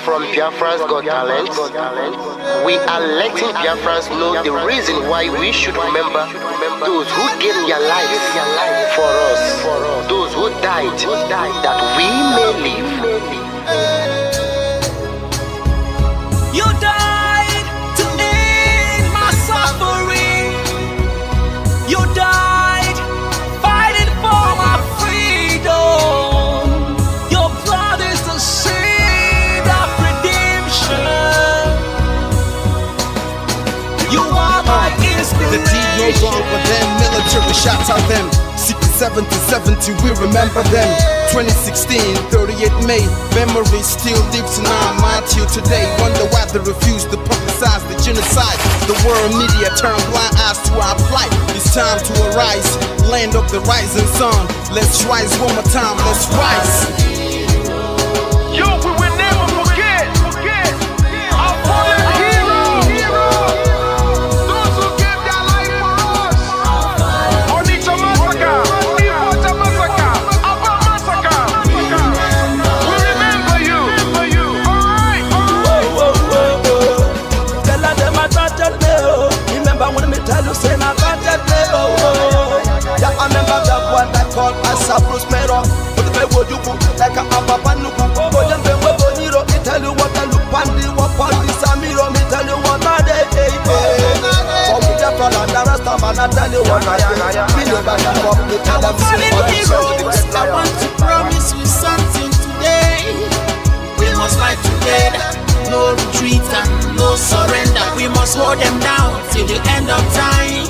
from Biafrans Got Talent. We are letting Biafrans know the reason why we should remember those who gave their lives for us, those who died that we may live. You died to end my suffering. You died fighting for my freedom. Your blood is the seed of redemption. You are my inspiration. The deed no longer them, military shots at them. 67 to 70, we remember them. 2016, 38 May, memory still lives in our mind till today. Wonder why they refuse to publicize the genocide. The world media turn blind eyes to our plight. It's time to arise, land of the rising sun. Let's rise one more time, let's rise. Yo, we will never forget our fallen heroes. Those who gave their life for us. Onitsha massacre, Iwata massacre, Aba massacre. We remember you. Alright. Tell them I can't tell. Remember when me tell you say I can't tell. Yeah, I remember that one that called us a Bruce Mero. But the way you put like a Papa Nuku. But then when we go me tell you what I look and the what on this Amiro. Me tell you what I day. For me the front and the rest of man I tell you what I am. Me know back and forth. Me tell them I want to promise you something today. We must fight together. No retreat and no surrender. We must hold them down till the end of time.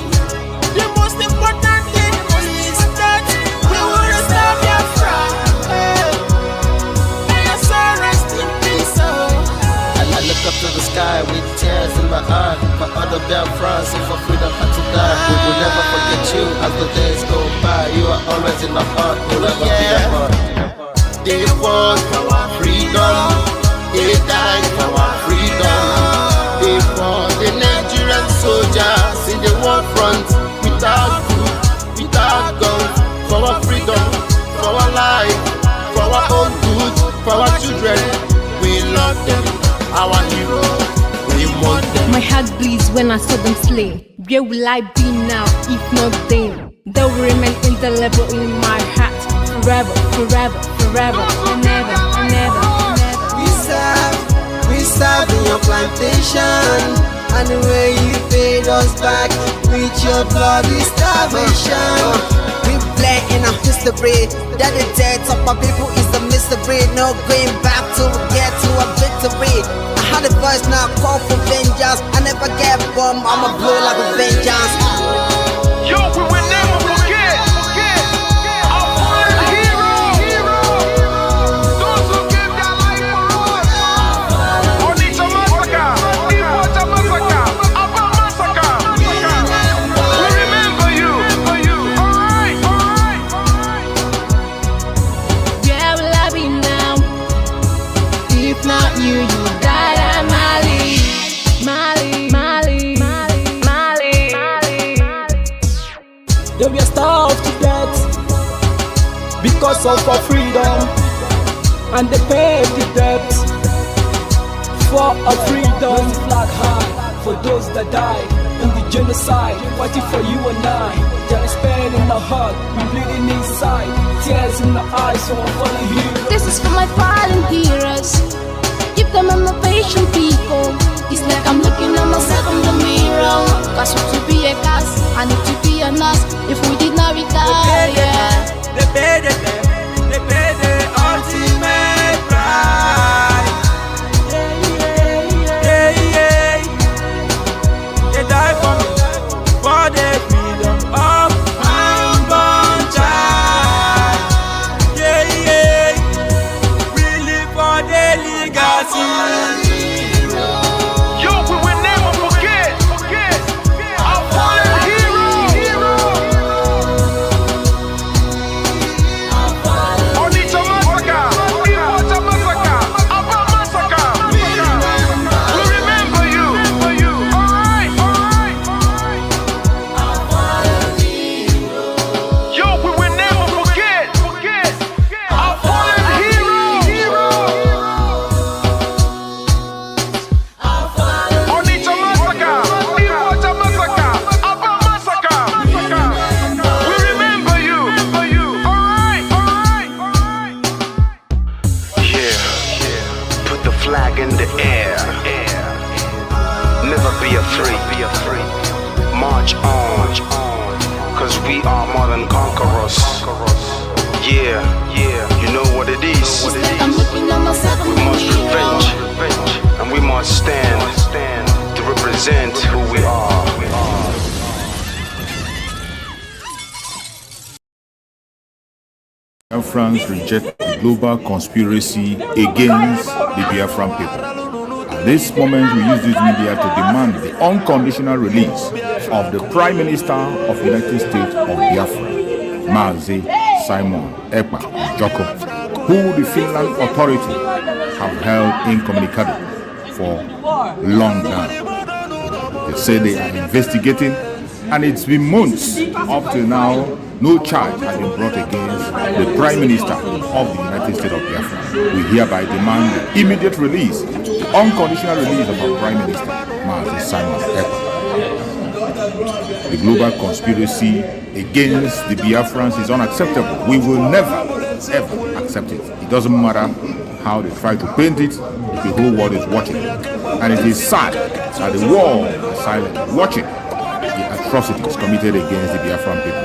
The most important thing is that we will restore Biafra. May your soul rest in peace. I look up to the sky with tears in my eye. My other Biafrans, if for freedom had to die. We will never forget you as the days go by. You are always in my heart, you'll never be apart. They fought for our freedom. They died for our freedom. They fought the Nigerian soldiers in the war front without food, without guns, for our freedom, for our life, for our own good, for our children. We love them, our heroes. We want them. My heart bleeds when I saw them slain. Where will I be now if not then? They will remain indelible in my heart forever, forever, forever, and never, and never, and never. We serve in your plantation, and the way you paid us back with your bloody starvation. We play in our history that the death of our people is a mystery. No going back till we get to a victory. I had a voice now call for vengeance. I never get bomb, I'ma blow like a vengeance. Yo, we will never forget our fallen heroes. Those who gave their life for us. Onitsha massacre, Iwata massacre, Aba massacre. We remember you. Alright. Where will I be now? If not you, you died at Mali. They were starved to death because of our freedom, and they paid the debt for our freedom. Flag high for those that died in the genocide, fighting for you and I. There is pain in our heart, we bleeding inside, tears in our eyes, so I'm following you. This is for my fallen heroes. Give them a motivation, people. It's like I'm looking at myself in the mirror. Cause to be a cast, I need to be a nurse. If we did not retire, They paid the ultimate price. They died for me, for the freedom of unborn child. We live for the legacy. free. March on, cause we are more than conquerors. Yeah, you know what it is. I'm looking at myself in We the must mirror. revenge, and we must stand to represent who we are. Biafrans reject the global conspiracy against the Biafran people. At this moment, we use this media to demand the unconditional release of the Prime Minister of the United States of Biafra, Mazi Simon Ekpa Joko, who the Finland authority have held incommunicado for long now. They say they are investigating, and it's been months up till now. No charge has been brought against the Prime Minister of the United States of Biafra. We hereby demand the immediate release, the unconditional release of our Prime Minister, Mazi Simon Ekpa. The global conspiracy against the Biafrans is unacceptable. We will never, ever accept it. It doesn't matter how they try to paint it, the whole world is watching. And it is sad that the world is silent, watching the atrocities committed against the Biafran people.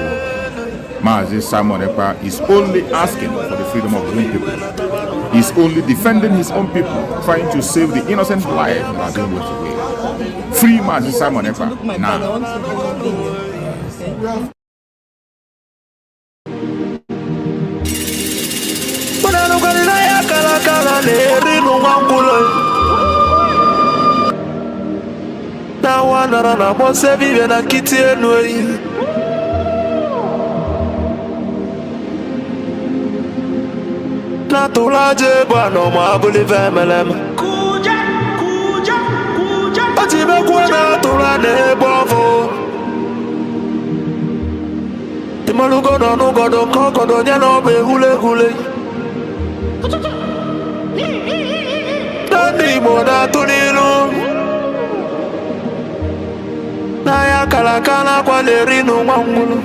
Mazi Simon Ekpa is only asking for the freedom of his own people. He's only defending his own people, trying to save the innocent life that are being wasted away. Free Mazi Simon Ekpa now. Na tulaje bwana mabuli vemelem Kuja. Atibe kuena tulane bovo Timalugo no nugodo kokodo nyano be hule Dani moda tunilu Na ya kalakala kwa lerinu mwangulu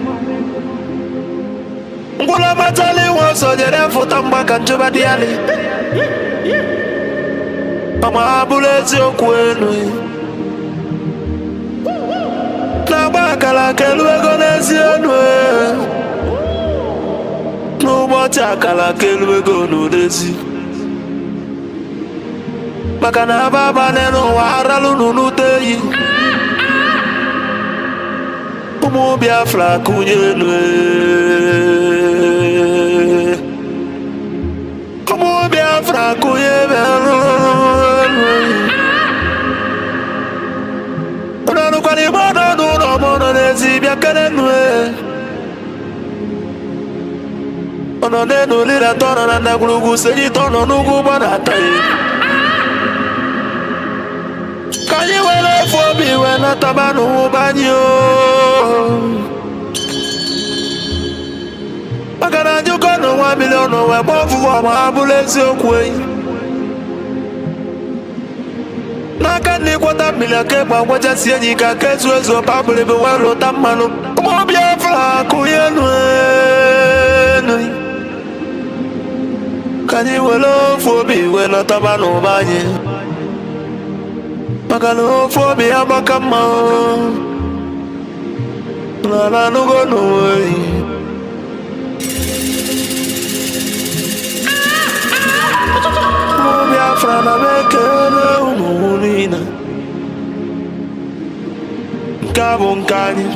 Ngula matali waso jere futa mbaka njuba diali Ama abulezi okwenu Na baka la keluego nezi enwe Nubote akala keluego nudezi Baka na baba nenu waralu nunuteyi Umu Biafra kunyenwe Umu Biafra kunyenwe Unanu kwa ni mono nuno mono nezi biakenenwe Ono nenu lila tono na nagulugu senyi tono nugu bana tayi Kanyi wele fobi wena tabanu banyo Makana njuko no 1 million no we bofu wa mabulezi okwe Naka ni kwata million ke kwa wacha sienyi ka kesu ezo pabule be walo tamano Umu Biafra kuyenwe Kanyi wele fobi wena tabanu banyo Makano fobi abakama Nana nugo noe Biafra na bekele umunina Nkabo nkanyi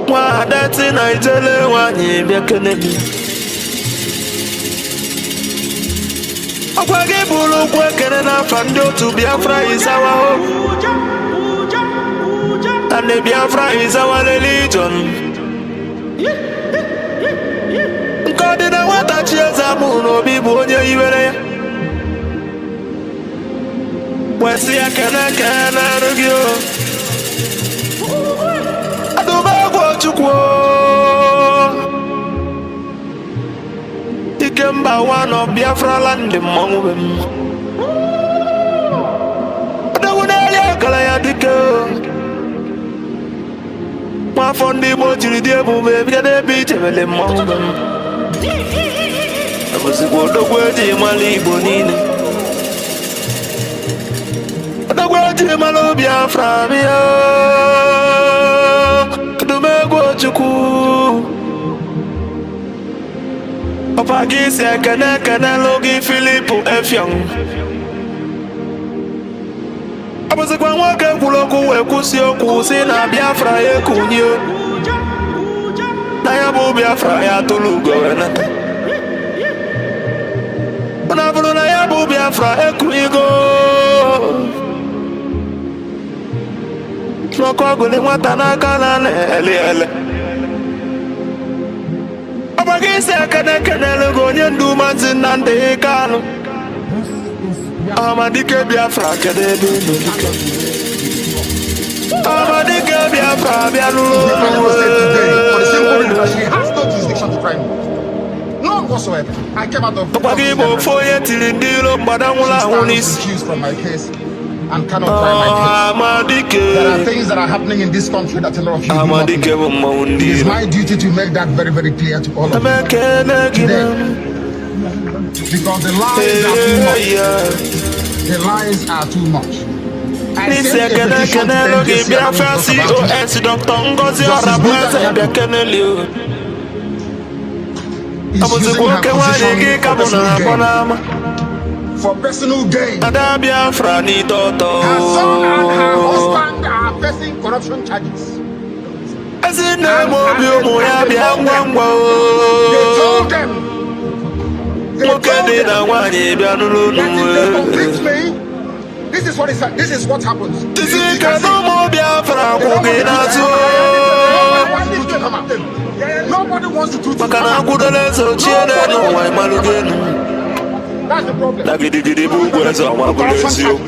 Mwadati na ijele wanyi biakeneli Akwage bulu kwekene na fando to Biafra is our hope And the Biafra is our religion Nkodi na wata chieza muno bibu onye iwere Wesi ya kene rugio Aduba kwa chukwo Ikemba one of Biafra land mongwem Adawunelia kala ya dike Mafondi mojiri diebu bebya debi chemele mongwem Amusiku odogwe di mali bonine malo Biafra mio Dumego chuku Papa gisi ekene logi Philipu Efyong Abuzikwa nwake kwuloku wekusi okwu si na Biafra ekunyo Na ya bụ Biafra ya tolugo enata Ona bụrụ na ya bụ Biafra ekunyigo N'ọkụ ọgụli nwata n'aka na ele Ọba gị isi ekene lugo onye ndu Maazị Nnamdi Kanu Amadike Biafra kede ebe n'olike Amadike Biafra bịa For the simple reason that she has no jurisdiction to try me. None whatsoever. I came out of Ọba gị bụ ofu onye tiri ndị iro mgbada nwụrụ ahụ n'isi choose from my case and cannot try my case. Amadike There are things that are happening in this country that a lot of you do not Amadike bụ know. mmanwụ ndị It is iro my duty to make that very, very clear to all of you. Emekele gị na Because the lies are too much. The lies are too much. I N'isi sent a ekene petition to ekene the gị NJC Biafra about it. COS Dr. Ngozi Ọrabueze bịa keneli o Is using Abụzikwa her oke nwaanyị gị position ka for bụ na personal akpọ gain. n'ama For personal gain. Ada Biafra n'ite ọtọ Her son and her husband are facing corruption charges. Ezi na-eme obi ụmụ ya bịa ngwa ngwa They o told them. Nwoke dị na nwaanyị bịa nụrụ That if they convict unu me, this is what happens. Isi ka n'ụmụ Biafra kwụ gị n'azụ Nobody wants to do it. maka na akwụdola eze ochie n'elu ụwa ịmalụ gị enu That's the problem. na gidigidi bụ ugwu eze ọnwa bụrụ eziokwu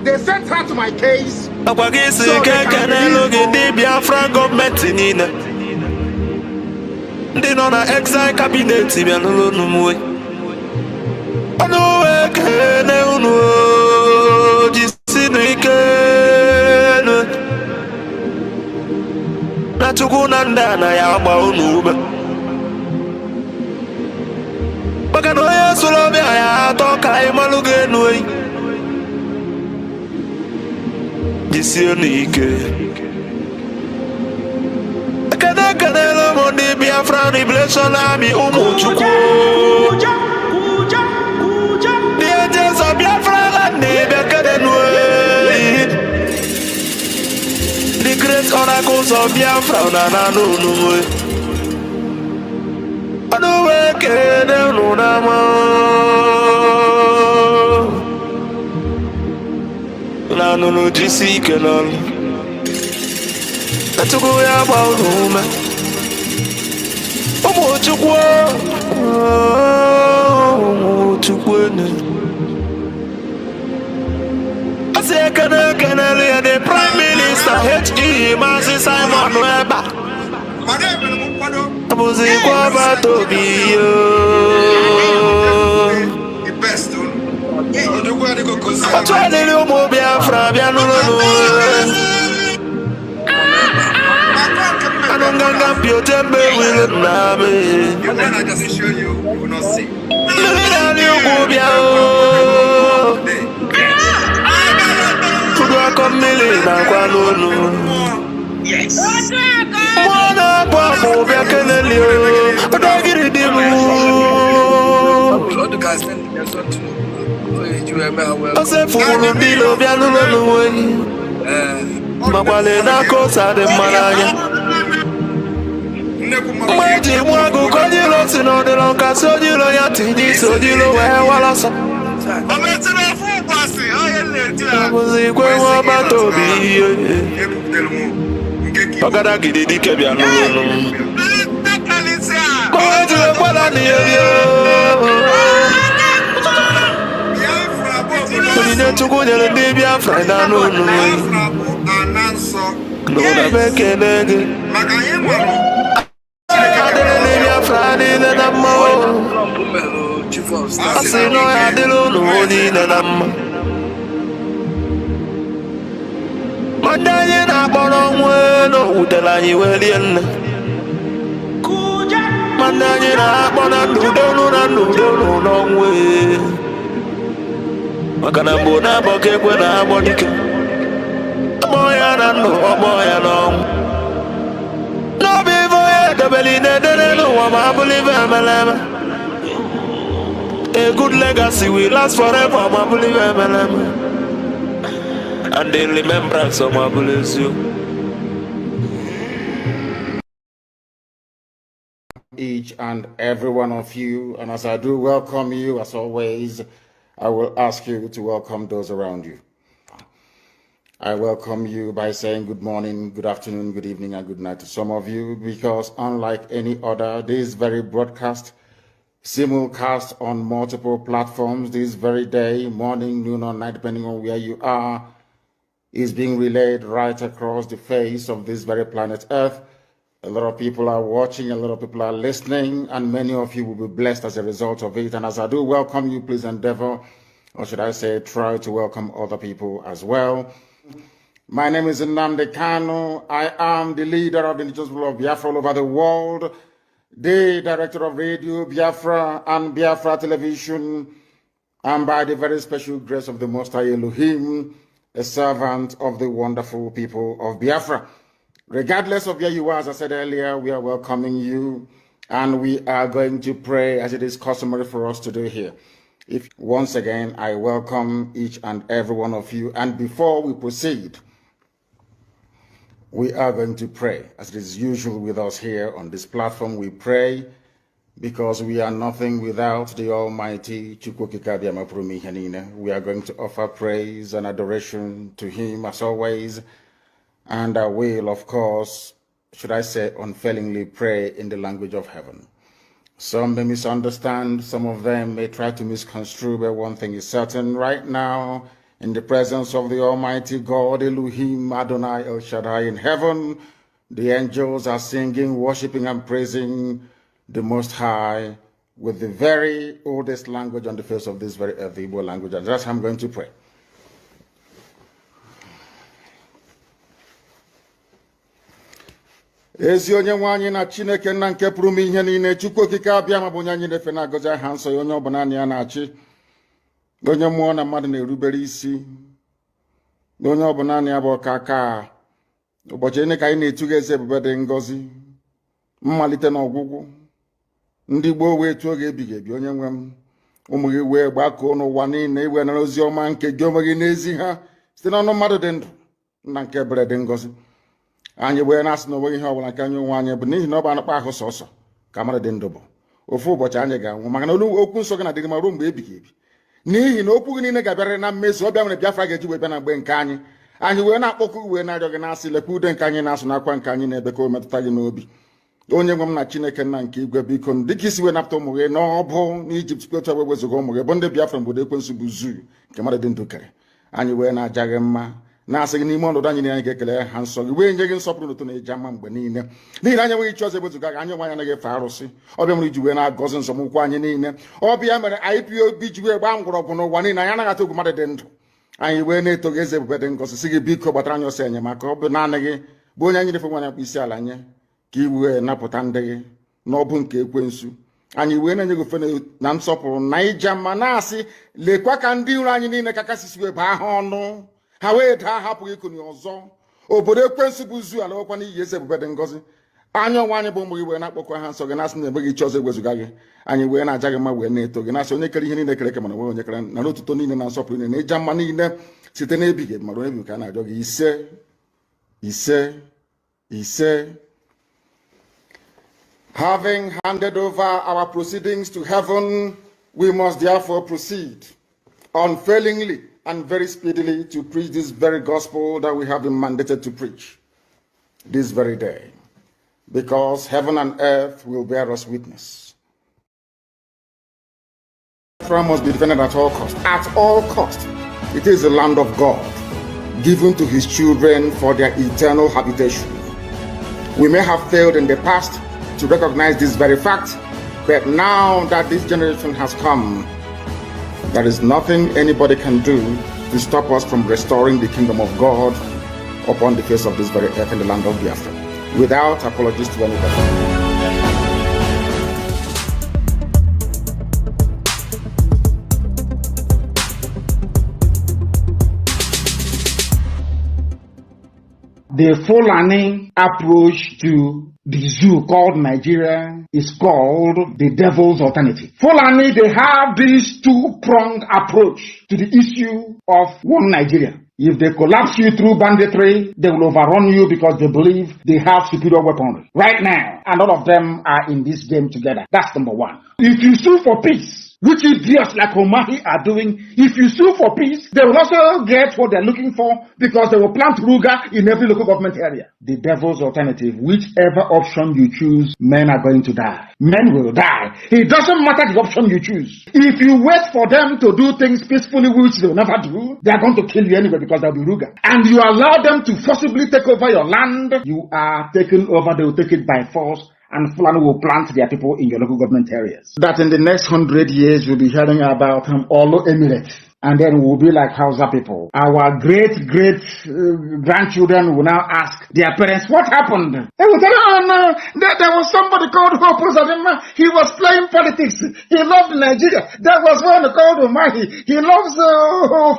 They sent her to my case. Akwa gị si ike kenelu gị ndị Biafra gọọmenti niile ndị nọ na exile cabinet bịa nụrụ unu mwe ọnụ wee kene unu jisinu ike na Chukwu na ndị a na ya agba unu ube maka na onye sụrụ ọbịa ya atọ ka anyị malụ gị enu oyi jisienu ike Ekele ụmụ ndị Biafran Liberation Army ụmụ Chukwu ndị ejezọ Biafra land bịa kenenu the great oracles of Biafra na nanụ unu ọnụ wee kene unu n'ama na nụnụ jisi ike n'ọlụ Chukwu ya gba unu ume ụmụ Chukwu ụmụ Chukwu ene asị ekene ya the Prime Minister H.E. Maazị Simon Eba abụzikwa ọbata obi otu alịrị ụmụ Biafra bịa nụrụ Anụ nganga mpiote mgbe wile nna me mmiri na-arị ugwu bịa Kudu akọ mmiri na-akwa n'onu Mmụọ na-akpọ akpụ bịa keneli ọdọgịrị dị mụ Ose fụrụ ndị ilo bịa n'ụlọ n'onwe makwale n'aka ụsa dị mma n'anya mgbe eji mụ agụkọ onye ilo si n'ọdịrọ nkasị onye ilo ya tinye isi onye ilo wee walọsọ abụzikwa nwe ọgbata obi ihe ọgada gidi dike bịa n'ụlọ mgbe eji ekwela n'ihe Onyinye Chukwu nyere ndị Biafra na n'onu n'ụlọ bekele gị adịrị ndị Biafra niile na mma a sị na ọ ya adịrị unu niile na mma ma ndị anyị na-akpọrọ ọnwụ elu wutere anyị wee rie nne ma ndị anyị na-akpọ na n'udo n'ọnwụ maka na mgbe na-abọ ka ekwe na-agbọ dike na no boy along. No be for the belly de no one believe MLM. A good legacy will last forever, I believe MLM. And the remembrance of my bless you. Each and every one of you, and as I do welcome you, as always, I will ask you to welcome those around you. I welcome you by saying good morning, good afternoon, good evening, and good night to some of you, because unlike any other, this very broadcast, simulcast on multiple platforms this very day, morning, noon, or night, depending on where you are, is being relayed right across the face of this very planet Earth. A lot of people are watching, a lot of people are listening, and many of you will be blessed as a result of it. And as I do welcome you, please endeavor, or should I say, try to welcome other people as well. My name is Anambra. I am the leader of the indigenous people of Biafra all over the world, the director of radio Biafra and Biafra television, and by the very special grace of the Most High Elohim, a servant of the wonderful people of Biafra. Regardless of where you are, as I said earlier, we are welcoming you, and we are going to pray as it is customary for us to do here. Once again, I welcome each and every one of you, and before we proceed, we are going to pray. As it is usual with us here on this platform, we pray because we are nothing without the Almighty. We are going to offer praise and adoration to Him as always, and I will, of course, should I say, unfailingly pray in the language of heaven. Some may misunderstand, some of them may try to misconstrue, but one thing is certain right now, in the presence of the Almighty God, Elohim, Adonai, El Shaddai in heaven, the angels are singing, worshiping, and praising the Most High with the very oldest language on the face of this very earth, the Igbo language. And that's how I'm going to pray. Ezi onye nwe anyị na Chineke nna nke pụrụ ime ihe niile, Chukwu okike abịa ma bụ onye anyị na-efe na-agọzi aha nsọ ya, onye ọbụla anyị ya na-achị, onye mmụọ na mmadụ na-erubere isi, onye ọbụla anyị ya bụ ọkaka ụbọchị ndị ka anyị na-etuga eze ebube dị ngọzi, mmalite na ọgwụgwụ, ndị gboo wee tuo oge ebighị ebi, onye nwe m, ụmụ gị wee gbakọọ n'ụwa niile iwe nara ozi ọma nke gị onwe gị n'ezi ha site n'ọnụ mmadụ dị ndụ nna nke ebere dị ngọzi. Anyị wee na-asị na onweghị ihe ọbụla nke anyị onwe anyị bụ n'ihi na ọ bụ anụkpa ahụ sọsọ ka mmadụ dị ndụ bụ ofu ụbọchị anyị ga-anwụ, maka na okwu nsọ gị na-adịghị ma ruo mgbe ebighị ebi, n'ihi na okwu gị niile ga-abịarịrị na mmezu. Ọbịa nwere Biafra ga-eji wee bịa na mgbe nke anyị. Anyị wee na-akpọkụ wee na-arịọ gị na-asị, lekwa ude nke anyị na-asụ n'akwa nke anyị na-ebe ka o metụta gị n'obi. Onye nwe m na Chineke nna nke igwe, biko m dịka isi wee napụta ụmụ gị n'ọbụ n'Ijipt kwetu wee wezuga ụmụ gị bụ ndị Biafra mgbe ekwensu bụ zuu nke mmadụ dị ndụ kere. Anyị wee na-aja gị mma, na-asị gị n'ime ọnọdụ anyị niile anyị ga-ekele ha nsọ gị, wee nye gị nsọpụrụ n'ụtụ na eji ama mgbe niile, n'ihi na anyị enweghị chi ọzọ ewezuga gị. Anyị onwe anyị anaghị efe arụsị. Ọbịa mere iji wee na-agọzi nsọmụkwụ anyị niile. Ọbịa mere IPOB ji wee gbaa mgbọrọgwụ n'ụwa niile. Anyị anaghị atụ egwu mmadụ dị ndụ. Anyị wee na-eto gị eze ebube dị ngọzi, sị gị biko gbatara anyị ọsọ enyemaka. Ọ bụ naanị gị bụ onye anyị na-efe nwa akpụ isi ala nye, ka i wee napụta ndị gị n'ọbụ nke ekwensu. Anyị wee na-enye gị ofe na nsọpụrụ na ija mma, na-asị lekwa ka ndị iro anyị niile ka kasisi wee baa ha ọnụ, ha wee daa hapụghị ikuni ọzọ. Obodo ekwensu bụ zu ala ọkwa n'iyi eze ebube dị ngọzi. Anyị onwe anyị bụ ụmụ gị wee na-akpọkọ ha nsọ gị, na-asị na enweghị chi ọzọ ewezuga gị. Anyị wee na-aja gị mma, wee na-eto gị, na-asị onye kere ihe niile kere eke mana nwe onye kere na n'otuto niile na nsọpụrụ niile na ịja mma niile site n'ebighị ebi, mara onye ebighị ka a na-arịọ gị. Ise ise ise. Having handed over our proceedings to heaven, we must therefore proceed unfailingly and very speedily to preach this very gospel that we have been mandated to preach this very day, because heaven and earth will bear us witness. Biafra must be defended at all cost. At all cost. It is the land of God, given to his children for their eternal habitation. We may have failed in the past to recognize this very fact, but now that this generation has come, there is nothing anybody can do to stop us from restoring the kingdom of God upon the face of this very earth in the land of Biafra, without apologies to anybody. The Fulani approach to the zoo called Nigeria is called the devil's alternative. Fulani, they have this two-pronged approach to the issue of one Nigeria. If they collapse you through banditry, they will overrun you because they believe they have superior weaponry. Right now, and all of them are in this game together. That's number one. If you sue for peace, which idiots like Omahi are doing, if you sue for peace, they will also get what they're looking for because they will plant Ruga in every local government area. The devil's alternative, whichever option you choose, men are going to die. Men will die. It doesn't matter the option you choose. If you wait for them to do things peacefully, which they will never do, they are going to kill you anyway because they'll be Ruga. And you allow them to forcibly take over your land, you are taken over, they will take it by force. And Fulani will plant their people in your local government areas. That in the next 100 years, you'll be hearing about Olo Emirates. And then we'll be like Hausa people. Our great-grandchildren will now ask their parents, what happened? They will tell, oh no, there was somebody called Hope Uzodinma. He was playing politics. He loved Nigeria. There was one called Umahi. He loves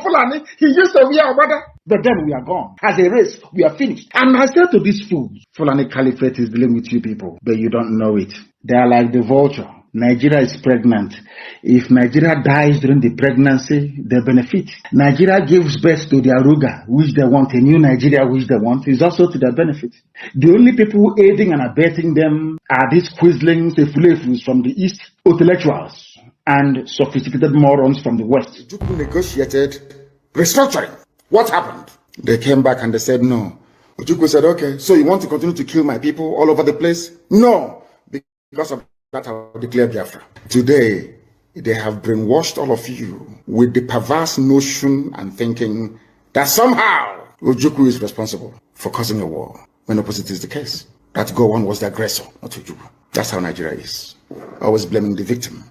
Fulani. He used to be our brother. But then we are gone. As a race, we are finished. And I said to these fools, Fulani Caliphate is dealing with you people, but you don't know it. They are like the vulture. Nigeria is pregnant. If Nigeria dies during the pregnancy, they benefit. Nigeria gives birth to their Ruga, which they want, a new Nigeria, which they want, is also to their benefit. The only people aiding and abetting them are these quislings, the fulefus from the East, intellectuals, and sophisticated morons from the West. Ojukwu negotiated restructuring. What happened? They came back and they said no. Ojukwu said, okay, so you want to continue to kill my people all over the place? No, because of that I'll declare Biafra. Today, they have brainwashed all of you with the perverse notion and thinking that somehow Ojukwu is responsible for causing a war, when opposite is the case. That Gowon was the aggressor, not Ojukwu. That's how Nigeria is. Always blaming the victim.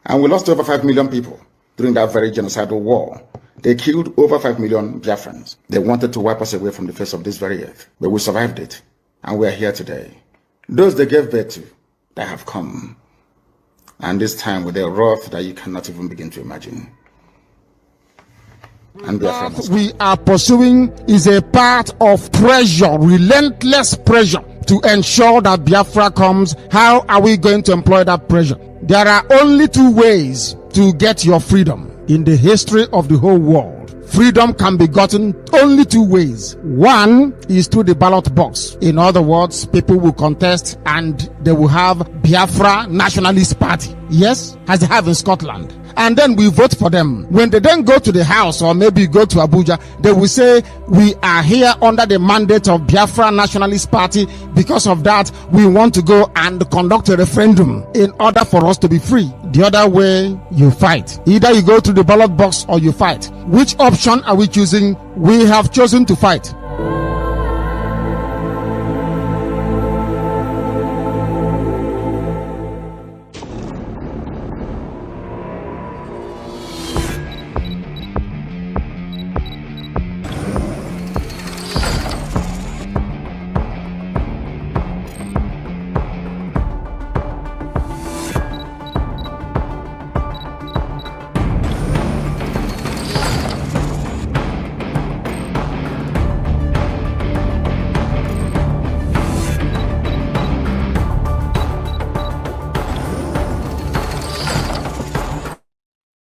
And we lost over 5 million people during that very genocidal war. They killed over 5 million Biafrans. They wanted to wipe us away from the face of this very earth. But we survived it. And we are here today. Those they gave birth to, they have come. And this time with a wrath that you cannot even begin to imagine. And Biafrans. We are pursuing is a part of pressure, relentless pressure to ensure that Biafra comes. How are we going to employ that pressure? There are only two ways to get your freedom. In the history of the whole world, freedom can be gotten only two ways. One is through the ballot box. In other words, people will contest and they will have Biafra Nationalist Party. Yes, as they have in Scotland. And then we vote for them. When they then go to the house or maybe go to Abuja, they will say, we are here under the mandate of Biafra Nationalist Party. Because of that, we want to go and conduct a referendum in order for us to be free. The other way, you fight. Either you go to the ballot box or you fight. Which option are we choosing? We have chosen to fight.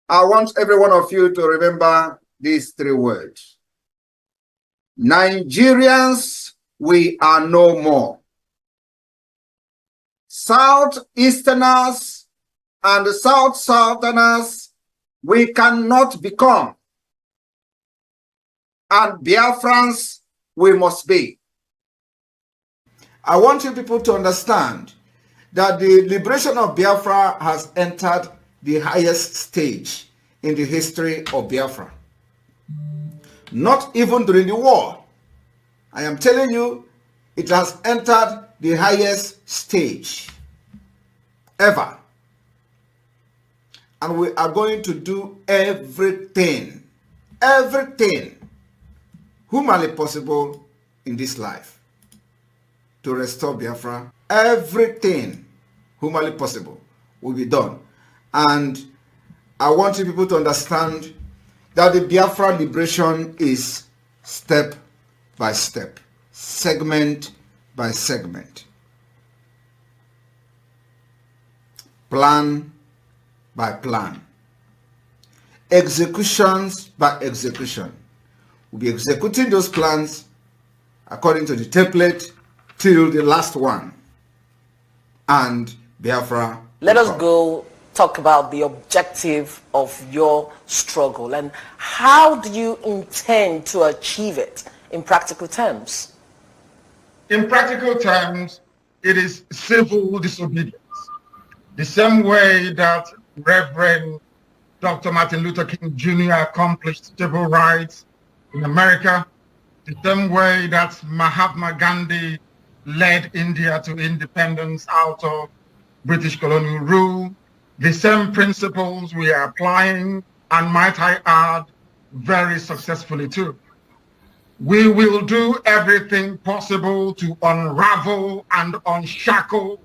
I want every one of you to remember these three words. Nigerians, we are no more. Southeasterners and Southerners, we cannot become. And Biafrans, we must be. I want you people to understand that the liberation of Biafra has entered the highest stage in the history of Biafra. Not even during the war. I am telling you, it has entered the highest stage ever. And we are going to do everything humanly possible in this life to restore Biafra. Everything humanly possible will be done. And I want you people to understand that the Biafra liberation is step by step. segment by segment, plan by plan, executions by execution. We'll be executing those plans according to the template till the last one. And Biafra. Let us go talk about the objective of your struggle and how do you intend to achieve it in practical terms? In practical terms, it is civil disobedience. The same way that Reverend Dr. Martin Luther King Jr. accomplished civil rights in America, the same way that Mahatma Gandhi led India to independence out of British colonial rule, the same principles we are applying, and might I add, very successfully too. We will do everything possible to unravel and unshackle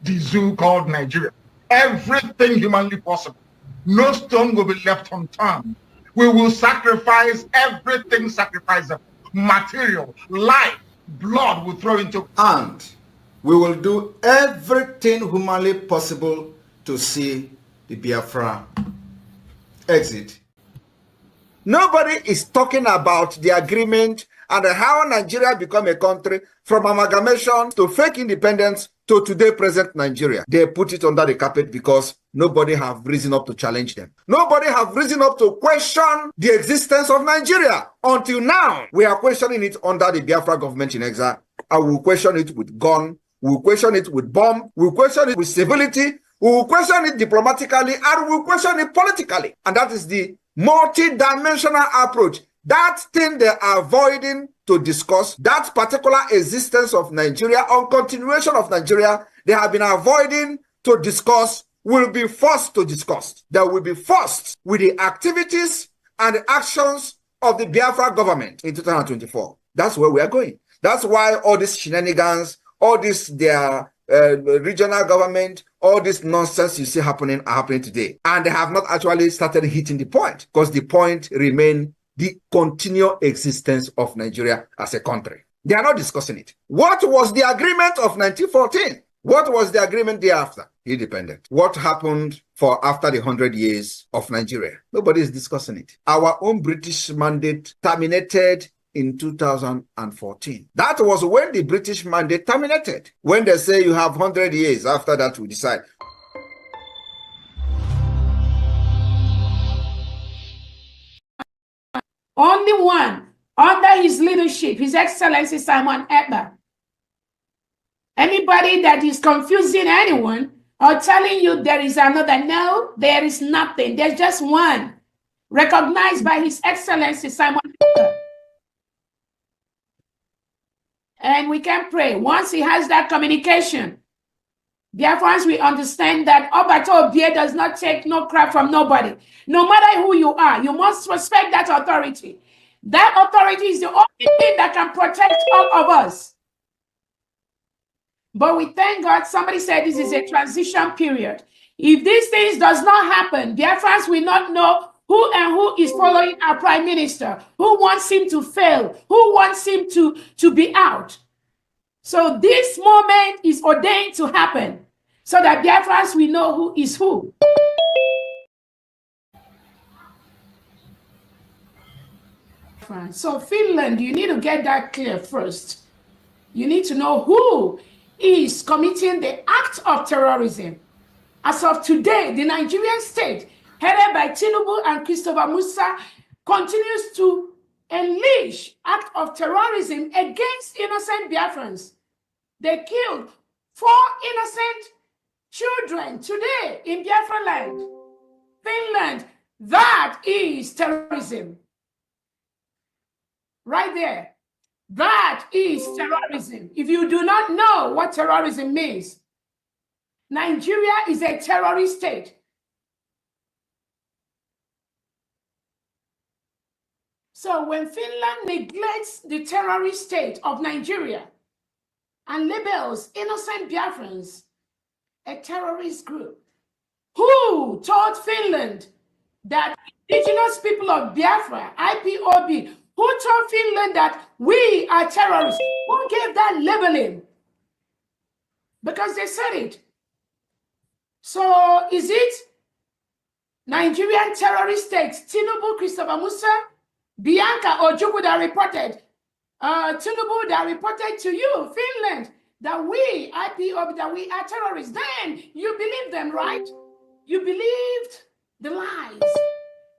the zoo called Nigeria. Everything humanly possible. No stone will be left unturned. We will sacrifice everything sacrificable. Material, life, blood will throw into. And we will do everything humanly possible to see the Biafra exit. Nobody is talking about the agreement and how Nigeria become a country from amalgamation to fake independence to today present Nigeria. They put it under the carpet because nobody have risen up to challenge them. Nobody have risen up to question the existence of Nigeria. Until now, we are questioning it under the Biafra government in exile. And we will question it with gun, we will question it with bomb, we will question it with civility, we will question it diplomatically, and we will question it politically. And that is the multi-dimensional approach. That thing they are avoiding to discuss, that particular existence of Nigeria or continuation of Nigeria, they have been avoiding to discuss, will be forced to discuss. They will be forced with the activities and the actions of the Biafra government in 2024. That's where we are going. That's why all these shenanigans, all this their regional government, all this nonsense you see happening are happening today. And they have not actually started hitting the point, because the point remains the continual existence of Nigeria as a country. They are not discussing it. What was the agreement of 1914? What was the agreement thereafter? Independent. What happened for after the 100 years of Nigeria? Nobody is discussing it. Our own British mandate terminated in 2014. That was when the British mandate terminated. When they say you have 100 years, after that we decide. Only one, under his leadership, His Excellency Simon Ekpa. Anybody that is confusing anyone or telling you there is another, no, there is nothing. There's just one, recognized by His Excellency Simon Ekpa. And we can pray. Once he has that communication, Biafrans, we understand that Obato Obie does not take no crap from nobody. No matter who you are, you must respect that authority. That authority is the only thing that can protect all of us. But we thank God, somebody said this is a transition period. If these things does not happen, Biafrans will not know who is following our prime minister, who wants him to fail, who wants him to be out. So this moment is ordained to happen so that Biafrans will know who is who. So Finland, you need to get that clear first. You need to know who is committing the act of terrorism. As of today, the Nigerian state, headed by Tinubu and Christopher Musa, continues to unleash act of terrorism against innocent Biafrans. They killed 4 innocent children today in Biafra land, Finland. That is terrorism. Right there. That is terrorism. If you do not know what terrorism means, Nigeria is a terrorist state. So when Finland neglects the terrorist state of Nigeria and labels innocent Biafrans a terrorist group, who told Finland that indigenous people of Biafra, IPOB, who Who told Finland that we are terrorists? Who gave that labeling? Because they said it. So is it Nigerian terrorist states, Tinubu, Christopher Musa, Bianca Ojukwu that reported, Tinubu that reported to you, Finland, that we, IPOB, that we are terrorists? Then you believe them, right? You believed the lies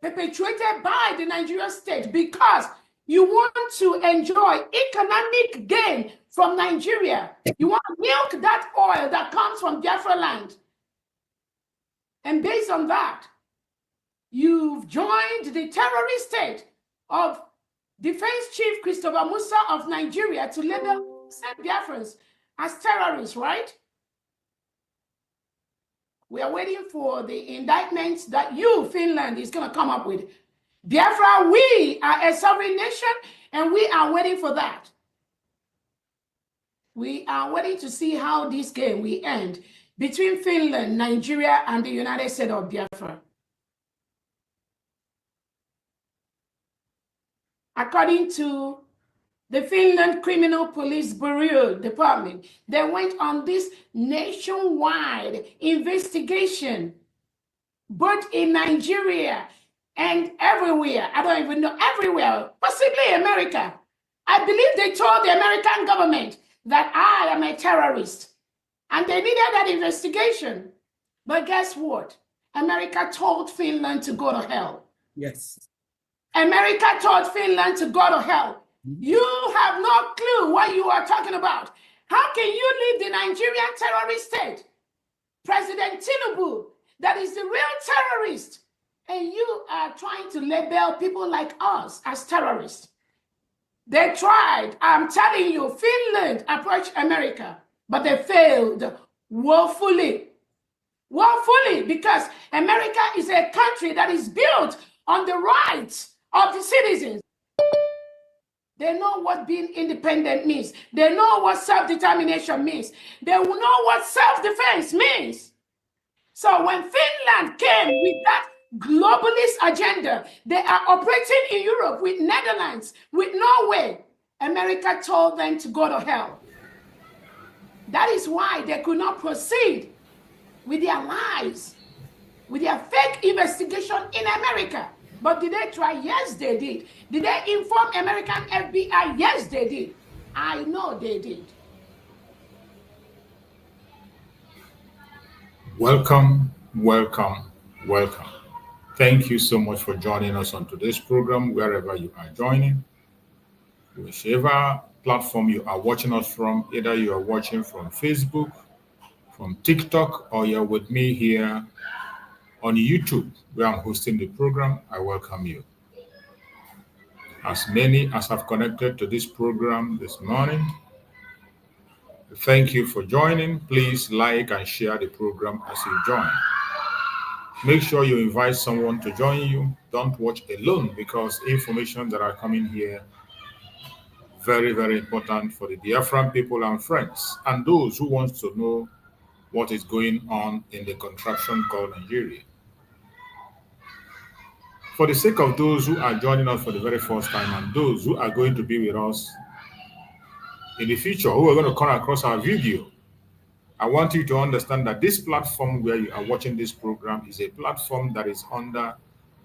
perpetuated by the Nigerian state because you want to enjoy economic gain from Nigeria. You want to milk that oil that comes from Biafra land. And based on that, you've joined the terrorist state of Defense Chief Christopher Musa of Nigeria to label Biafrans as terrorists, right? We are waiting for the indictments that you, Finland, is going to come up with. Biafra, we are a sovereign nation, and we are waiting for that. We are waiting to see how this game will end between Finland, Nigeria, and the United States of Biafra. According to the Finland Criminal Police Bureau Department, they went on this nationwide investigation, both in Nigeria and everywhere. I don't even know, everywhere, possibly America. I believe they told the American government that I am a terrorist, and they needed that investigation. But guess what? America told Finland to go to hell. Yes. America told Finland to go to hell. You have no clue what you are talking about. How can you leave the Nigerian terrorist state? President Tinubu, that is the real terrorist, and you are trying to label people like us as terrorists. They tried, I'm telling you, Finland approached America, but they failed woefully. Woefully, because America is a country that is built on the rights of the citizens. They know what being independent means. They know what self-determination means. They know what self-defense means. So when Finland came with that globalist agenda, they are operating in Europe with Netherlands, with Norway. America told them to go to hell. That is why they could not proceed with their lies, with their fake investigation in America. But did they try? Yes, they did. Did they inform American FBI? Yes, they did. I know they did. Welcome, welcome, welcome. Thank you so much for joining us on today's program, wherever you are joining. Whichever platform you are watching us from, either you are watching from Facebook, from TikTok, or you're with me here on YouTube, where I'm hosting the program, I welcome you. As many as have connected to this program this morning, thank you for joining. Please like and share the program as you join. Make sure you invite someone to join you. Don't watch alone, because information that are coming here, very, very important for the Biafran people and friends, and those who want to know what is going on in the contraption called Nigeria. For the sake of those who are joining us for the very first time and those who are going to be with us in the future, who are going to come across our video, I want you to understand that this platform where you are watching this program is a platform that is under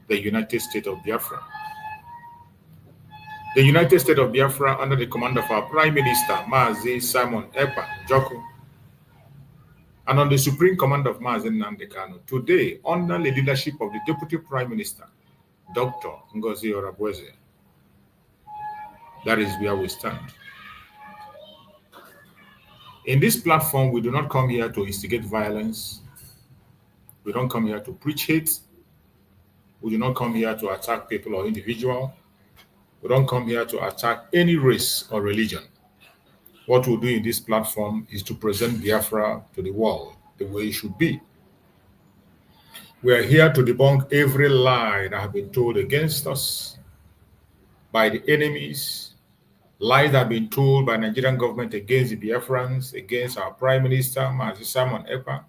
the United States of Biafra. The United States of Biafra, under the command of our Prime Minister, Mazi Simon Ekpa Njoku, and on the supreme command of Mazi Nnamdi Kanu, today, under the leadership of the Deputy Prime Minister, Dr. Ngozi Orebweze. That is where we stand. In this platform, we do not come here to instigate violence. We don't come here to preach hate. We do not come here to attack people or individual. We don't come here to attack any race or religion. What we do in this platform is to present Biafra to the world the way it should be. We are here to debunk every lie that has been told against us by the enemies, lies that have been told by the Nigerian government against the Biafrans, against our Prime Minister, Mazi Simon Ekpa,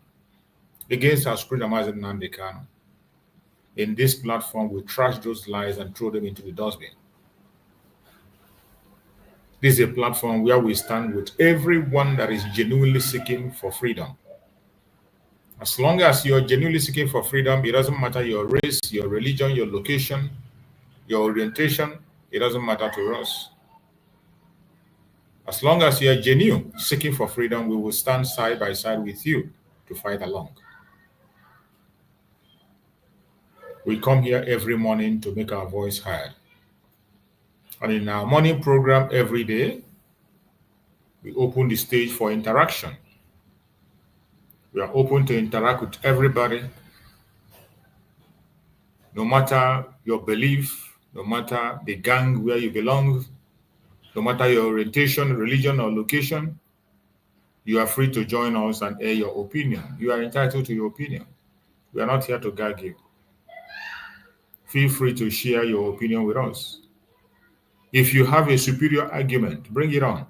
against our Supreme Mazi Nnamdi Kanu. In this platform, we trash those lies and throw them into the dustbin. This is a platform where we stand with everyone that is genuinely seeking for freedom. As long as you're genuinely seeking for freedom, it doesn't matter your race, your religion, your location, your orientation, it doesn't matter to us. As long as you are genuine seeking for freedom, we will stand side by side with you to fight along. We come here every morning to make our voice heard. And in our morning program every day, we open the stage for interaction. We are open to interact with everybody, no matter your belief, no matter the gang where you belong, no matter your orientation, religion, or location. You are free to join us and air your opinion. You are entitled to your opinion. We are not here to gag you. Feel free to share your opinion with us. If you have a superior argument, bring it on.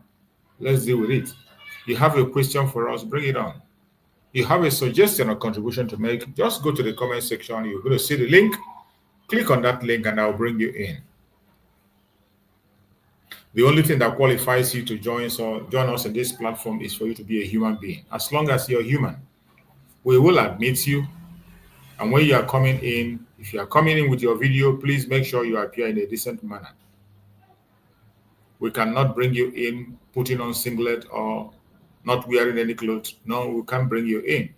Let's deal with it. You have a question for us, bring it on. You have a suggestion or contribution to make, just go to the comment section. You're going to see the link. Click on that link and I'll bring you in. The only thing that qualifies you to join us in this platform is for you to be a human being. As long as you're human, we will admit you. And when you are coming in, if you are coming in with your video, please make sure you appear in a decent manner. We cannot bring you in putting on singlet or not wearing any clothes. No, we can't bring you in.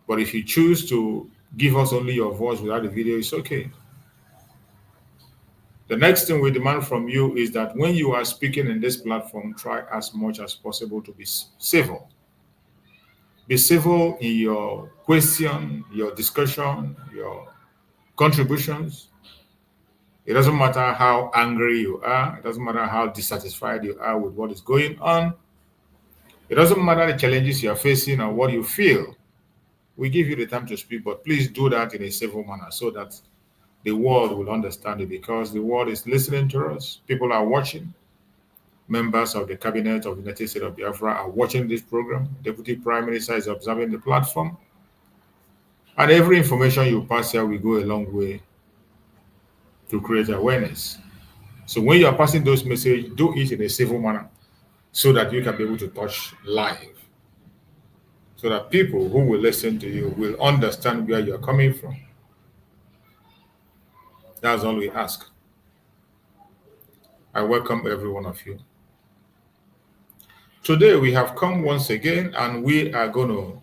But if you choose to give us only your voice without the video, it's okay. The next thing we demand from you is that when you are speaking in this platform, try as much as possible to be civil. Be civil in your question, your discussion, your contributions. It doesn't matter how angry you are. It doesn't matter how dissatisfied you are with what is going on. It doesn't matter the challenges you are facing or what you feel. We give you the time to speak, but please do that in a civil manner so that the world will understand it, because the world is listening to us. People are watching. Members of the cabinet of the United States of Biafra are watching this program. Deputy Prime Minister is observing the platform. And every information you pass here will go a long way to create awareness. So when you are passing those messages, do it in a civil manner so that you can be able to touch live. So that people who will listen to you will understand where you are coming from. That's all we ask. I welcome every one of you. Today we have come once again and we are going to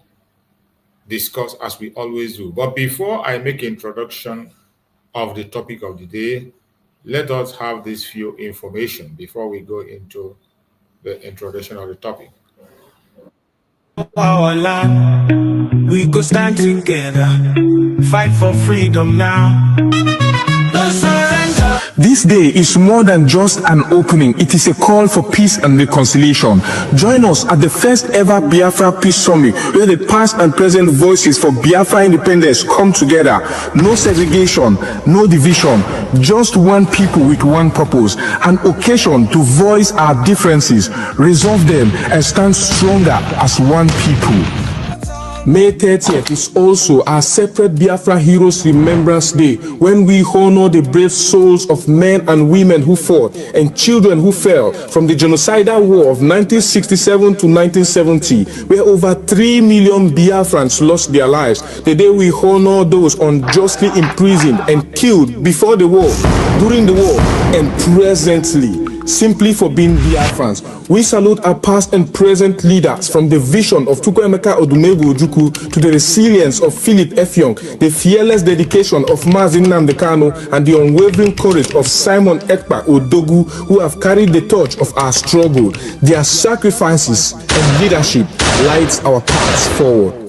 discuss as we always do. But before I make introduction of the topic of the day, let us have this few information before we go into the introduction of the topic. Our land, we go stand together, fight for freedom now. No surrender. This day is more than just an opening. It is a call for peace and reconciliation. Join us at the first ever Biafra Peace Summit, where the past and present voices for Biafra independence come together. No segregation, no division, just one people with one purpose, an occasion to voice our differences, resolve them, and stand stronger as one people. May 30th is also our separate Biafra Heroes Remembrance Day, when we honor the brave souls of men and women who fought and children who fell from the genocidal war of 1967 to 1970, where over 3 million Biafrans lost their lives. The day we honor those unjustly imprisoned and killed before the war, during the war, and presently, simply for being Biafrans. We salute our past and present leaders, from the vision of Chukwuemeka Odumegwu Ojukwu to the resilience of Philip Effiong, the fearless dedication of Mazi Nnamdi Kanu, and the unwavering courage of Simon Ekpa Odogu, who have carried the torch of our struggle. Their sacrifices and leadership lights our paths forward.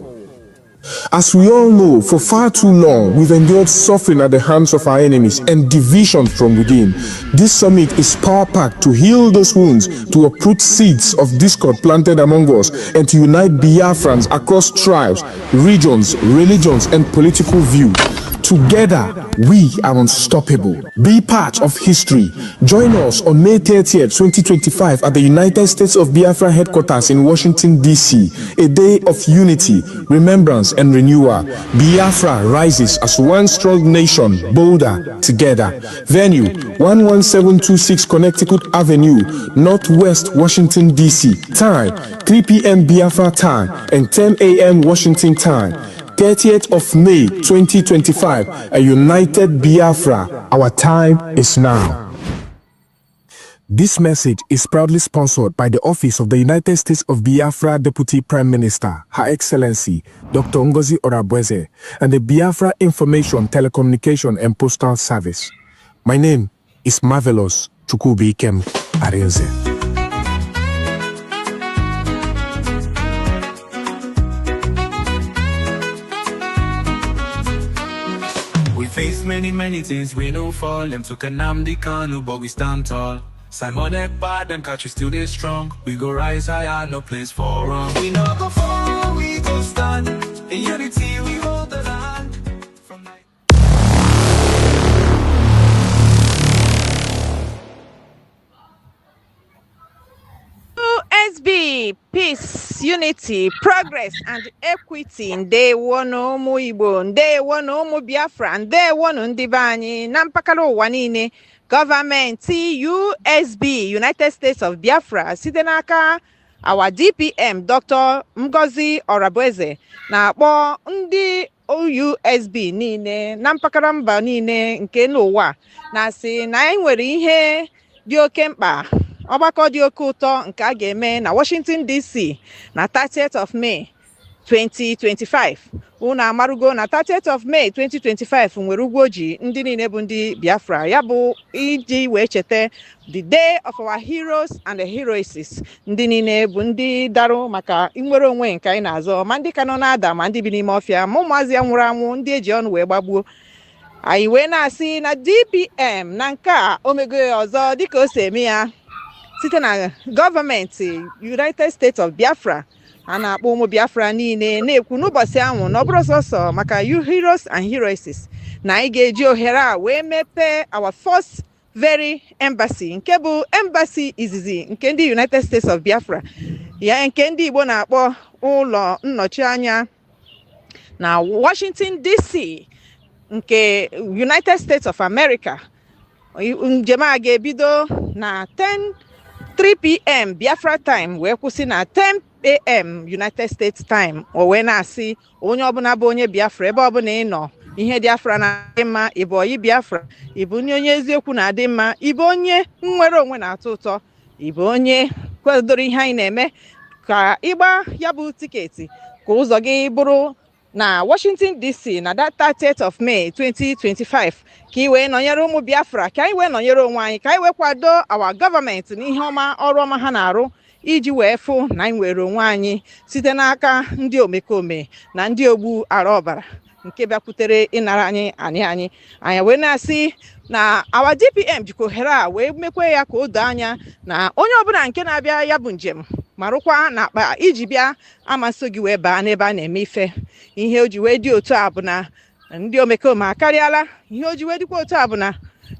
As we all know, for far too long, we've endured suffering at the hands of our enemies and division from within. This summit is power-packed to heal those wounds, to uproot seeds of discord planted among us, and to unite Biafrans across tribes, regions, religions, and political views. To Together, we are unstoppable. Be part of history. Join us on May 30th, 2025 at the United States of Biafra headquarters in Washington, D.C. A day of unity, remembrance, and renewal. Biafra rises as one strong nation, bolder together. Venue, 11726 Connecticut Avenue, Northwest Washington, D.C. Time, 3 p.m. Biafra time and 10 a.m. Washington time. 30th of May 2025, a united Biafra. Our time is now. This message is proudly sponsored by the Office of the United States of Biafra Deputy Prime Minister, Her Excellency Dr. Ngozi Orabueze, and the Biafra Information, Telecommunication and Postal Service. My name is Marvelous Chukwubikem Arinze. We face many things, we don't fall. Them took a Namdi Kanu, but we stand tall. Simon bad and catch we still they strong. We go rise higher, no place for wrong. We no go fall, we go stand. In unity, we hold the land. From night. USB, peace, unity, progress, and equity. Ndewo no ụmụ Igbo, ndewo no ụmụ Biafra, ndewo no ndị be anyị na mpakala ụwa niile. Gọọmenti USB, United States of Biafra, site n'aka our DPM Dr. Ngozi Orabueze, na-akpọ ndị USB niile na mpakala mba niile nke n'ụwa, na-asị na anyị nwere ihe dị oke mkpa, ọgbakọ dị oke ụtọ nke a ga-eme na Washington DC na 30th of May 2025. Unu amarugo na 30th of May 2025 nwere ugwu ji ndị niile bụ ndị Biafra, ya bụ iji wee cheta the day of our heroes and the heroesses. Ndị niile bụ ndị darụ maka inwere onwe nke anyị na-azọ, ma ndị ka nọ na-ada ma ndị bi n'ime ọfịa, ma ụmụazị ya nwụrụ anwụ, ndị eji ọnụ wee gbagbuo. Anyị wee na-asị na DPM na nke a omego ya ọzọ dịka o si eme ya site na gọọmenti United States of Biafra. A na-akpọ ụmụ Biafra niile na-ekwu n'ụbọchị ahụ na ọ bụrụ sọsọ maka you heroes and heroesses, na anyị ga-eji ohere a wee mepee our first very embassy, nke bụ embassy izizi nke ndị United States of Biafra, ya nke ndị Igbo na-akpọ ụlọ nnọchi anya na Washington DC nke United States of America. Njem a ga-ebido na 3 p.m. Biafra time wee kwụsị na 10 a.m. United States time. O wee na-asị onye ọbụla bụ onye Biafra ebe ọbụla ị nọ, ihe Biafra na-adị mma, ịbụ oyi Biafra, ịbụ onye eziokwu na-adị mma, ịbụ onye nnwere onwe na-atọ ụtọ, ịbụ onye kwadoro ihe anyị na-eme, ka ịgba ya bụ tiketi ka ụzọ gị bụrụ na Washington DC na that 30th of May 2025, ka ị wee nọnyere ụmụ Biafra, ka anyị wee nọnyere onwe anyị, ka anyị wee kwado our gọọmenti n'ihe ọma, ọrụ ọma ha na-arụ iji wee fụ na anyị nwere onwe anyị site n'aka ndị omekome na ndị ogbu ara ọbara nke bịakwutere ịnara anyị anyị wee na-asị na our DPM jikwa ohere a wee mekwe ya ka o doo anya na onye ọbụla nke na-abịa ya bụ njem marụkwa na akpa iji bịa amasị gị wee baa n'ebe a na-eme ife. Ihe o ji wee dị otu a bụ na ndị omekome akarịala. Ihe o ji wee dịkwa otu a bụ na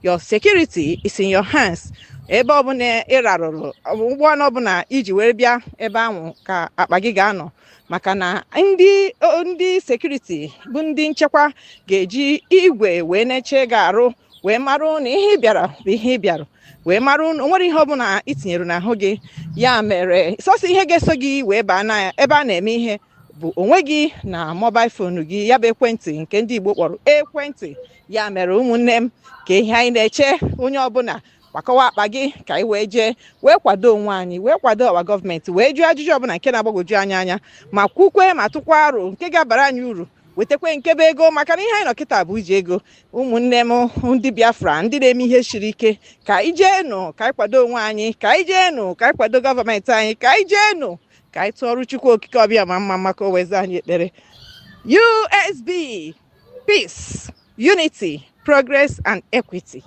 your security is in your hands. Ebe ọbụla ị rarụrụ ụgbọ ọbụla iji wee bịa ebe ahụ ka akpa gị ga-anọ, maka na ndị sekuriti bụ ndị nchekwa ga-eji igwe wee na-eche ga-arụ wee marụ na ihe ị bịara bụ ihe ị bịara, wee marụ na o nwere ihe ọbụla itinyere n'ahụ gị. Ya mere sọsọ ihe ga-eso gị wee baa na ebe a na-eme ihe bụ onwe gị na mobile phone gị, ya bụ ekwentị nke ndị Igbo kpọrọ ekwentị. Ya mere ụmụnne m, ka ihe anyị na-eche onye ọbụla gbakọwa akpa gị ka anyị wee jee wee kwado onwe anyị, wee kwado ọwa gọọmenti, wee jụọ ajụjụ ọbụla nke na-agbagwoju anya, ma kwukwe ma tụkwa aro nke ga-abara anyị uru, wetakwe nke bụ ego, maka na ihe anyị nọ kịta bụ iji ego. Ụmụnne m ndị Biafra ndị na-eme ihe siri ike, ka anyị jeenụ ka anyị kwado onwe anyị, ka anyị jeenụ ka anyị kwado gọọmenti anyị, ka anyị jeenụ ka anyị tụọ ọrụ Chukwu okike ọbịa ma mma maka o wezi anyị ekpere. USB, peace, unity, progress and equity.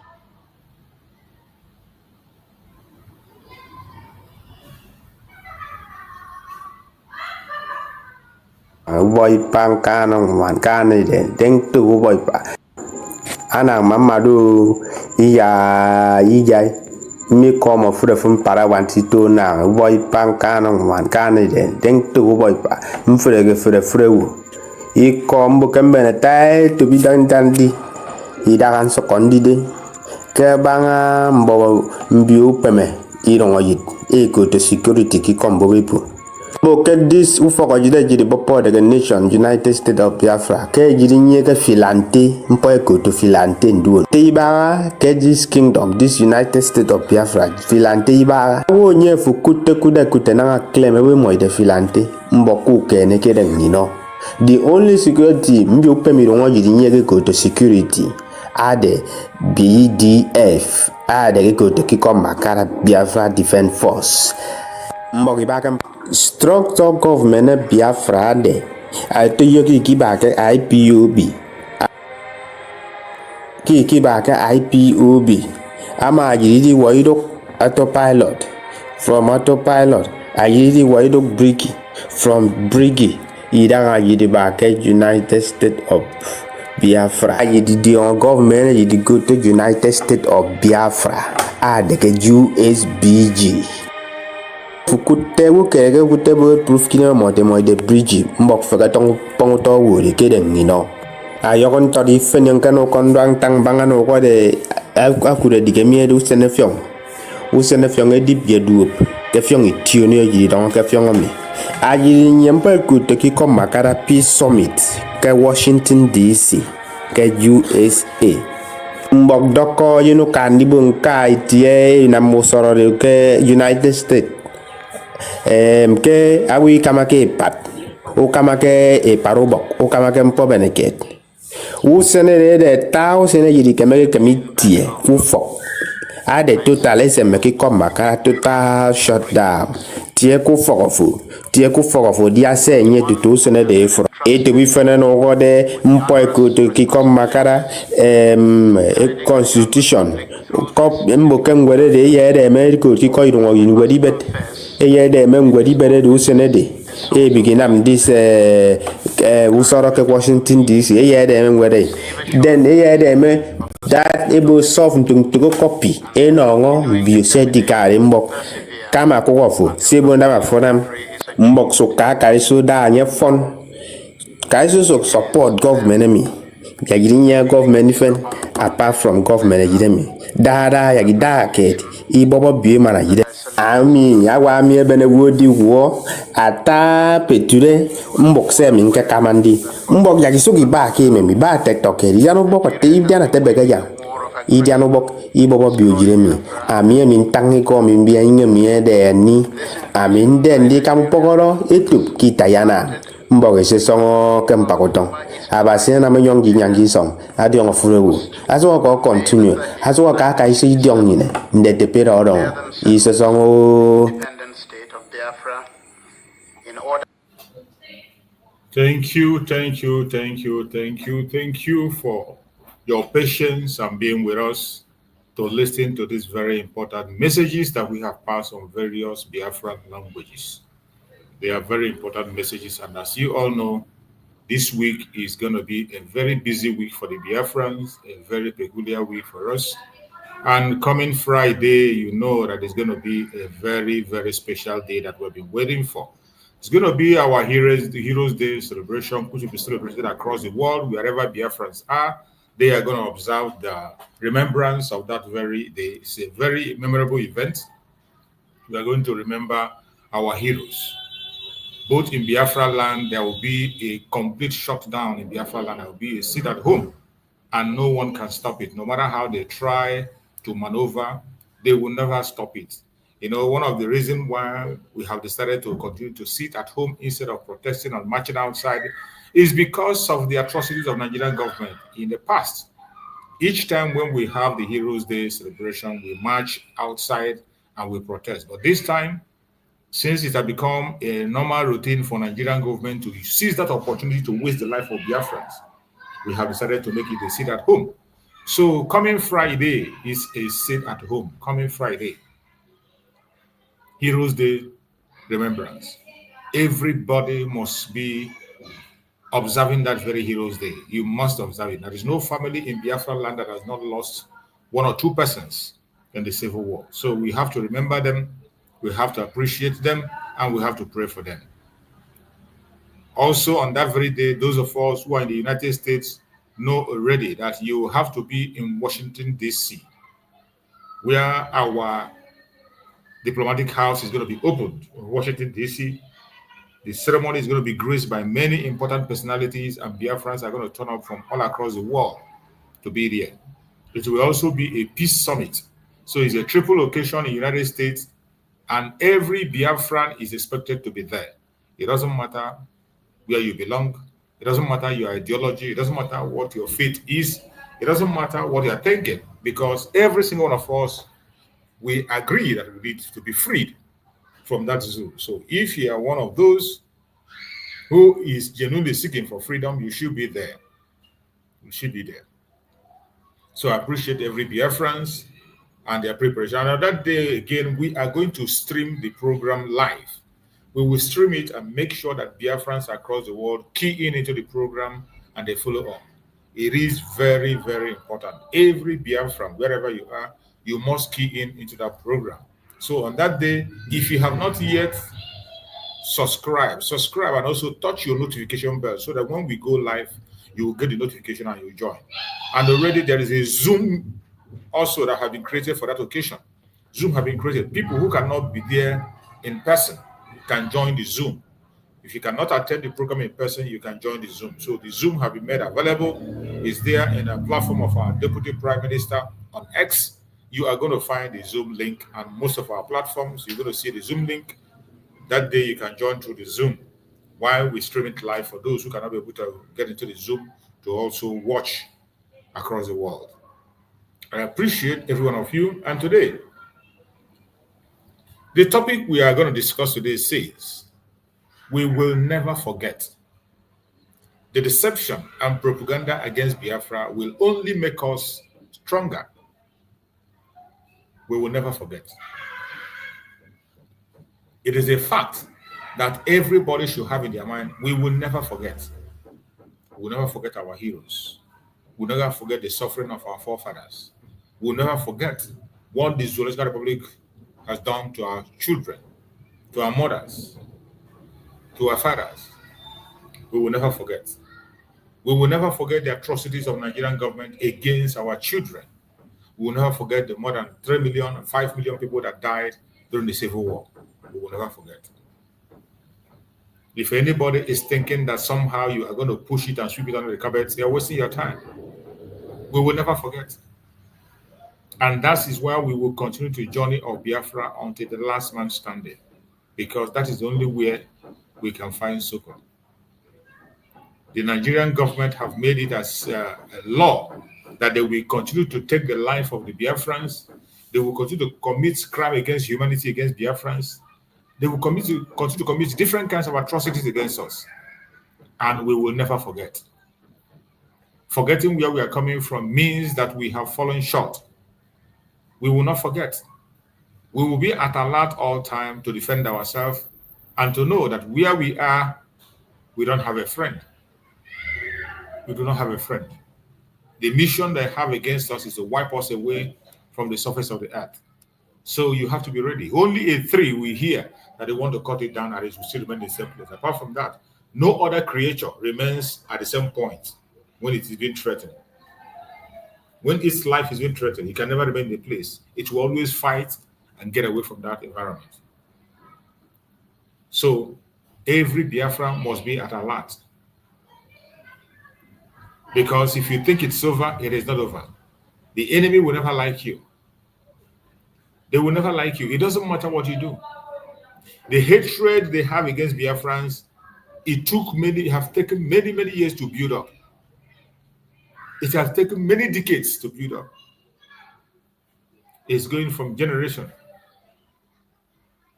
boy pang ka nong man ka ni de deng tu boy pa Anang mamadu iya mi komo fure fun para wanti to na boy pan kanon wan kanide den to boy pa fure wu I kombo kembe na tai to bi dan di I dagan so kondi de ke banga mbo mbiu peme I rongo yit e go to security ki kombo wipu bo ke dis u foko jide bopo de nation United States of Biafra ke jidi nye ke filante mpo e go to filante nduo te ibara ke this kingdom this United States of Biafra filante ibara wo nye fu kute na claim we mo de filante mbo ku ke ne ke den nino the only security mbi upe mi rongo jidi nye ke go to security ade BDF ade ke go to kikom makara Biafra Defense Force mbo kibaka structure government Biafra de I to yoki kibaka IPOB kibaka IPOB ama ajiri waido autopilot from autopilot ajiri waido brigi from brigi idanga ajiri baka United States of Biafra ajiri the government ajiri go to United States of Biafra adeke USBG fukute wukege kute proof kina mo de bridge mbok faga tong pongoto wuri kede ngino ayokon to di fenyen kano kondwang tang bangano ko de akure dige miedu usene fyong e dip ye duop ke fyong itioni ji don ke fyong mi aji nyempa kute ki kom makara peace summit ke Washington DC ke USA mbok doko yinu kandi bun kai tie na mosoro ke United States ke awi kamake pat o kamake e parobok o kamake mpo beneket u senere de tao sene yidi kemeke kemitie u fo ade total eseme ki komaka total shutdown tie ku fogofu dia senye tutu sene de fro e to bi fene no gode mpo ko to ki komakara constitution ko mbo kemgwere de yere america ki ko irungo yinwedi bet eye de mengwedi bere do senede e biginam this usoro ke Washington DC eye de mengwede then eye de me that able solve to copy e no ngo bi se dikare mbok kama ko gofu sebo ndaba fonam mbok so ka so da nya fon ka so support government me yagirinya government fan apart from government yidemi dada yagida ke I bobo bi mana yide ami awa mi ebene wodi wo ata peture mbok se mi nke kamandi mbok yagi sugi ba ke me mi ba tiktok e ya no boko te ibia na tebega ya idia no bok I bobo bi ojire mi ami mi ntangi ko mi bia inge mi de ni ami ndi kam pogoro etup kitayana mbok se songo kempakoton abase na me yongi nyangi song adi on furewu aso ko continue aso ka isi diong ni ne ndete pera odon ise songo. Thank you for your patience and being with us to listen to these very important messages that we have passed on various Biafran languages. They are very important messages, and as you all know, this week is going to be a very busy week for the Biafrans, a very peculiar week for us. And coming Friday, you know that it's going to be a very, very special day that we've been waiting for. It's going to be our Heroes Day celebration, which will be celebrated across the world, wherever Biafrans are. They are going to observe the remembrance of that very day. It's a very memorable event. We are going to remember our heroes. Both in Biafra land, there will be a complete shutdown in Biafra land. There will be a sit at home, and no one can stop it. No matter how they try to maneuver, they will never stop it. You know, one of the reasons why we have decided to continue to sit at home instead of protesting and marching outside is because of the atrocities of Nigerian government in the past. Each time when we have the Heroes Day celebration, we march outside and we protest. But this time, since it has become a normal routine for Nigerian government to seize that opportunity to waste the life of Biafrans, we have decided to make it a sit at home. So coming Friday is a sit at home. Coming Friday, Heroes Day remembrance. Everybody must be observing that very Heroes Day. You must observe it. There is no family in Biafra land that has not lost one or two persons in the Civil War. So we have to remember them, we have to appreciate them, and we have to pray for them. Also, on that very day, those of us who are in the United States know already that you have to be in Washington, D.C., where our diplomatic house is going to be opened in Washington, D.C. The ceremony is going to be graced by many important personalities, and Biafrans are going to turn up from all across the world to be there. It will also be a peace summit. So it's a triple occasion in the United States, and every Biafran is expected to be there. It doesn't matter where you belong. It doesn't matter your ideology. It doesn't matter what your faith is. It doesn't matter what you're thinking, because every single one of us, we agree that we need to be freed from that zoo. So if you are one of those who is genuinely seeking for freedom, you should be there. You should be there. So I appreciate every Biafrans and their preparation. And that day, again, we are going to stream the program live. We will stream it and make sure that Biafrans across the world key in into the program and they follow on. It is very, very important. Every Biafran, wherever you are, you must key in into that program. So on that day, if you have not yet subscribe and also touch your notification bell so that when we go live, you will get the notification and you join. And already there is a Zoom also that have been created for that occasion. Zoom have been created. People who cannot be there in person can join the Zoom. If you cannot attend the program in person, you can join the Zoom. So the Zoom have been made available. It's there in a platform of our Deputy Prime Minister on X. You are going to find the Zoom link, and most of our platforms, you're going to see the Zoom link. That day you can join through the Zoom while we stream it live for those who cannot be able to get into the Zoom to also watch across the world. I appreciate every one of you. And today, the topic we are going to discuss today says, we will never forget. The deception and propaganda against Biafra will only make us stronger. We will never forget. It is a fact that everybody should have in their mind, we will never forget. We will never forget our heroes. We will never forget the suffering of our forefathers. We will never forget what the Zoological Republic has done to our children, to our mothers, to our fathers. We will never forget. We will never forget the atrocities of Nigerian government against our children. We will never forget the more than 3 million and 5 million people that died during the Civil War. We will never forget. If anybody is thinking that somehow you are going to push it and sweep it under the carpet, they are wasting your time. We will never forget. And that is why we will continue to journey of Biafra until the last man standing, because that is the only way we can find succor. The Nigerian government have made it as a law that they will continue to take the life of the Biafrans. They will continue to commit crime against humanity, against Biafrans. They will continue to commit different kinds of atrocities against us. And we will never forget. Forgetting where we are coming from means that we have fallen short. We will not forget. We will be at alert all time to defend ourselves and to know that where we are, we don't have a friend. We do not have a friend. The mission they have against us is to wipe us away from the surface of the earth. So you have to be ready. Only a 3 we hear that they want to cut it down and it will still remain in the same place. Apart from that, no other creature remains at the same point when it is being threatened. When its life is being threatened, it can never remain in the place. It will always fight and get away from that environment. So every Biafra must be at alert. Because if you think it's over, it is not over. The enemy will never like you. They will never like you. It doesn't matter what you do. The hatred they have against Biafrans, it have taken many, many years to build up. It has taken many decades to build up. It's going from generation.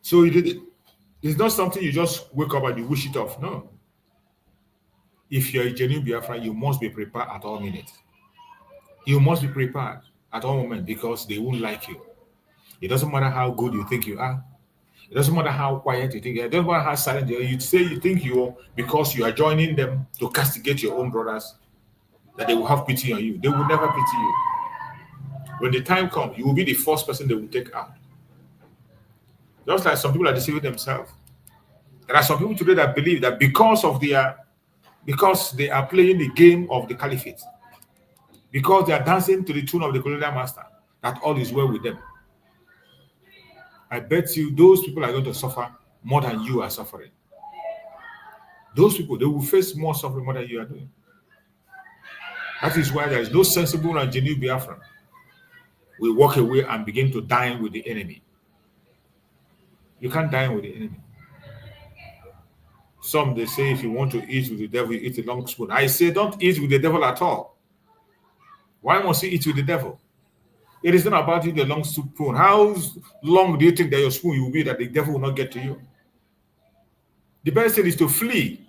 So it's not something you just wake up and you wish it off. No. If you're a genuine Biafran, you must be prepared at all minutes. You must be prepared at all moments because they won't like you. It doesn't matter how good you think you are. It doesn't matter how quiet you think. It doesn't matter how silent you are. You say you think because you are joining them to castigate your own brothers, that they will have pity on you. They will never pity you. When the time comes, you will be the first person they will take out. Just like some people are deceiving themselves. There are some people today that believe that because they are playing the game of the caliphate, because they are dancing to the tune of the colonial master, that all is well with them. I bet you those people are going to suffer more than you are suffering. Those people, they will face more suffering more than you are doing. That is why there is no sensible and genuine Biafran. We walk away and begin to dine with the enemy. You can't dine with the enemy. Some, they say, if you want to eat with the devil, you eat a long spoon. I say, don't eat with the devil at all. Why must you eat with the devil? It is not about eating a long spoon. How long do you think that your spoon will be that the devil will not get to you? The best thing is to flee.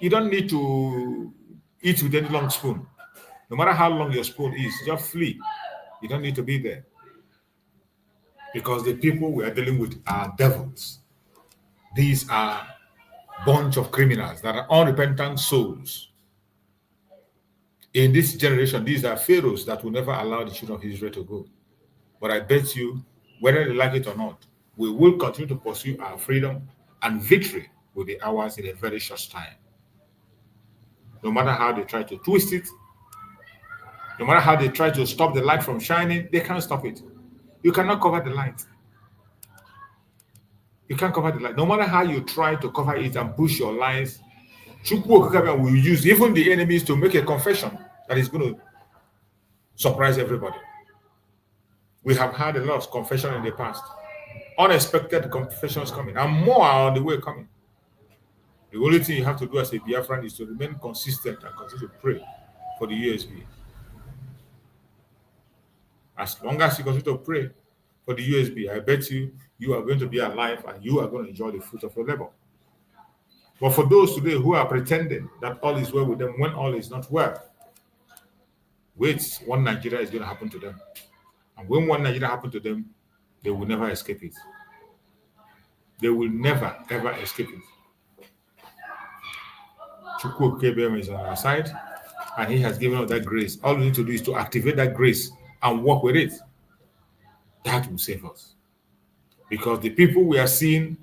You don't need to eat with any long spoon. No matter how long your spoon is, just flee. You don't need to be there. Because the people we are dealing with are devils. These are a bunch of criminals that are unrepentant souls. In this generation, these are pharaohs that will never allow the children of Israel to go. But I bet you, whether they like it or not, we will continue to pursue our freedom, and victory will be ours in a very short time. No matter how they try to twist it, no matter how they try to stop the light from shining, they can't stop it. You cannot cover the light. You can't cover the light. No matter how you try to cover it and push your lies, Chukwu will use even the enemies to make a confession that is going to surprise everybody. We have had a lot of confession in the past. Unexpected confessions coming, and more are on the way coming. The only thing you have to do as a Biafran is to remain consistent and continue to pray for the USB. As long as you continue to pray for the USB, I bet you are going to be alive and you are going to enjoy the fruit of your labor. But for those today who are pretending that all is well with them when all is not well, wait, one Nigeria is going to happen to them. And when one Nigeria happens to them, they will never escape it. They will never, ever escape it. Chukwu Kebem is on our side, and he has given us that grace. All we need to do is to activate that grace and work with it. That will save us. Because the people we are seeing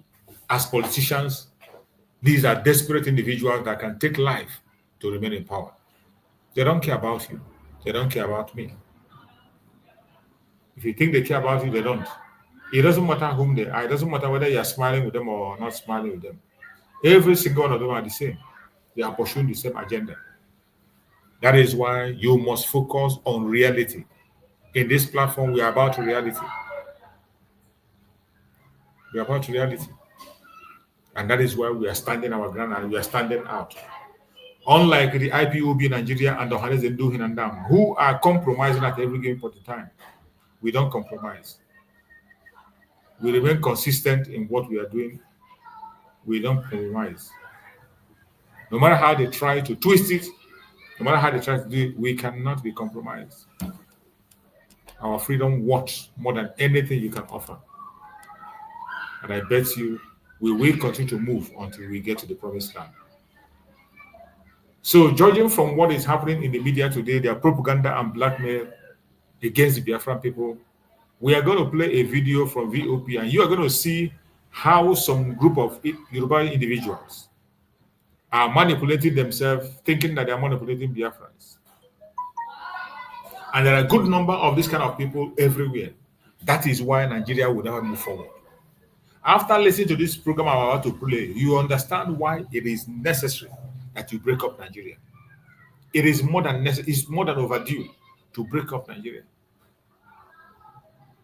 as politicians, these are desperate individuals that can take life to remain in power. They don't care about you. They don't care about me. If you think they care about you, they don't. It doesn't matter whom they are. It doesn't matter whether you are smiling with them or not smiling with them. Every single one of them are the same. They are pursuing the same agenda. That is why you must focus on reality. In this platform, we are about reality. We are about reality. And that is why we are standing our ground and we are standing out. Unlike the IPOB Nigeria and the Ohanes Ndu Hinandam, who are compromising at every given point in time, we don't compromise. We remain consistent in what we are doing. We don't compromise. No matter how they try to twist it, no matter how they try to do it, we cannot be compromised. Our freedom worth more than anything you can offer. And I bet you we will continue to move until we get to the promised land. So, judging from what is happening in the media today, their propaganda and blackmail against the Biafran people, we are going to play a video from VOP, and you are going to see how some group of Yoruba individuals are manipulating themselves, thinking that they are manipulating Biafrans. And there are a good number of this kind of people everywhere. That is why Nigeria will never move forward. After listening to this program I'm about to play, you understand why it is necessary that you break up Nigeria. It is more than necessary, it's more than overdue to break up Nigeria.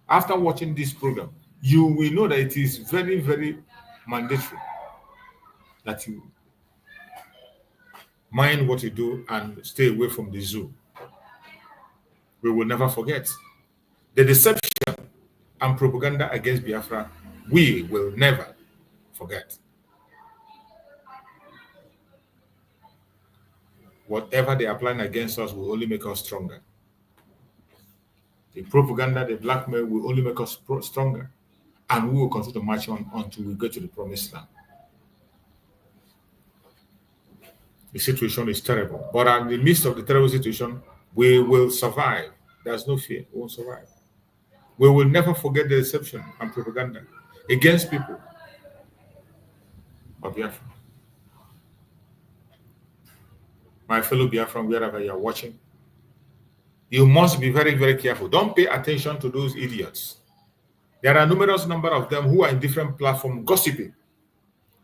After watching this program, you will know that it is very, very mandatory that you mind what you do and stay away from the zoo. We will never forget the deception and propaganda against Biafra. We will never forget. Whatever they are planning against us will only make us stronger. The propaganda, the blackmail will only make us stronger. And we will continue to march on until we get to the promised land. The situation is terrible. But in the midst of the terrible situation, we will survive. There's no fear. We will survive. We will never forget the deception and propaganda against people of Biafra. My fellow Biafran, wherever you are watching, you must be very, very careful. Don't pay attention to those idiots. There are a numerous number of them who are in different platforms gossiping.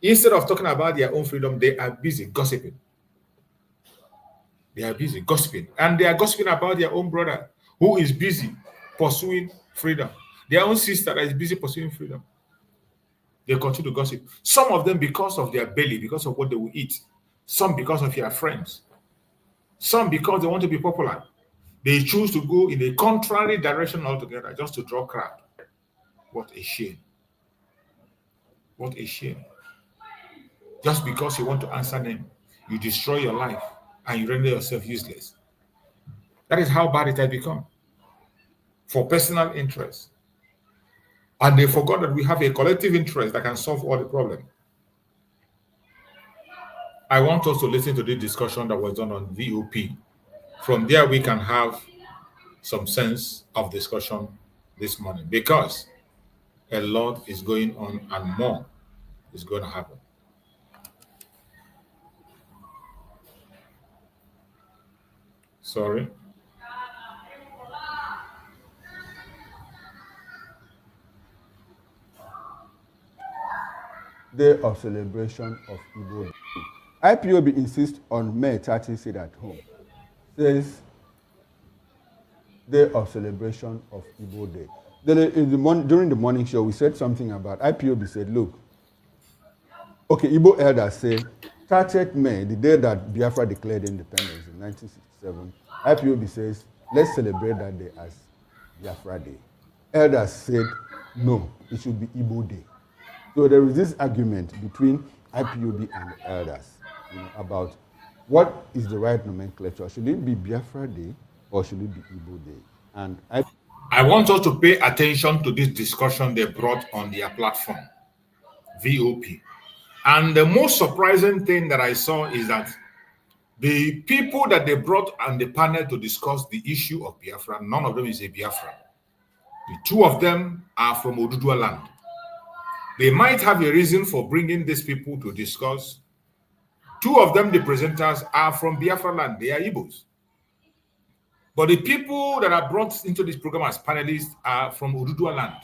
Instead of talking about their own freedom, they are busy gossiping. They are busy gossiping. And they are gossiping about their own brother who is busy pursuing freedom. Their own sister that is busy pursuing freedom. They continue to gossip. Some of them because of their belly, because of what they will eat. Some because of their friends. Some because they want to be popular. They choose to go in a contrary direction altogether just to draw crowd. What a shame. What a shame. Just because you want to answer them, you destroy your life and you render yourself useless. That is how bad it has become. For personal interest. And they forgot that we have a collective interest that can solve all the problems. I want us to listen to this discussion that was done on VOP. From there, we can have some sense of discussion this morning because a lot is going on and more is going to happen. Sorry. Day of celebration of Igbo Day. IPOB insists on May 30 sit at home. Says Day of celebration of Igbo Day. Then during the morning show, we said something about IPOB said, look, okay, Igbo elders say 30th May, the day that Biafra declared independence in 1967, IPOB says, let's celebrate that day as Biafra Day. Elders said, no, it should be Igbo Day. So there is this argument between IPOB and elders about what is the right nomenclature. Should it be Biafra Day or should it be Igbo Day? And I want us to pay attention to this discussion they brought on their platform, VOP. And the most surprising thing that I saw is that the people that they brought on the panel to discuss the issue of Biafra, none of them is a Biafran. The two of them are from Oduduwa land. They might have a reason for bringing these people to discuss. Two of them, the presenters, are from Biafra land. They are Igbos. But the people that are brought into this program as panelists are from Oduduwa land.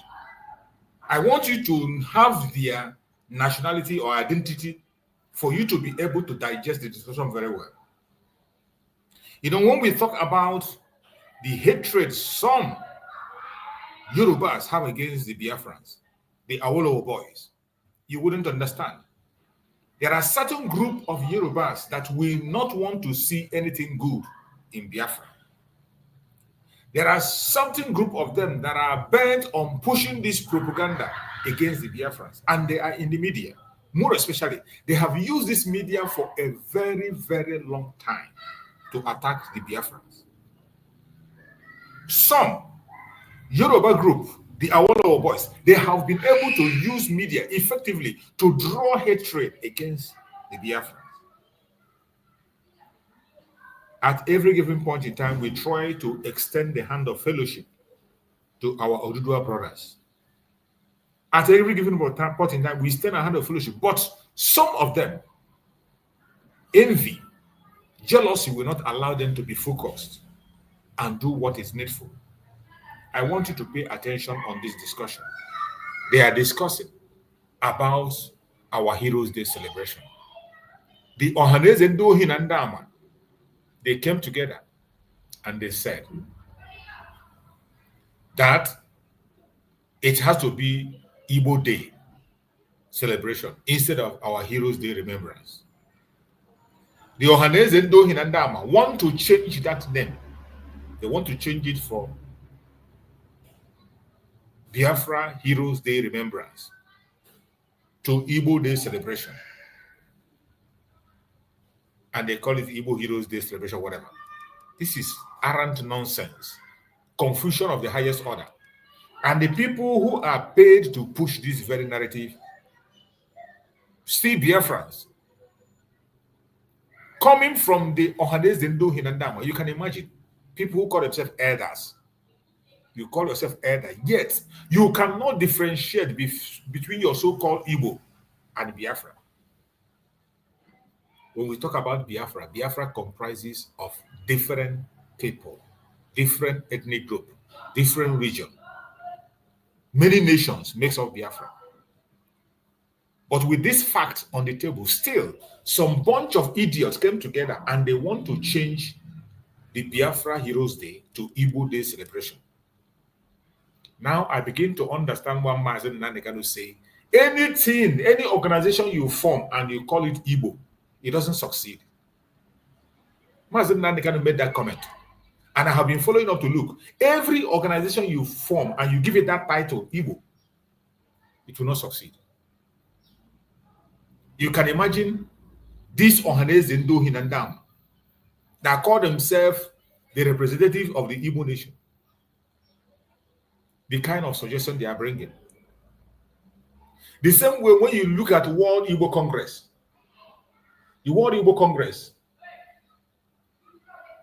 I want you to have their nationality or identity for you to be able to digest the discussion very well. You know, when we talk about the hatred some Yorubas have against the Biafrans, the Awolowo boys, you wouldn't understand. There are certain group of Yorubas that will not want to see anything good in Biafra. There are certain group of them that are bent on pushing this propaganda against the Biafrans, and they are in the media. More especially, they have used this media for a very, very long time to attack the Biafrans. Some Yoruba group, the Awolowo boys, they have been able to use media effectively to draw hatred against the Biafrans. At every given point in time, we try to extend the hand of fellowship to our Oduduwa brothers. At every given point in time, we extend a hand of fellowship. But some of them, envy, jealousy will not allow them to be focused and do what is needful. I want you to pay attention on this discussion. They are discussing about our Heroes Day celebration. The Ohaneze Ndohi Nandama, they came together and they said that it has to be Igbo Day celebration instead of our Heroes Day remembrance. The Ohaneze Ndohi Nandama want to change that name. They want to change it for Biafra Heroes Day remembrance to Igbo Day celebration. And they call it Igbo Heroes Day celebration, whatever. This is arrant nonsense. Confusion of the highest order. And the people who are paid to push this very narrative, still Biafrans, coming from the Ohanes Dendo Hinandama, you can imagine people who call themselves elders. You call yourself elder, yet you cannot differentiate between your so-called Igbo and Biafra. When we talk about Biafra, Biafra comprises of different people, different ethnic group, different region. Many nations makes up Biafra. But with this fact on the table, still some bunch of idiots came together and they want to change the Biafra Heroes Day to Igbo Day celebration. Now I begin to understand what Mazen Nanekanu say. Anything, any organization you form and you call it Igbo, it doesn't succeed. Mazen Nanekanu made that comment. And I have been following up to look. Every organization you form and you give it that title, Igbo, it will not succeed. You can imagine these Ohanes Zendo Hinandam that call themselves the representative of the Igbo nation. The kind of suggestion they are bringing. The same way when you look at World Igbo Congress, the World Igbo Congress,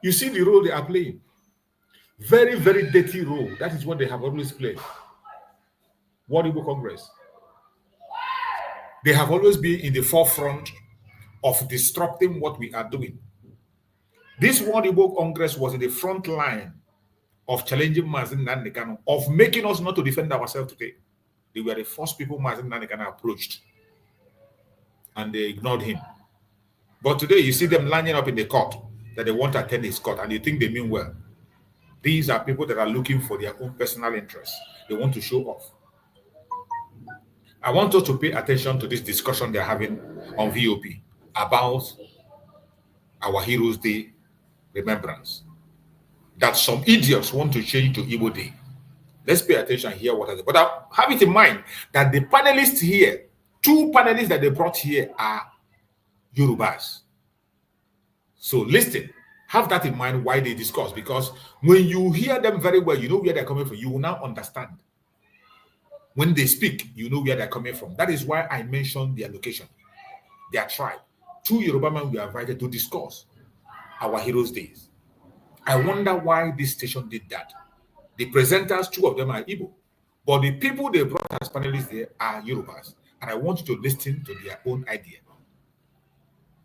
you see the role they are playing. Very, very dirty role. That is what they have always played. World Igbo Congress. They have always been in the forefront of disrupting what we are doing. This World Igbo Congress was in the front line of challenging Mazen Nandekano, of making us not to defend ourselves today. They were the first people Mazen Nandekano approached. And they ignored him. But today you see them lining up in the court that they want to attend his court and you think they mean well. These are people that are looking for their own personal interests. They want to show off. I want us to pay attention to this discussion they're having on VOP about our Heroes Day remembrance. That some idiots want to change to Igbo Day. Let's pay attention here. What are they? But have it in mind that the panelists here, two panelists that they brought here are Yorubas. So listen, have that in mind why they discuss, because when you hear them very well, you know where they're coming from. You will now understand. When they speak, you know where they're coming from. That is why I mentioned their location, their tribe. Two Yoruba men were invited to discuss our Heroes Days. I wonder why this station did that. The presenters, two of them are Igbo, but the people they brought as panelists there are Yorubas. And I want you to listen to their own idea.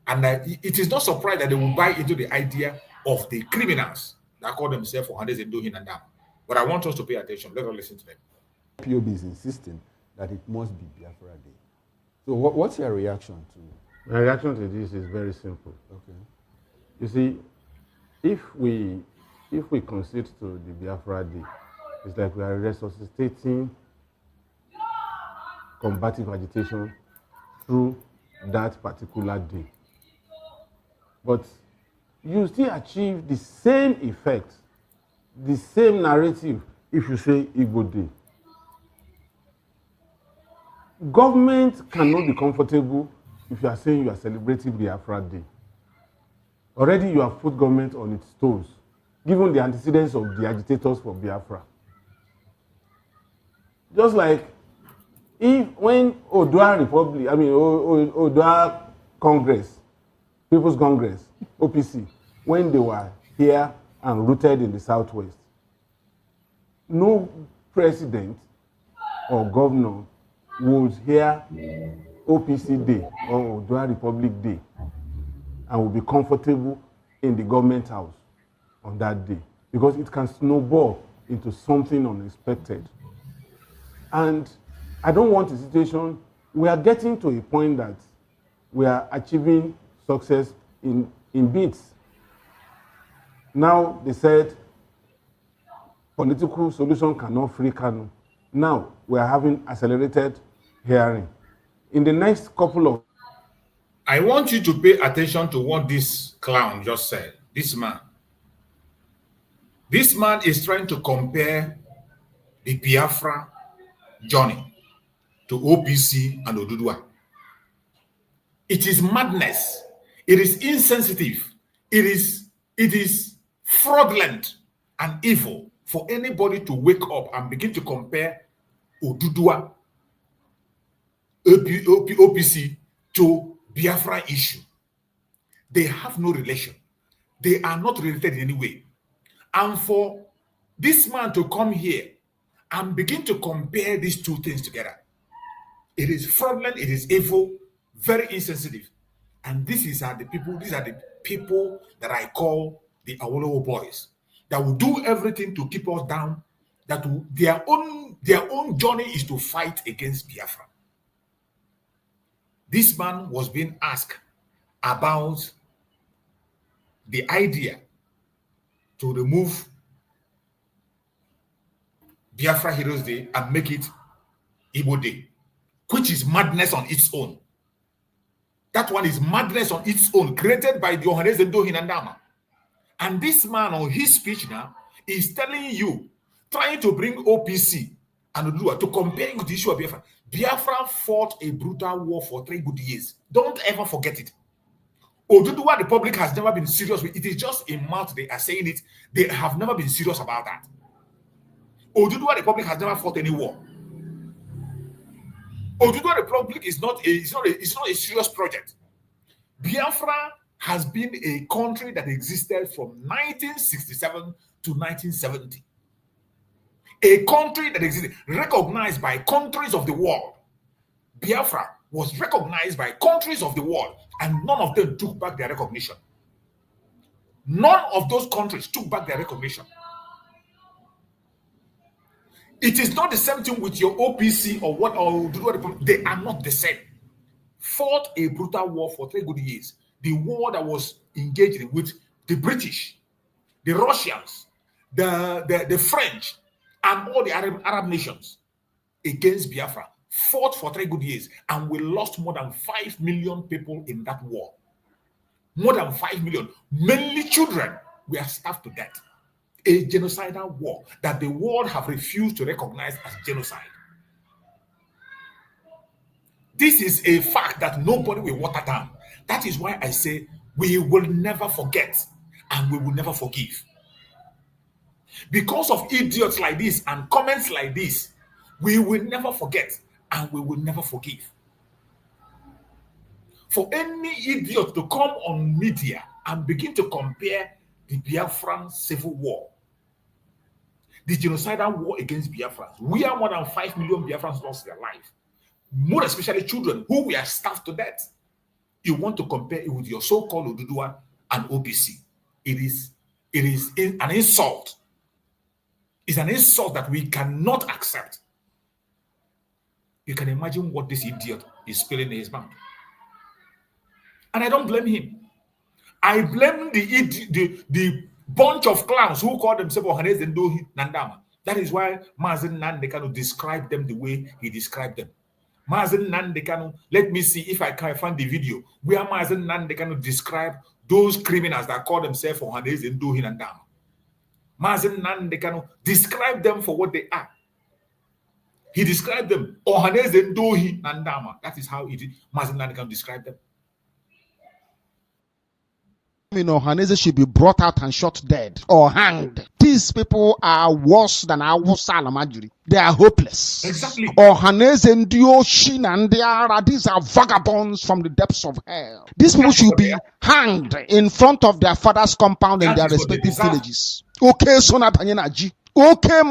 And it is not surprised that they will buy into the idea of the criminals that call themselves Ohanes and Dohin and Dam. But I want us to pay attention. Let us listen to them. POB is insisting that it must be Biafra Day. So what's your reaction to? My reaction to this is very simple. Okay. You see, if we concede to the Biafra Day, it's like we are resuscitating combative agitation through that particular day. But you still achieve the same effect, the same narrative if you say Igbo Day. Government cannot be comfortable if you are saying you are celebrating Biafra Day. Already you have put government on its toes, given the antecedents of the agitators for Biafra. Just like when Odua Republic, Odua Congress, People's Congress, OPC, when they were here and rooted in the Southwest, no president or governor would hear OPC Day or Odua Republic Day and will be comfortable in the government house on that day, because it can snowball into something unexpected. And I don't want a situation, we are getting to a point that we are achieving success in bits. Now they said political solution cannot free Kanu. Now we are having accelerated hearing. In the next couple of... I want you to pay attention to what this clown just said. This man. This man is trying to compare the Biafra journey to OPC and Odudua. It is madness. It is insensitive. It is fraudulent and evil for anybody to wake up and begin to compare Odudua, OPC to Biafra issue. They have no relation. They are not related in any way. And for this man to come here and begin to compare these two things together, it is fraudulent, it is evil, very insensitive. And these are the people that I call the Awolowo boys, that will do everything to keep us down, that their own journey is to fight against Biafra. This man was being asked about the idea to remove Biafra Heroes Day and make it Igbo Day, which is madness on its own. That one is madness on its own, created by the Ohanese Ndo Hinandama. And this man on his speech now is telling you, trying to bring OPC and Odua to compare with the issue of Biafra. Biafra fought a brutal war for 3 good years. Don't ever forget it. Oduduwa Republic has never been serious with it. It is just a mouth they are saying it. They have never been serious about that. Oduduwa Republic has never fought any war. Oduduwa Republic is not a serious project. Biafra has been a country that existed from 1967 to 1970. A country that existed, recognized by countries of the world. Biafra was recognized by countries of the world, and none of them took back their recognition. None of those countries took back their recognition. It is not the same thing with your OPC or what, or they are not the same. Fought a brutal war for 3 good years. The war that was engaged in with the British, the Russians, the French, and all the Arab nations against Biafra. Fought for 3 good years, and we lost more than 5 million people in that war. More than 5 million, mainly children, were starved to death. A genocidal war that the world have refused to recognize as genocide. This is a fact that nobody will water down. That is why I say we will never forget and we will never forgive. Because of idiots like this and comments like this, we will never forget and we will never forgive. For any idiot to come on media and begin to compare the Biafran civil war, the genocidal war against Biafrans, we are more than 5 million Biafrans lost their life. More especially children who were starved to death. You want to compare it with your so-called Odudua and OPC. It is an insult. It's an insult that we cannot accept. You can imagine what this idiot is spilling in his mouth. And I don't blame him. I blame the bunch of clowns who call themselves Ohanese Ndo Nandama. That is why Mazen Nandekano described them the way he described them. Mazen Nandekano, let me see if I can find the video where Mazen Nandekano described those criminals that call themselves Ohanese Ndo Nandama. Mazen Nandekano described them for what they are. He described them Ohanese Ndo Nandama. That is how Mazen Nandekano described them. Ohanese should be brought out and shot dead or hanged. These people are worse than our Salamajuri. They are hopeless. Exactly. Ohanese and Dioshin and these are vagabonds from the depths of hell. These people should be hanged in front of their father's compound in their respective villages. Okay, Sonatanyanaji. Okay,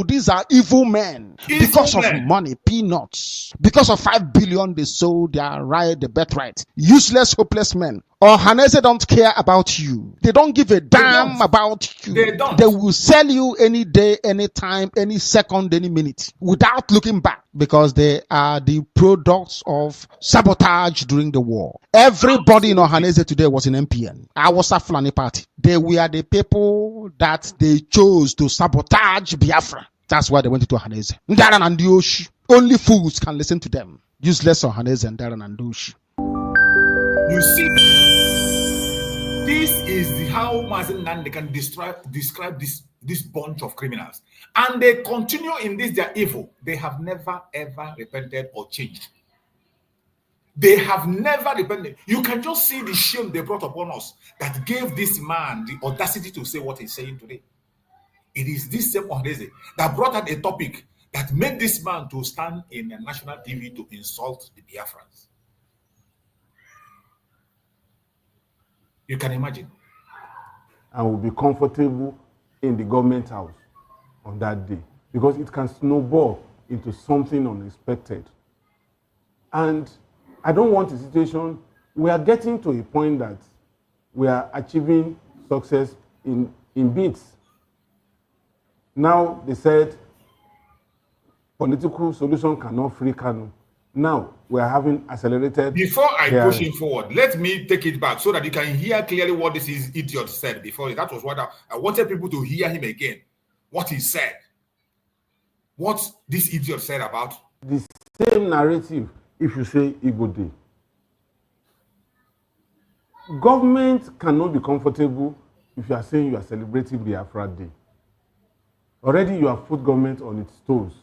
these are evil men. Because of money, peanuts. Because of 5 billion, they sold their right, the birthright. Useless, hopeless men. Ohanese don't care about you. They don't give a damn about you. They will sell you any day, any time, any second, any minute, without looking back, because they are the products of sabotage during the war. Everybody in Ohanese today was in MPN. Awasa Fulani Party. They were the people that they chose to sabotage Biafra. That's why they went into Ohanese. Ndaran and Dioshi. Only fools can listen to them. Useless Ohanese and Ndaran and Dioshi. You see, this is how Mazen Nande can describe this bunch of criminals. And they continue in this, their evil. They have never, ever repented or changed. They have never repented. You can just see the shame they brought upon us that gave this man the audacity to say what he's saying today. It is this same Ohanese that brought out a topic that made this man to stand in a national TV to insult the Biafrans. You can imagine. And will be comfortable in the government house on that day, because it can snowball into something unexpected. And I don't want a situation, we are getting to a point that we are achieving success in bits. Now they said political solution cannot free Kanu. Now we are having accelerated. Before I hearing. push him forward, let me take it back so that you can hear clearly what this idiot said before. That was what I wanted people to hear him again. What he said. What this idiot said about. The same narrative if you say Igbo Day. Government cannot be comfortable if you are saying you are celebrating Biafra Day. Already you have put government on its toes,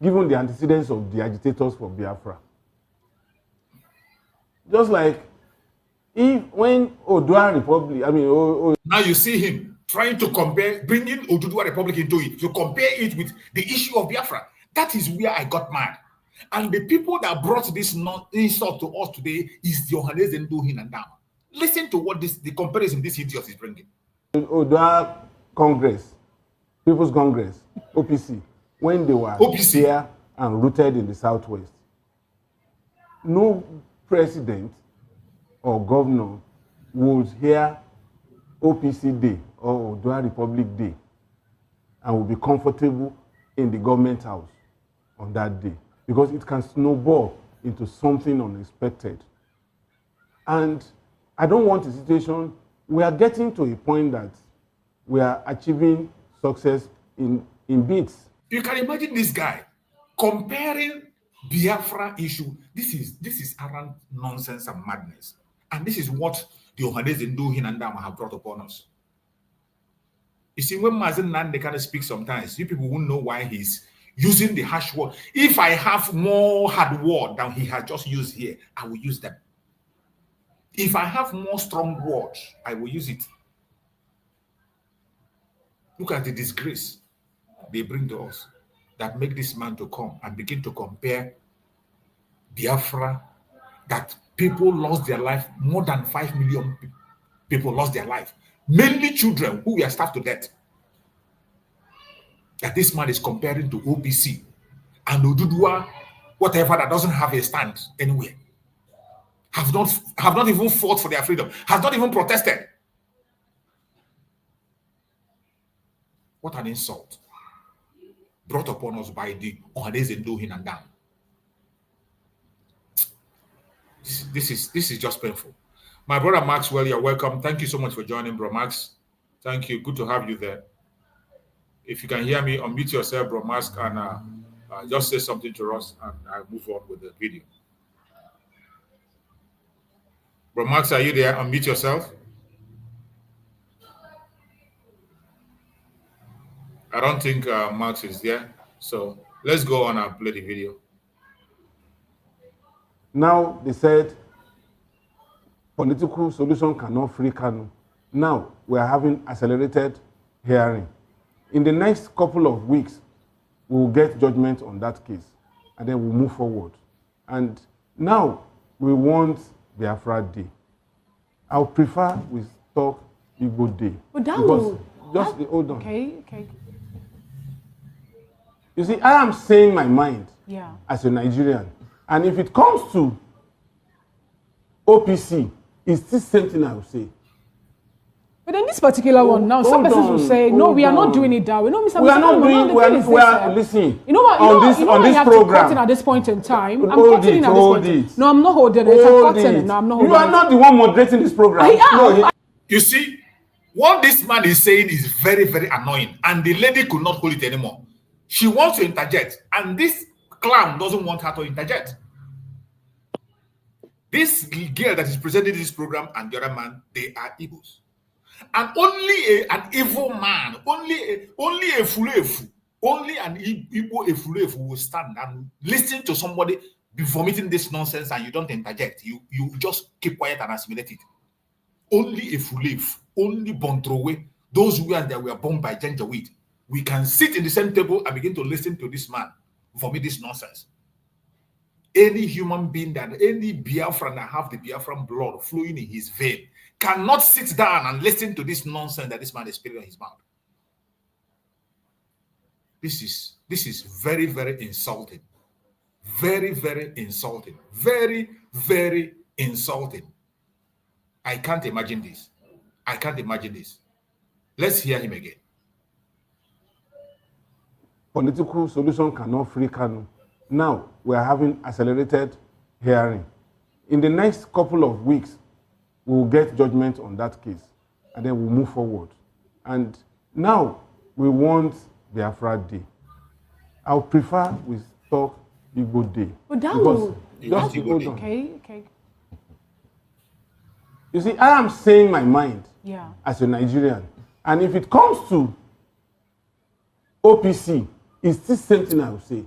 given the antecedents of the agitators for Biafra. Just like when Odua Republic, now you see him trying to compare, bringing Oduduwa Republic into it, to compare it with the issue of Biafra. That is where I got mad. And the people that brought this insult to us today is the Ohanese Ndohin and Dama. Listen to what the comparison this idiot is bringing. Odua Congress, People's Congress, OPC, when they were here and rooted in the Southwest, no president or governor would hear OPC Day or Odua Republic Day and will be comfortable in the government house on that day, because it can snowball into something unexpected. And I don't want a situation, we are getting to a point that we are achieving success in bits. You can imagine this guy comparing Biafra issue. This is arrant nonsense and madness. And this is what the Ohanese Ndohin and Dama have brought upon us. You see, when Mazen Nande kind of speaks sometimes, you people won't know why he's using the harsh word. If I have more hard word than he has just used here, I will use them. If I have more strong words, I will use it. Look at the disgrace they bring to us that make this man to come and begin to compare Biafra, that people lost their life, more than 5 million people lost their life, mainly children who were starved to death. That this man is comparing to OPC and Oduduwa, whatever, that doesn't have a stand anywhere. Have not even fought for their freedom, has not even protested. What an insult brought upon us by the Ohanese Ndohin and Dam. This is just painful. My brother Maxwell, you're welcome. Thank you so much for joining, bro Max. Thank you. Good to have you there. If you can hear me, unmute yourself, bro Max, and just say something to us, and I'll move on with the video. Bro Max, are you there? Unmute yourself. I don't think Max is there. So let's go on and play the video. Now they said political solution cannot free Kanu. Now we are having accelerated hearing. In the next couple of weeks, we will get judgment on that case, and then we'll move forward. And now we want Biafra Day. I would prefer we talk Igbo Day. But that because will, hold on. Okay. You see, I am saying my mind as a Nigerian. And if it comes to OPC, it's the same thing I will say. But in this particular one now, some persons will say, no, we are not doing it that way. No, Mr. We are not doing, we are listening. You know what? On this program. At this point in time, Hold it. No, I'm not holding it. I'm cutting it. No, I'm not holding it. You are not the one moderating this program. I am. You see, what this man is saying is very, very annoying. And the lady could not hold it anymore. She wants to interject. And this clown doesn't want her to interject. This girl that is presenting this program and the other man, they are Igbos. And only an evil man, only a fulefu, only an Igbo efulefu will stand and listen to somebody be vomiting this nonsense, and you don't interject. You just keep quiet and assimilate it. Only a fulefu, only Bontrowe, those who that were born by Janjaweed we can sit in the same table and begin to listen to this man vomit this nonsense. Any human being that, any Biafran that have the Biafran blood flowing in his vein cannot sit down and listen to this nonsense that this man is spilling on his mouth. This is very, very insulting. Very, very insulting. Very, very insulting. I can't imagine this. I can't imagine this. Let's hear him again. Political solution cannot free Kanu. Now we are having accelerated hearing. In the next couple of weeks, we will get judgment on that case, and then we'll move forward. And now we want Biafra Day. I would prefer we talk Igbo Day. But that would just hold on. Okay. You see, I am saying my mind Yeah. as a Nigerian, and if it comes to OPC, it's the same thing I will say.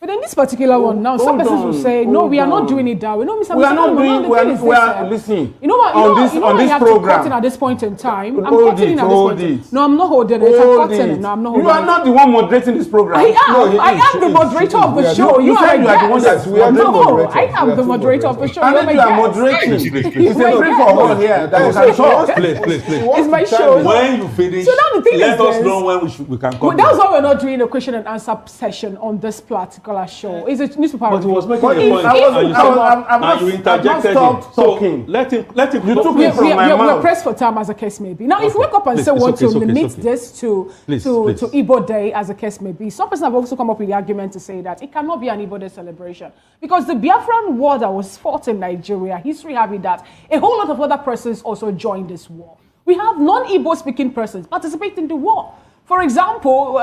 But in this particular one now, some persons will say, no, we are not doing it that way. No, Mr. We are not doing, we are listening. You know what? On this program. I'm cutting at this point in time. I'm Hold cutting it, at this hold point. it. No, I'm not holding it. I'm cutting it. No, I'm not holding it. You are not the one moderating this program. I am. I am the moderator of the show. You are the one that's no. I am the moderator of the show. I think you are moderating. It's a free for all here. Please. It's my show. When you finish, so now the thing let is us know when we can come. That's why we're not doing a question and answer session on this particular show. It's a newspaper. But he was making a point, and you interjected him. So let him. You took it from my mouth. We're pressed for time, as a case may be. Now, if you wake up and say want to limit this to Igbo Day, as a case may be, some persons have also come up with the argument to say that it cannot be an Igbo Day celebration because the Biafran war that was fought in Nigeria, history having that a whole lot of other persons also joined this war. We have non-Igbo speaking persons participating in the war. For example,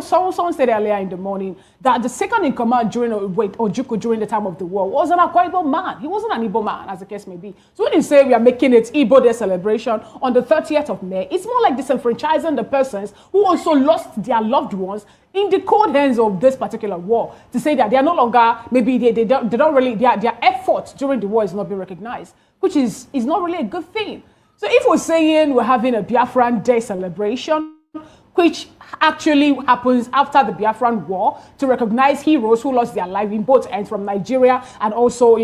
someone said earlier in the morning that the second in command during Ojukwu during the time of the war was an Akwa Ibom man. He wasn't an Igbo man, as the case may be. So when you say we are making it Igbo Day celebration on the 30th of May, it's more like disenfranchising the persons who also lost their loved ones in the cold hands of this particular war, to say that they are no longer, maybe they don't really, their effort during the war is not being recognized, which is not really a good thing. So if we're saying we're having a Biafran Day celebration, which actually happens after the Biafran War, to recognize heroes who lost their life in both ends, from Nigeria and also,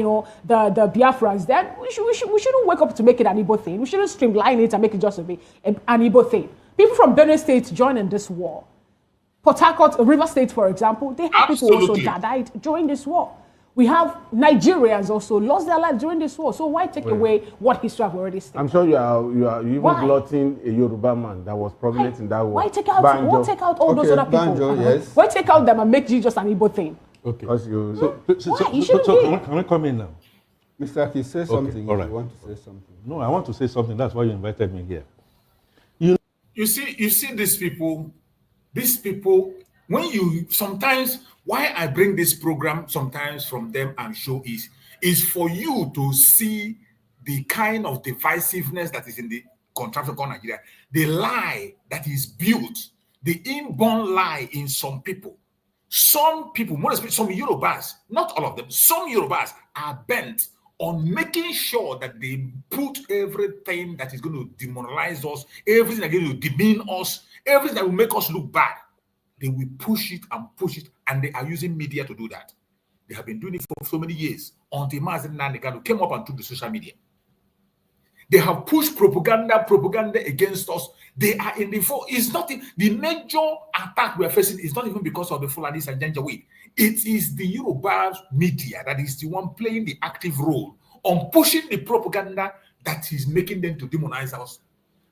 the Biafrans, then we shouldn't wake up to make it an Igbo thing. We shouldn't streamline it and make it just an Igbo thing. People from Benue State joined this war. Port Harcourt, River State, for example, they have people also that died during this war. We have Nigerians also lost their lives during this war. So why take away what history have already stated? I'm sure you even glotting a Yoruba man that was prominent in that war. Why take out all those other people? Banjo, yes. Why take out them and make it just an Igbo thing? Okay. So can we come in now? Mr. Aki, say something. All right. You want to say something? No, I want to say something. That's why you invited me here. You see these people, when you sometimes, why I bring this program sometimes from them and show is for you to see the kind of divisiveness that is in the contraction called Nigeria, the lie that is built, the inborn lie in some people. Some people, more especially some Yorubas, not all of them, some Yorubas are bent on making sure that they put everything that is going to demoralize us, everything that is going to demean us, everything that will make us look bad. They will push it, and they are using media to do that. They have been doing it for so many years until Mazen Nanegano came up and took the social media. They have pushed propaganda against us. They are in the fall. It's not the major attack we are facing is not even because of the Fulanis and Janjaweed. It is the Yoruba media that is the one playing the active role on pushing the propaganda that is making them to demonize us.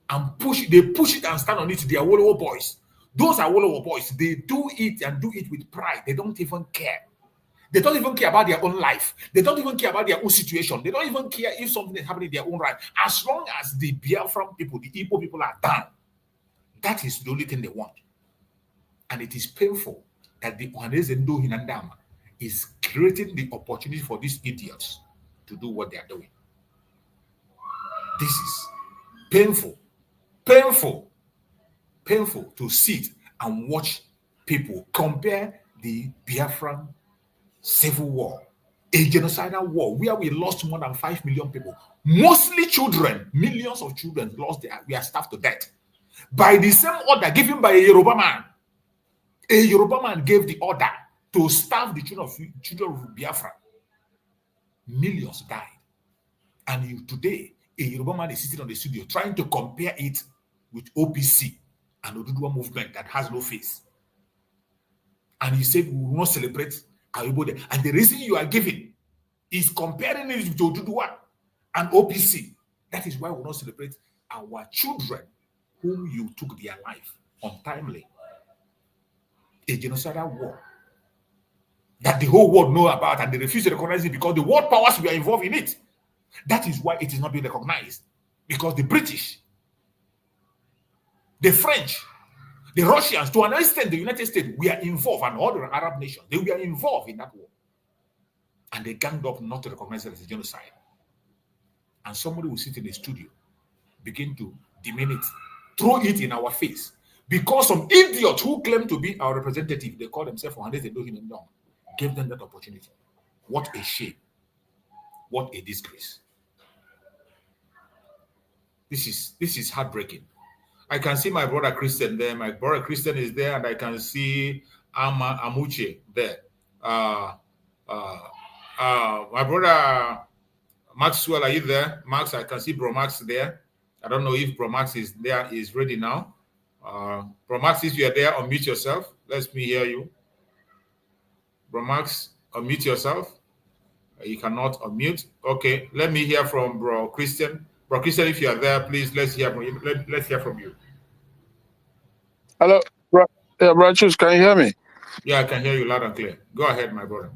And they push it and stand on it. They are Wolowo boys. Those are Wolowo boys. They do it and do it with pride. They don't even care. They don't even care about their own life. They don't even care about their own situation. They don't even care if something is happening in their own right. As long as the Biafran people, the Igbo people are down, that is the only thing they want. And it is painful that the Ohanezendo Hinandama is creating the opportunity for these idiots to do what they are doing. This is painful to sit and watch people compare the Biafran civil war, a genocidal war where we lost more than 5 million people, mostly children. Millions of children we are starved to death. by the same order given by a Yoruba man. A Yoruba man gave the order to starve the children of Biafra. Millions died. And today, a Yoruba man is sitting on the studio trying to compare it with OPC and Oduduwa movement that has no face. And he said, we will not celebrate Ayobo Day. And the reason you are giving is comparing it to Oduduwa and OPC. That is why we will not celebrate our children whom you took their life untimely. A genocidal war that the whole world know about, and they refuse to recognize it because the world powers were involved in it. That is why it is not being recognized. Because the British, the French, the Russians, to an extent, the United States, we are involved, and all the Arab nations, they were involved in that war. And they ganged up not to recognize it as a genocide. And somebody will sit in the studio, begin to demean it, throw it in our face. Because some idiot who claim to be our representative, they call themselves for they know him and down, gave them that opportunity. What a shame. What a disgrace. This is heartbreaking. I can see my brother Christian there. My brother Christian is there, and I can see Amuche there. My brother Maxwell, are you there? Max, I can see Bro Max there. I don't know if Bro Max is there, is ready now. Bro Max, if you are there, unmute yourself. Let me hear you. Bro Max, unmute yourself. You cannot unmute. Okay, let me hear from Bro Christian. Bro Christian, if you are there, please let's hear from you. Let's hear from you. Hello, Bro Chus, can you hear me? Yeah, I can hear you loud and clear. Go ahead, my brother.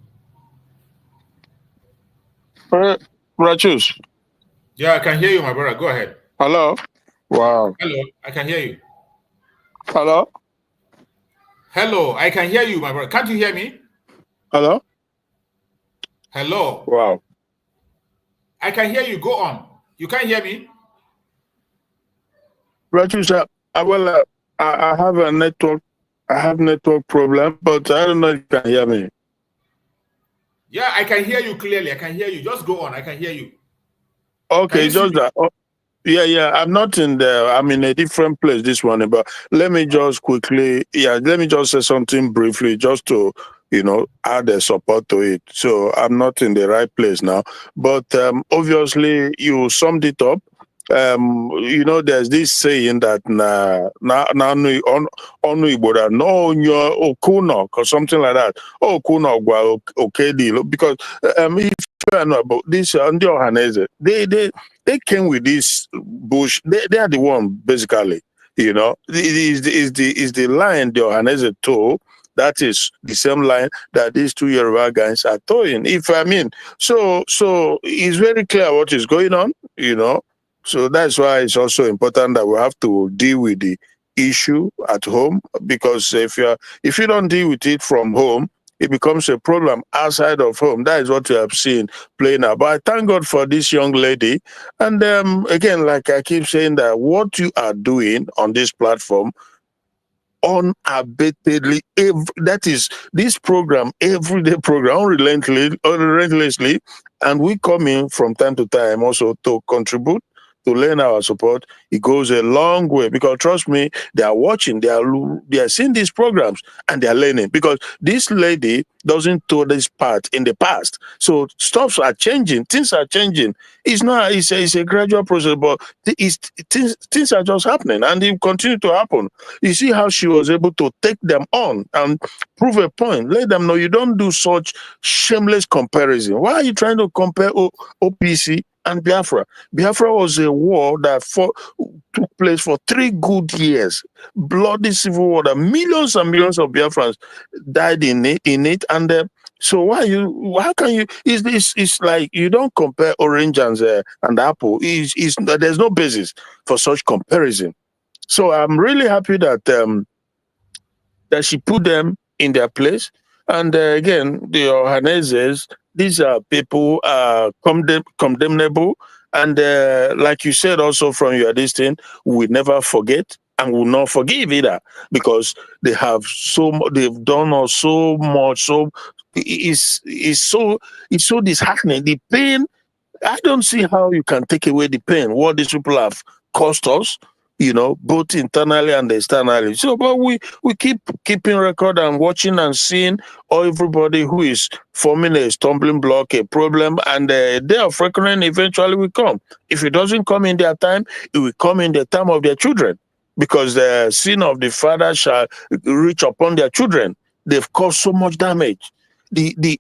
Bro Chus. Yeah, I can hear you, my brother. Go ahead. Hello. Wow. Hello, I can hear you. Hello. Hello, I can hear you, my brother. Can't you hear me? Hello. Hello. Wow. I can hear you. Go on. You can't hear me? Bro Chus, I have a network. I have network problem, but I don't know if you can hear me. Yeah, I can hear you clearly. I can hear you. Just go on. I can hear you. Okay, just that. Oh, yeah. I'm not in there. I'm in a different place this morning, but let me just quickly, let me just say something briefly just to, add a support to it. So I'm not in the right place now, but obviously you summed it up. There's this saying that or something like that. Oh, kuno okay deal, because if you know about this they came with this bush. They are the one basically. Is the line the Ohanese told. That is the same line that these two Yoruba guys are towing. So it's very clear what is going on. So that's why it's also important that we have to deal with the issue at home, because if you don't deal with it from home, it becomes a problem outside of home. That is what we have seen playing out. But I thank God for this young lady. And again, like I keep saying, that what you are doing on this platform, unabatedly, that is this program, everyday program, unrelentlessly, and we come in from time to time also to contribute, to lend our support. It goes a long way, because trust me, they are watching, they are seeing these programs, and they are learning, because this lady doesn't do this part in the past. So stuffs are changing, things are changing. It's a gradual process, but things are just happening, and they continue to happen. You see how she was able to take them on and prove a point, let them know you don't do such shameless comparison. Why are you trying to compare OPC and Biafra? Biafra was a war that took place for 3 good years. Bloody civil war that millions and millions of Biafrans died in it. And so how can you? It's like you don't compare orange and apple. There's no basis for such comparison. So I'm really happy that she put them in their place. And again, the Ohaneses, these are people condemnable. And like you said also from your listing, we never forget and will not forgive either, because they have they've done so much. So it's so disheartening. The pain, I don't see how you can take away the pain, what these people have cost us. you know, both internally and externally. So, but we keep keeping record and watching and seeing everybody who is forming a stumbling block, a problem, and the day of reckoning eventually will come. If it doesn't come in their time, it will come in the time of their children, because the sin of the father shall reach upon their children. They've caused so much damage. The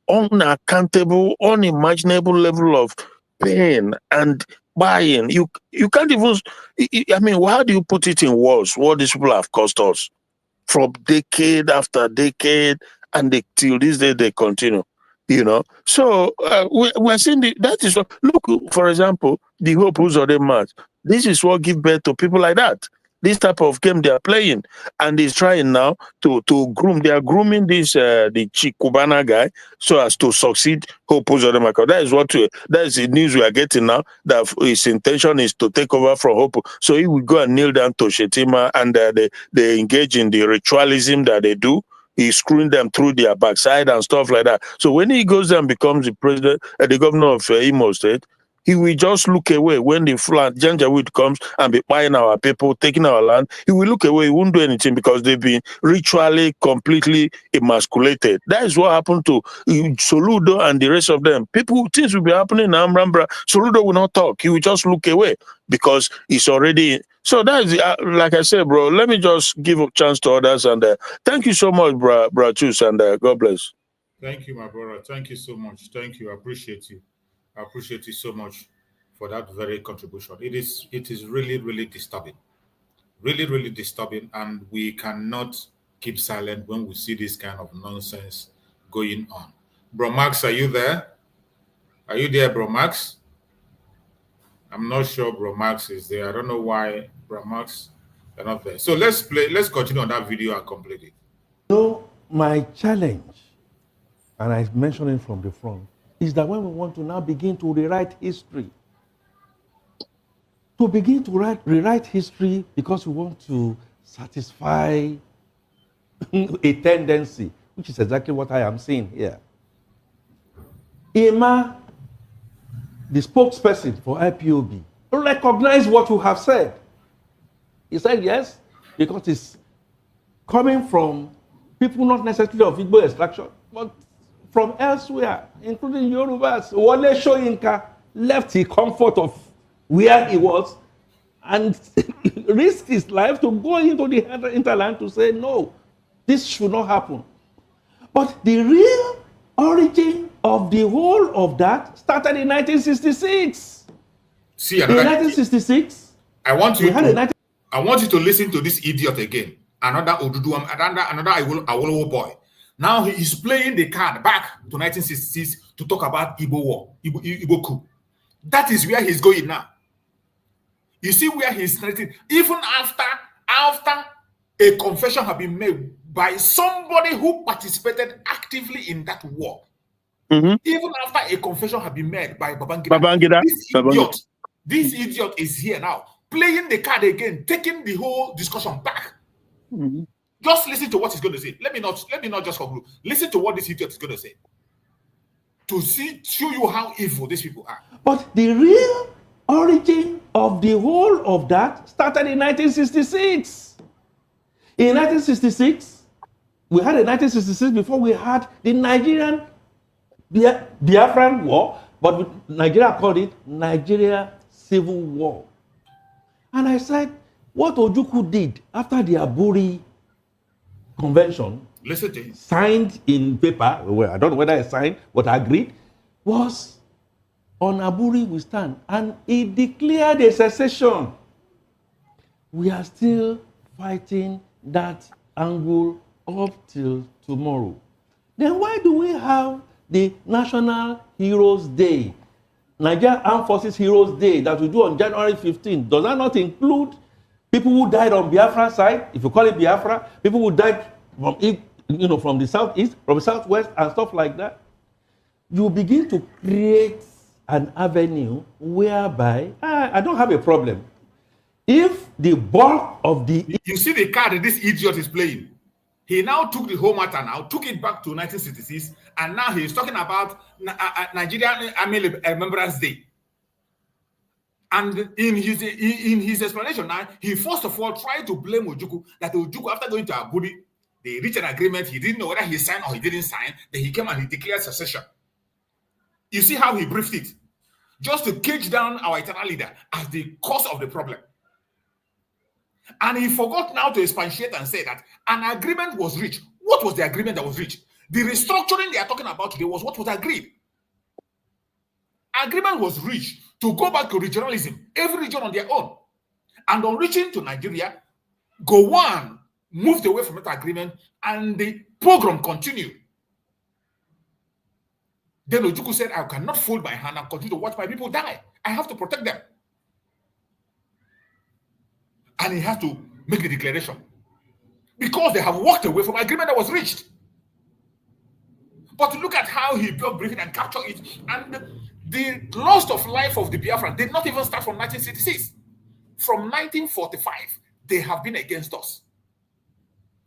unaccountable, unimaginable level of pain and buying. You can't even. I mean, how do you put it in words? What these people have cost us from decade after decade, and till this day they continue. You know, so we're seeing that is what. Look, for example, the Hope who's on the match. This is what give birth to people like that. This type of game they are playing, and he's trying now to groom. They are grooming this the Chikubana guy so as to succeed Hope Uzodimaka. That is that is the news we are getting now. That his intention is to take over from Hope. So he will go and kneel down to Shetima, and they engage in the ritualism that they do. He's screwing them through their backside and stuff like that. So when he goes there and becomes the president, the governor of Imo State, he will just look away when the Janjaweed comes and be buying our people, taking our land. He will look away. He won't do anything because they've been ritually completely emasculated. That is what happened to Soludo and the rest of them. Things will be happening in Anambra. Soludo will not talk. He will just look away because he's already. So that is, like I said, bro, let me just give a chance to others. And thank you so much, bro Chus, and God bless. Thank you, my brother. Thank you so much. Thank you. I appreciate you. I appreciate you so much for that very contribution. It is really, really disturbing. Really, really disturbing. And we cannot keep silent when we see this kind of nonsense going on. Bro Max, are you there? Are you there, Bro Max? I'm not sure Bro Max is there. I don't know why Bro Max are not there. So let's continue on that video and complete it. No, my challenge, and I mentioned it from the front, is that when we want to now begin to rewrite history, rewrite history because we want to satisfy a tendency, which is exactly what I am seeing here. Emma, the spokesperson for IPOB, recognize what you have said. He said yes, because it's coming from people not necessarily of Igbo extraction, but from elsewhere, including Yorubas. Wale Soyinka left the comfort of where he was and risked his life to go into the hinterland to say, no, this should not happen. But the real origin of the whole of that started in 1966. See, in 1966, I want you to listen to this idiot again. Another Awolowo boy. Now he is playing the card back to 1966 to talk about Igbo war, Igbo coup. That is where he's going now. You see where he's starting. Even after a confession had been made by somebody who participated actively in that war. Mm-hmm. Even after a confession had been made by Babangida. This idiot is here now, playing the card again, taking the whole discussion back. Mm-hmm. Just listen to what he's going to say. Let me not just conclude. Listen to what this idiot is going to say. To show you how evil these people are. But the real origin of the whole of that started in 1966. In 1966, we had a 1966 before we had the Nigerian Biafran war, but Nigeria called it Nigeria Civil War. And I said, what Ojukwu did after the Aburi Convention, signed in paper, well, I don't know whether it's signed, but agreed, was on Aburi we stand. And he declared a secession. We are still fighting that angle up till tomorrow. Then why do we have the National Heroes Day, Nigeria Armed Forces Heroes Day that we do on January 15th? Does that not include people who died on Biafra side, if you call it Biafra, people who died from, from the southeast, from the southwest, and stuff like that? You begin to create an avenue whereby I don't have a problem. If the bulk of the... You see the card that this idiot is playing. He now took the whole matter took it back to 1966, and now he's talking about Nigerian Army Remembrance Day. And in his explanation now, he first of all tried to blame Ojukwu, that Ojukwu, after going to Abudi, they reached an agreement. He didn't know whether he signed or he didn't sign. Then he came and he declared secession. You see how he briefed it? Just to cage down our eternal leader as the cause of the problem. And he forgot now to expatiate and say that an agreement was reached. What was the agreement that was reached? The restructuring they are talking about today was what was agreed. Agreement was reached to go back to regionalism, every region on their own. And on reaching to Nigeria, Gowon moved away from that agreement and the pogrom continued. Then Ojukwu said, I cannot fold my hand and continue to watch my people die. I have to protect them. And he has to make the declaration. Because they have walked away from agreement that was reached. But look at how he built briefing and captured it. And the loss of life of the Biafran did not even start from 1966. From 1945, they have been against us.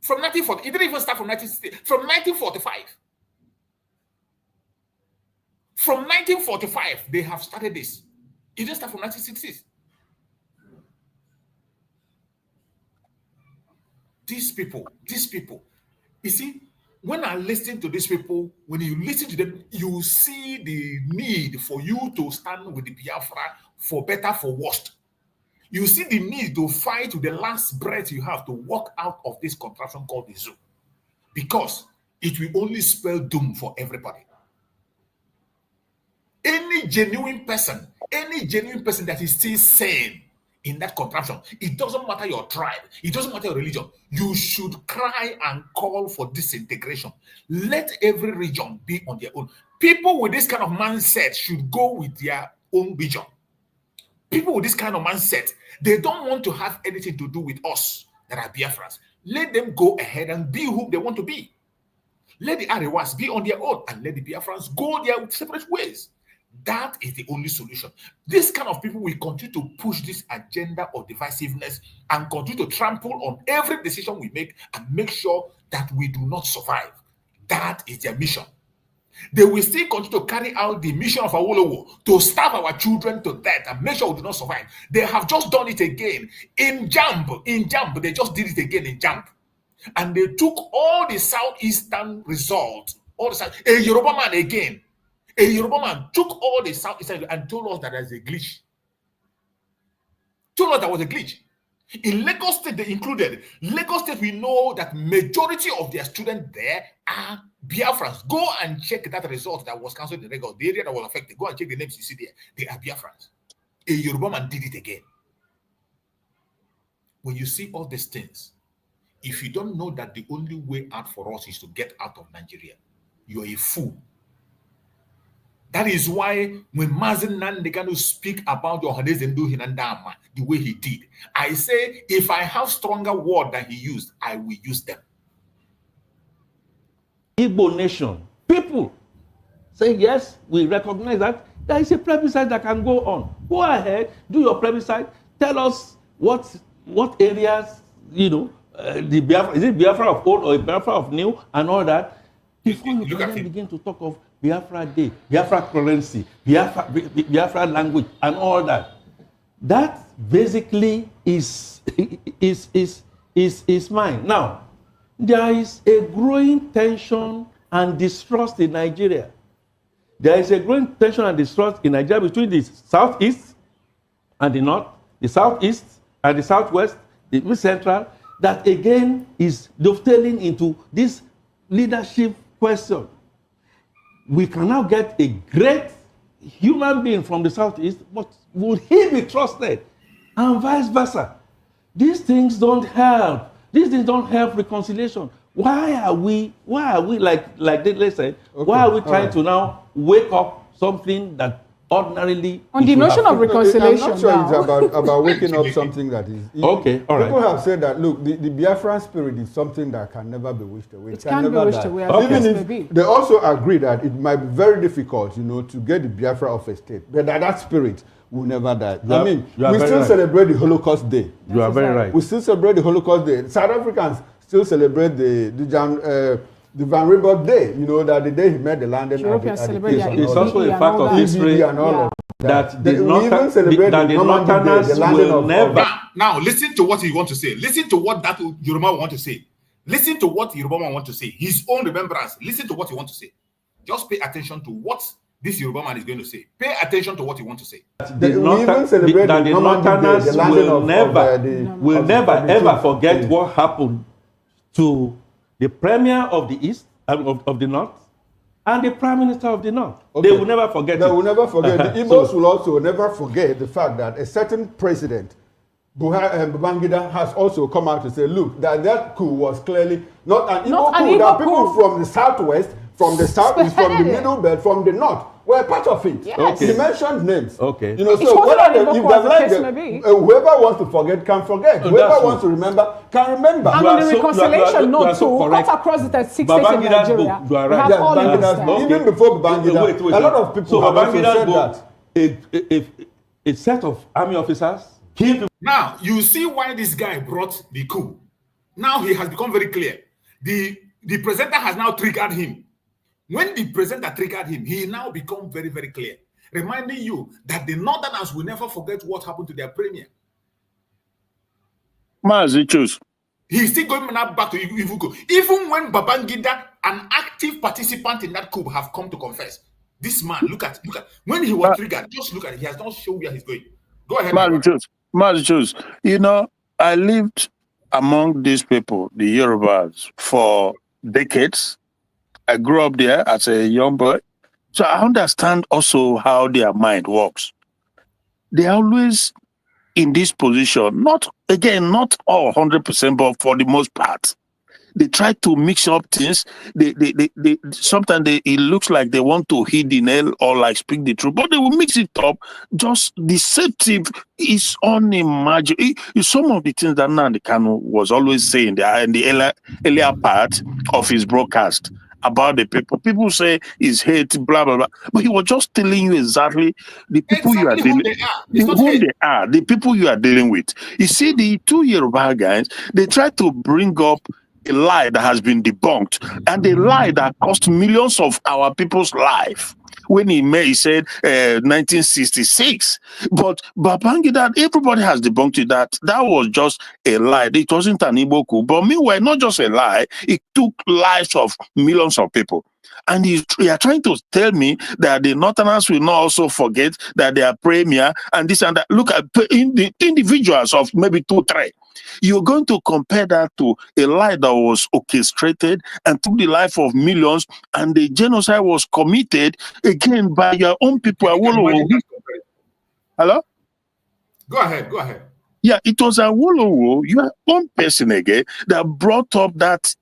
From 1940, it didn't even start from 1960. From 1945. From 1945, they have started this. It didn't start from 1960s. These people, you see, when I listen to these people, when you listen to them, you see the need for you to stand with the Biafra for better, for worse. You see the need to fight to the last breath you have to walk out of this contraption called the zoo. Because it will only spell doom for everybody. Any genuine person that is still sane in that contraption, it doesn't matter your tribe, it doesn't matter your religion, you should cry and call for disintegration. Let every region be on their own. People with this kind of mindset should go with their own vision. People with this kind of mindset, they don't want to have anything to do with us that are Biafrans. Let them go ahead and be who they want to be. Let the Arewas be on their own and let the Biafrans go their separate ways. That is the only solution. This kind of people will continue to push this agenda of divisiveness and continue to trample on every decision we make and make sure that we do not survive. That is their mission. They will still continue to carry out the mission of Awolowo to starve our children to death and make sure we do not survive. They have just done it again in Jamb. They just did it again in Jamb. And they took all the southeastern results, a Yoruba man again. A Yoruba man took all the southeastern and told us that there's a glitch. Told us there was a glitch. In Lagos State, they included. Lagos State, we know that majority of their students there are Biafrans. Go and check that result that was cancelled in Lagos. The area that was affected. Go and check the names you see there. They are Biafrans. A Yoruba man did it again. When you see all these things, if you don't know that the only way out for us is to get out of Nigeria, you're a fool. That is why when Mazen Nandekano speak about Yohanes Ndu Hinandama the way he did, I say, if I have stronger word than he used, I will use them. Igbo nation, people say, yes, we recognize that there is a plebiscite that can go on. Go ahead, do your plebiscite. Tell us what areas, the Biafra, is it Biafra of old or Biafra of new and all that. Before you can then begin to talk of Biafra Day, Biafra currency, Biafra language, and all that. That basically is mine. Now, there is a growing tension and distrust in Nigeria. There is a growing tension and distrust in Nigeria between the southeast and the north, the southeast and the southwest, the mid central, that again is dovetailing into this leadership question. We can now get a great human being from the southeast, but will he be trusted? And vice versa. These things don't help. These things don't help reconciliation. Why are we like they said, why are we trying to now wake up something that ordinarily on the notion of reconciliation? I'm not sure it's about waking up something that is okay. All right. People have said that look, the Biafran spirit is something that can never be wished away. It can never be wished away. Even if they also agree that it might be very difficult, to get the Biafra off a state, but that spirit will never die. We still celebrate the Holocaust Day. You are very right. We still celebrate the Holocaust Day. South Africans still celebrate the Van Riebeck Day, that the day he met the land. It's also a fact of history. And all of that we even celebrate that the Northerners will never. Now, listen to what he wants to say. Listen to what that Yoruba want to say. Listen to what Yoruba want to say. His own remembrance. Listen to what he wants to say. Just pay attention to what this Yoruba man is going to say. Pay attention to what he wants to say. The Northerners will never ever forget what happened to the Premier of the East, of the North, and the Prime Minister of the North. Okay. They will never forget They will never forget. The Igbos will also never forget the fact that a certain president, Babangida, has also come out to say, look, that coup was clearly not an Igbo coup. That people from the southwest, from the southeast, from the middle belt, from the north, were part of it. Yes. Okay. He mentioned names. Okay. You know, so whoever wants to forget can forget. Whoever wants to remember can remember. And on the reconciliation note too, cut across the 36 states in Nigeria. You are right. Even before Babangida, a lot of people have also said that. A set of army officers. Now, you see why this guy brought the coup. Now he has become very clear. The presenter has now triggered him. When the presenter triggered him, he now become very, very clear, reminding you that the Northerners will never forget what happened to their premier. He's still going now back to Ivuko. Even when Babangida, an active participant in that coup, have come to confess. This man, look at when he was triggered, just look at it. He has not shown where he's going. Go ahead. Mazichus, you know, I lived among these people, the Yorubas, for decades. I grew up there as a young boy. So I understand also how their mind works. They are always in this position, not all 100%, but for the most part. They try to mix up things. They sometimes it looks like they want to hit the nail or like speak the truth, but they will mix it up. Just deceptive is unimaginable. Some of the things that Nnamdi Kanu was always saying in the earlier part of his broadcast about the people. People say it's hate, blah, blah, blah. But he was just telling you exactly the people you are dealing with. The people you are dealing with. You see, the two Yoruba guys, they try to bring up a lie that has been debunked and a lie that cost millions of our people's life. When he said 1966, but Babangida, everybody has debunked it that was just a lie. It wasn't an Igbo coup. But meanwhile, not just a lie, it took lives of millions of people. And you are trying to tell me that the Northerners will not also forget that they are premier and this and that. Look at the individuals of maybe 2, 3. You're going to compare that to a lie that was orchestrated and took the life of millions, and the genocide was committed again by your own people. Hello? Go ahead. Yeah, it was Awolowo, your own person again, that brought up that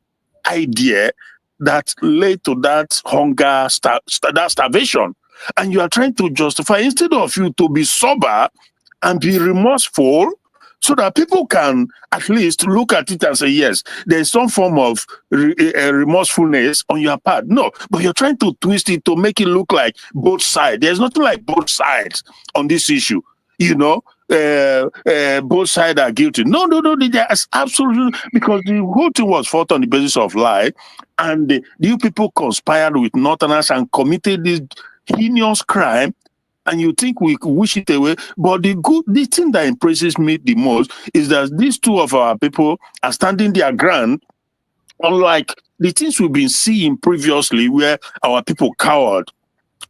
idea that led to that hunger, that starvation. And you are trying to justify, instead of you to be sober and be remorseful, so that people can at least look at it and say, yes, there's some form of remorsefulness on your part. No, but you're trying to twist it to make it look like both sides. There's nothing like both sides on this issue. You know, both sides are guilty. No, there's absolutely, because the whole thing was fought on the basis of lie, and you people conspired with Northerners and committed this heinous crime. And you think we could wish it away, but the thing that impresses me the most is that these two of our people are standing their ground, unlike the things we've been seeing previously where our people cowered.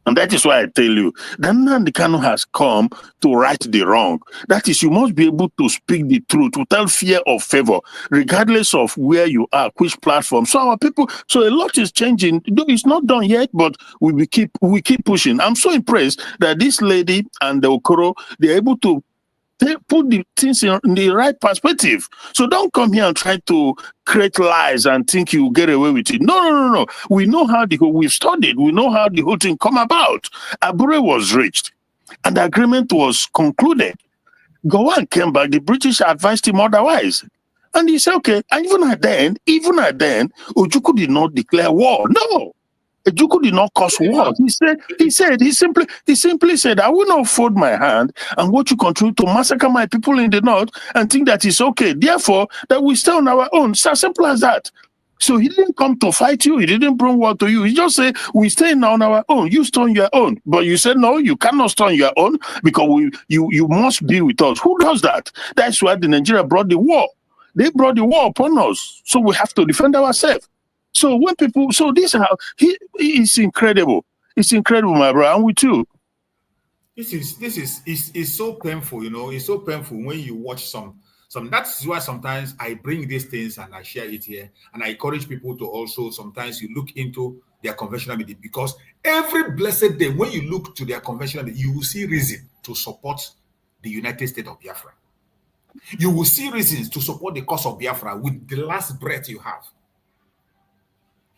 And that is why I tell you that Nnamdi Kanu has come to right the wrong. That is, you must be able to speak the truth without fear or favor, regardless of where you are, which platform. So our people, so a lot is changing. It's not done yet, but we keep pushing. I'm so impressed that this lady and the Okoro, they're able to put the things in the right perspective. So don't come here and try to create lies and think you get away with it. No. We know how we've studied. We know how the whole thing come about. Abure was reached and the agreement was concluded. Gowon came back. The British advised him otherwise. And he said, okay. And even at then, Ojukwu did not declare war. No. Ojukwu did not cause war. He simply said, I will not fold my hand and watch you continue to massacre my people in the north and think that it's okay. Therefore, that we stay on our own. It's as simple as that. So he didn't come to fight you. He didn't bring war to you. He just said, we stay on our own. You stay on your own. But you said, no, you cannot stay on your own because you must be with us. Who does that? That's why the Nigeria brought the war. They brought the war upon us. So we have to defend ourselves. So when people, so this how it's incredible. It's incredible, my brother. I'm with you. This is so painful, It's so painful when you watch some. That's why sometimes I bring these things and I share it here, and I encourage people to also sometimes you look into their conventional media, because every blessed day when you look to their conventional media, you will see reason to support the United States of Biafra. You will see reasons to support the cause of Biafra with the last breath you have.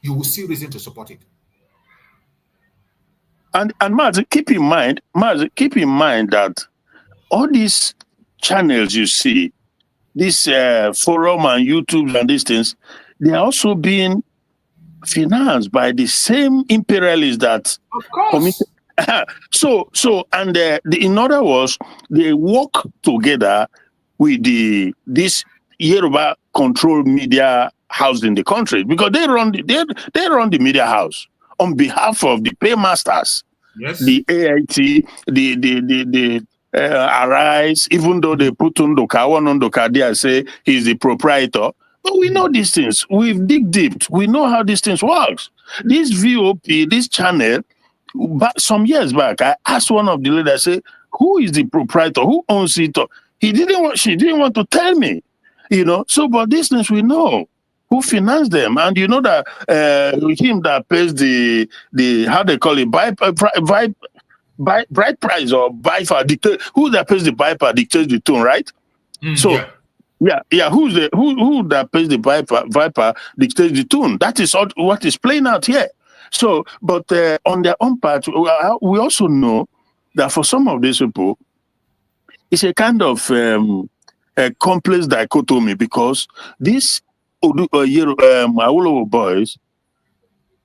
You will see reason to support it. And Maz, keep in mind that all these channels you see, this forum and YouTube and these things, they are also being financed by the same imperialists that. Of course. In other words, they work together with this Yoruba controlled media house in the country, because they run the media house on behalf of the paymasters, yes, the AIT, the Arise, even though they put one Undoka there, say he's the proprietor. But we know these things. We've dig deep. We know how these things works. This VOP, this channel, but some years back, I asked one of the leaders, say, who is the proprietor? Who owns it? She didn't want to tell me, So, but these things we know. Who financed them? And you know that him that pays the how they call it, bride price or Biafra dictate, who that pays the Biafra dictates the tune, right? Who that pays the Viper dictates the tune. That is what is playing out here. So, but on their own part, we also know that for some of these people, it's a kind of a complex dichotomy, because these Awolowo boys,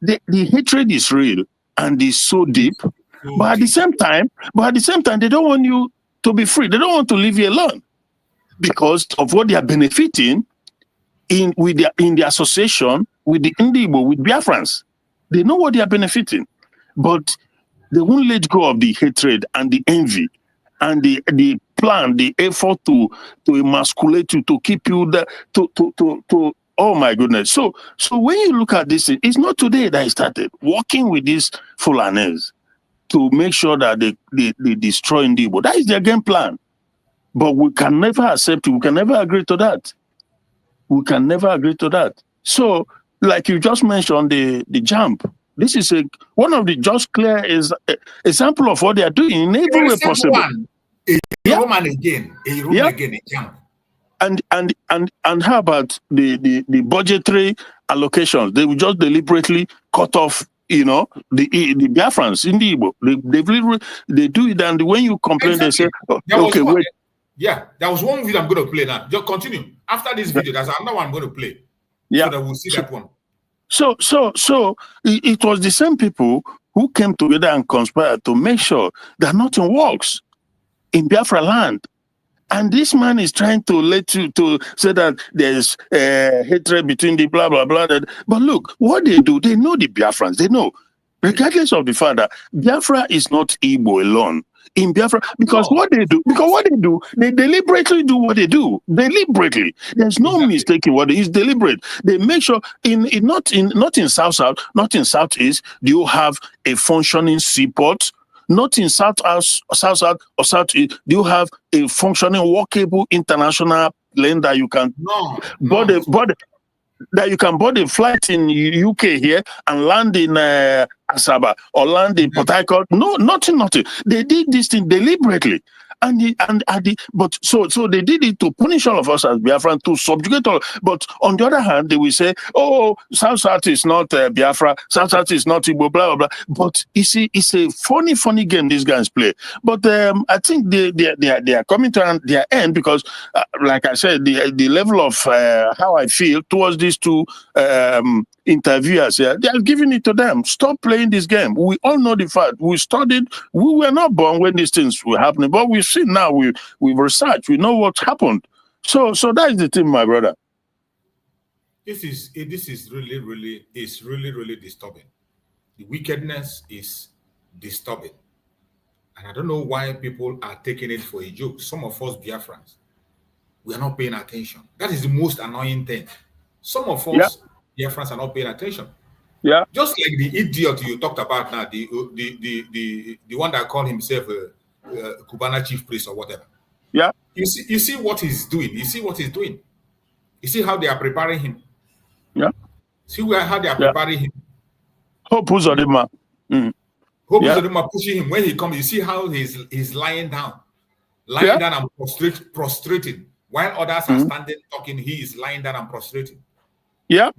the hatred is real and is so deep. But at the same time, they don't want you to be free. They don't want to leave you alone because of what they are benefiting in the association with the Indigo, with Biafrans. They know what they are benefiting, but they won't let go of the hatred and the envy and the plan, the effort to emasculate you, to keep you there, to oh my goodness. So when you look at this, it's not today that I started working with these Fulanis to make sure that they destroy Ndibo. That is their game plan. But we can never accept it. We can never agree to that. We can never agree to that. So, like you just mentioned, the jump. This is one of the just clear example of what they are doing in every way possible. A Roman again, a jump. And how about the budgetary allocations? They will just deliberately cut off, the Biafrans in the Igbo. They do it, and when you complain, they say, okay, wait. Yeah, there was one video I'm going to play now. Just continue. After this video, there's another one I'm going to play. Yeah. So that we'll see that one. So it was the same people who came together and conspired to make sure that nothing works in Biafra land. And this man is trying to let you to say that there's hatred between the blah, blah, blah. But look, what they do, they know the Biafrans. They know, regardless of the fact that Biafra is not Igbo alone. In Biafra, because what they do, they deliberately do what they do. Deliberately. There's no mistake in what it is deliberate. They make sure not in South, not in Southeast, do you have a functioning seaport. Not in South or Southeast, do you have a functioning, workable international lane that you can that you can board a flight in UK here and land in Asaba or land in Port Harcourt. No, nothing. They did this thing deliberately. So they did it to punish all of us as Biafran, to subjugate all. But on the other hand, they will say, "Oh, South is not Biafra. South is not Igbo." Blah blah blah. But you see, it's a funny game these guys play. But I think they are coming to their end because, like I said, the level of how I feel towards these two interviewers here, they are giving it to them. Stop playing this game. We all know the fact. We studied. We were not born when these things were happening, but we've seen now. We've researched. We know what happened. So that is the thing, my brother. This is really disturbing. The wickedness is disturbing. And I don't know why people are taking it for a joke. Some of us Biafrans, we are not paying attention. That is the most annoying thing. Some of us Biafrans are not paying attention. Yeah. Just like the idiot you talked about now, the one that called himself a Cubana chief priest or whatever. Yeah. You see what he's doing. You see what he's doing. You see how they are preparing him. Yeah. See how they are preparing him. Hope Uzodima. Hope Uzodima pushing him. When he comes, you see how he's lying down. Lying down and prostrating. While others are standing talking, he is lying down and prostrating. Yeah.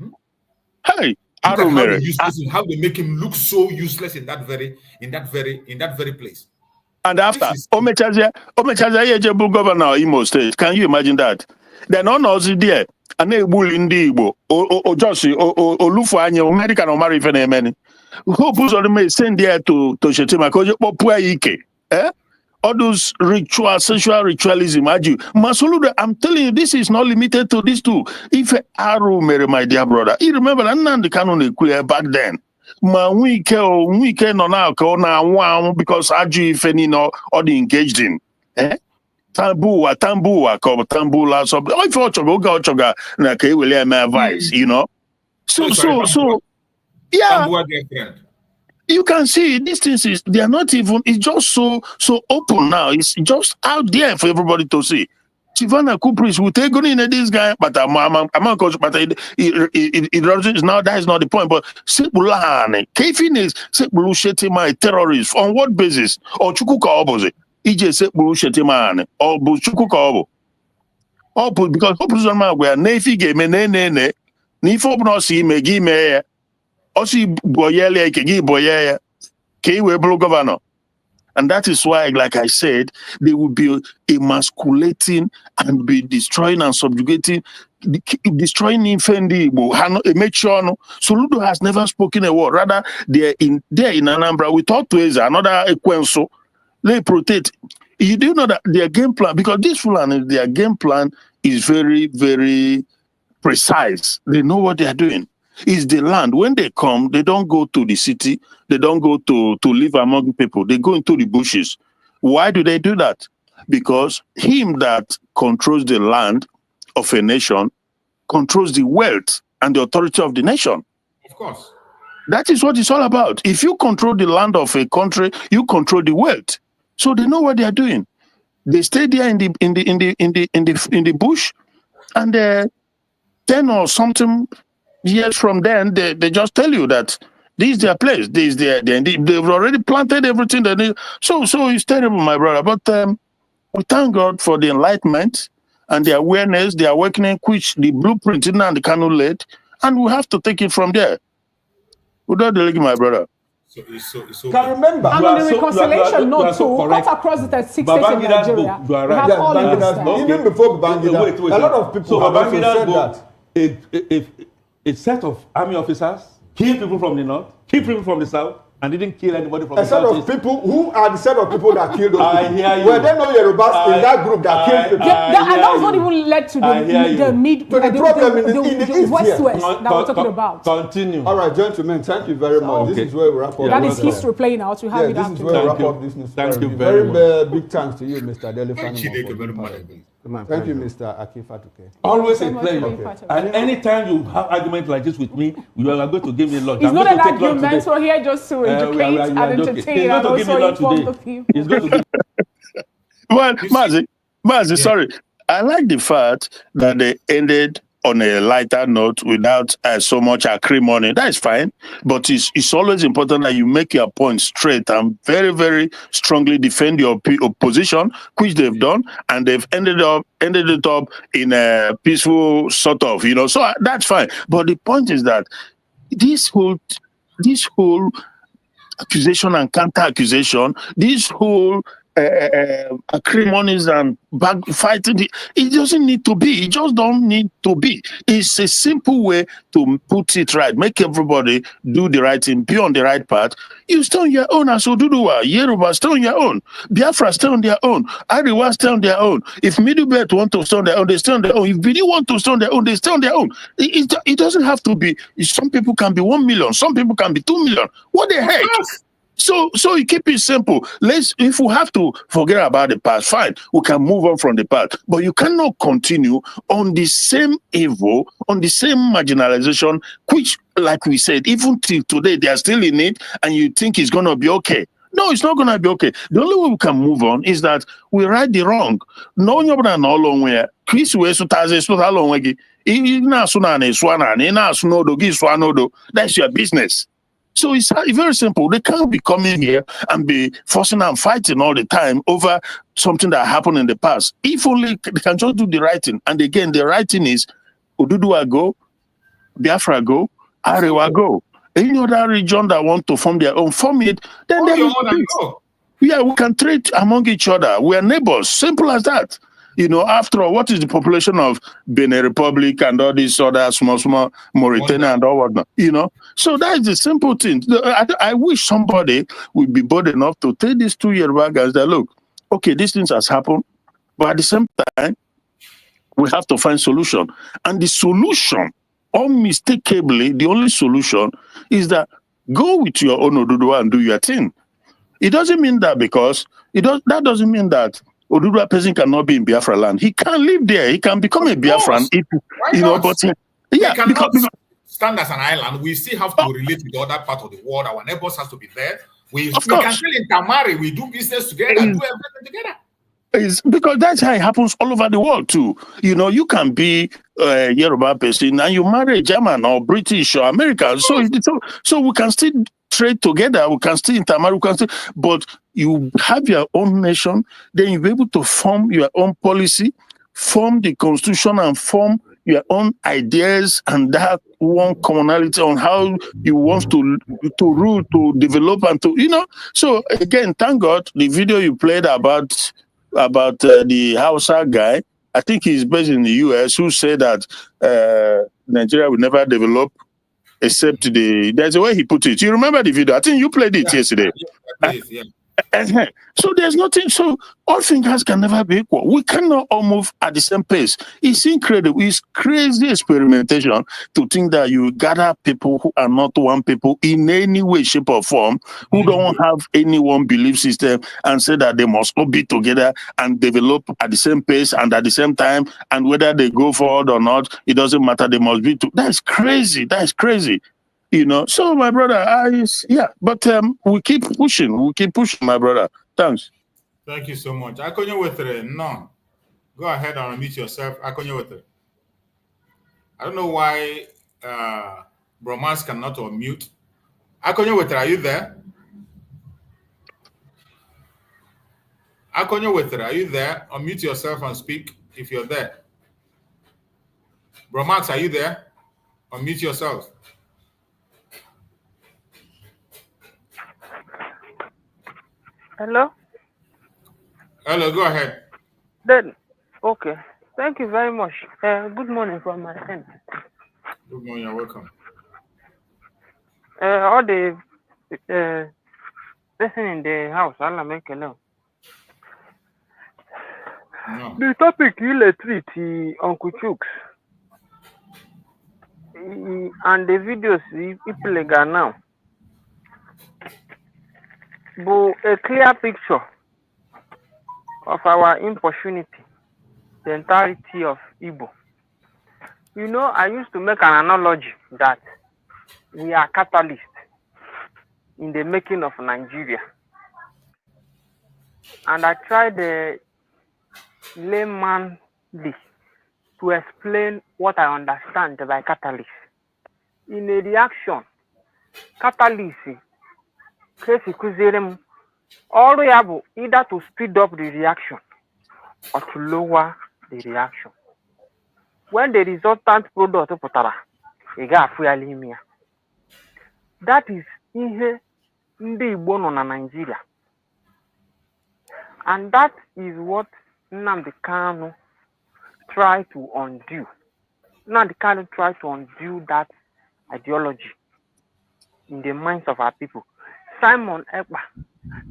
Hey, look at how they make him look so useless in that very place. And after Omechaja Yejebu governor of Imo State, can you imagine that? Then on us there, and they bull in the Igbo, or Joshi, or Lufanya, American or Marifenemeni. Who puts on me send there to Shetima, because you're Ike. All those sexual ritualism, Masuluda, I'm telling you, this is not limited to these two. If Aru marry my dear brother, you remember that the canon clear back then. Ma we can now because Aju if any no or the engaged in. Tambua, tambula, so if Ochoga, na ke will advice, you know. So yeah. You can see these things they are not even, it's just so open now. It's just out there for everybody to see. Chivana Kupris will take on in this guy, but I'm coach, but it now that is not the point. But Sepulane, Kefin is Sepulu Shetima terrorists on what basis? Or Chukuka Oboze, EJ Sepulu Shetimane, or Buchukuka Obo. Or because Opusama were Nafi game, ne, Nifo Nosi, Megi Mayor. Osi boyele kegi boye ke governor. And that is why, like I said, they will be emasculating and be destroying and subjugating, destroying Infendi. Make sure no. Soludo has never spoken a word. Rather, they're in Anambra. We talked to Eza, another Ekwenso. They protect. You do know that their game plan, because this Fulani, their game plan is very, very precise. They know what they are doing. Is the land. When they come, they don't go to the city. They don't go to live among people. They go into the bushes. Why do they do that? Because him that controls the land of a nation controls the wealth and the authority of the nation. Of course. That is what it's all about. If you control the land of a country, you control the wealth. So they know what they are doing. They stay there in the bush, and 10 or something years from then, they just tell you that this is their place. They've already planted everything they need. So it's terrible, my brother. But we thank God for the enlightenment and the awareness, the awakening, which the blueprint in and the canoe led, and we have to take it from there. Without delaying, my brother. So can remember. And on the reconciliation note too, cut across the 36 states in Nigeria. You are right. Even before Babangida, a lot of people have also said that. A set of army officers kill people from the north, kill people from the south, and didn't kill anybody from the south. A set of people who are the set of people that killed those people. Hear you. Were there no Yorubas in that group that killed people? And that was not even led to the west-west that we're talking about. Continue. All right, gentlemen, thank you very much. Okay. This is where we wrap up. That is history playing out. We have it this is where we wrap up this news. Thank you very much. Big thanks to you, Mr. Delifano. Thank you, Mr. Akifatuke. Always a pleasure. Okay. And anytime you have arguments like this with me, you are going to give me lunch. It's not an argument. We're here just to educate and entertain and also inform the people. He's going to give Well, Mazi, sorry. I like the fact that they ended on a lighter note without so much acrimony. That is fine. But it's always important that you make your point straight and very, very strongly defend your position, which they've done, and they've ended it up in a peaceful sort of, so that's fine. But the point is that this whole accusation and counter accusation, this whole acrimonies and back fighting. It doesn't need to be. It just don't need to be. It's a simple way to put it right. Make everybody do the right thing, be on the right path. You stay on your own as Oduduwa, Yoruba stay on your own, Biafra stay on their own, Ariwa stay on their own. If Middle Belt want to stay on their own, they stay on their own. If Bini want to stay on their own, they stay on their own. It doesn't have to be. Some people can be 1 million, some people can be 2 million. What the heck? So you keep it simple. If we have to forget about the past, fine, we can move on from the past. But you cannot continue on the same evil, on the same marginalization, which, like we said, even till today they are still in it, and you think it's gonna be okay. No, it's not gonna be okay. The only way we can move on is that we right the wrong. No long way. Chris that's your business. So it's very simple. They can't be coming here and be forcing and fighting all the time over something that happened in the past. If only they can just do the right thing. And again, the right thing is Oduduwa go, Biafra go, Arewa go. Any other region that want to form their own, form it. Then there is peace. Yeah, we can trade among each other. We are neighbors. Simple as that. After all, what is the population of Benin Republic and all these other small Mauritania and all whatnot? So that is the simple thing. I wish somebody would be bold enough to take these 2 Yoruba guys that look, okay, these things has happened, but at the same time, we have to find solution. And the solution, unmistakably, the only solution is that go with your own Oduduwa and do your thing. It doesn't mean that that doesn't mean that Oduduwa person cannot be in Biafra land. He can live there. He can become a Biafran. We cannot stand as an island. We still have to relate with the other part of the world. Our neighbors have to be there. We can still intermarry. We do business together, do everything together. It's because that's how it happens all over the world too. You can be a Yoruba person and you marry a German or British or American. So we can still trade together. We can still intermarry. But you have your own nation. Then you'll be able to form your own policy, form the constitution, and form your own ideas and that one commonality on how you want to rule, to develop, and to So again, thank God the video you played about the Hausa guy, I think he's based in the US, who said that Nigeria will never develop except there's a way he put it. You remember the video? I think you played it yesterday. Yeah. So there's nothing. So all fingers can never be equal. We cannot all move at the same pace. It's incredible. It's crazy experimentation to think that you gather people who are not one people in any way, shape, or form, who don't have any one belief system, and say that they must all be together and develop at the same pace and at the same time, and whether they go forward or not, it doesn't matter. They must be That's crazy. That's crazy. So my brother, but we keep pushing, my brother. Thanks. Thank you so much. Akonye Wetere, no. Go ahead and unmute yourself. Akonye Wetere. I don't know why Bromas cannot unmute. Akonye Wetere, are you there? Akonye Wetere, are you there? Unmute yourself and speak if you're there. Bromax, are you there? Unmute yourself. Hello? Hello, go ahead. Okay. Thank you very much. Good morning from my end. Good morning, you're welcome. All the person in the house, Allah make hello. No. The topic you treat Uncle Chooks and the videos he play now. But a clear picture of our importunity, the entirety of Igbo. I used to make an analogy that we are catalysts in the making of Nigeria. And I tried the laymanly to explain what I understand by catalyst. In a reaction, catalyst all we have either to speed up the reaction or to lower the reaction. When the resultant product that is ihe ndị Igbo nọ na Nigeria. And that is what Nnamdi Kanu tried to undo. Nnamdi Kanu tried to undo that ideology in the minds of our people. Simon Ekpa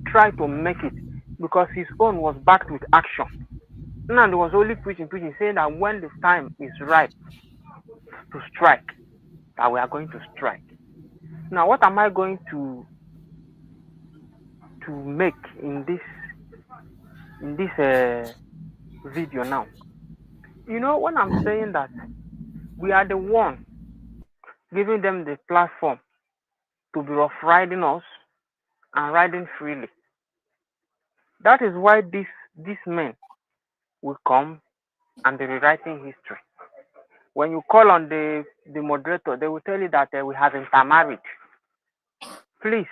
tried to make it because his own was backed with action. Nnamdi was only preaching, saying that when the time is right to strike, that we are going to strike. Now, what am I going to make in this video now? You know, when I'm saying that we are the one giving them the platform to be rough riding us and riding freely. That is why these men will come and be rewriting history. When you call on the moderator, they will tell you that we have intermarried. Please,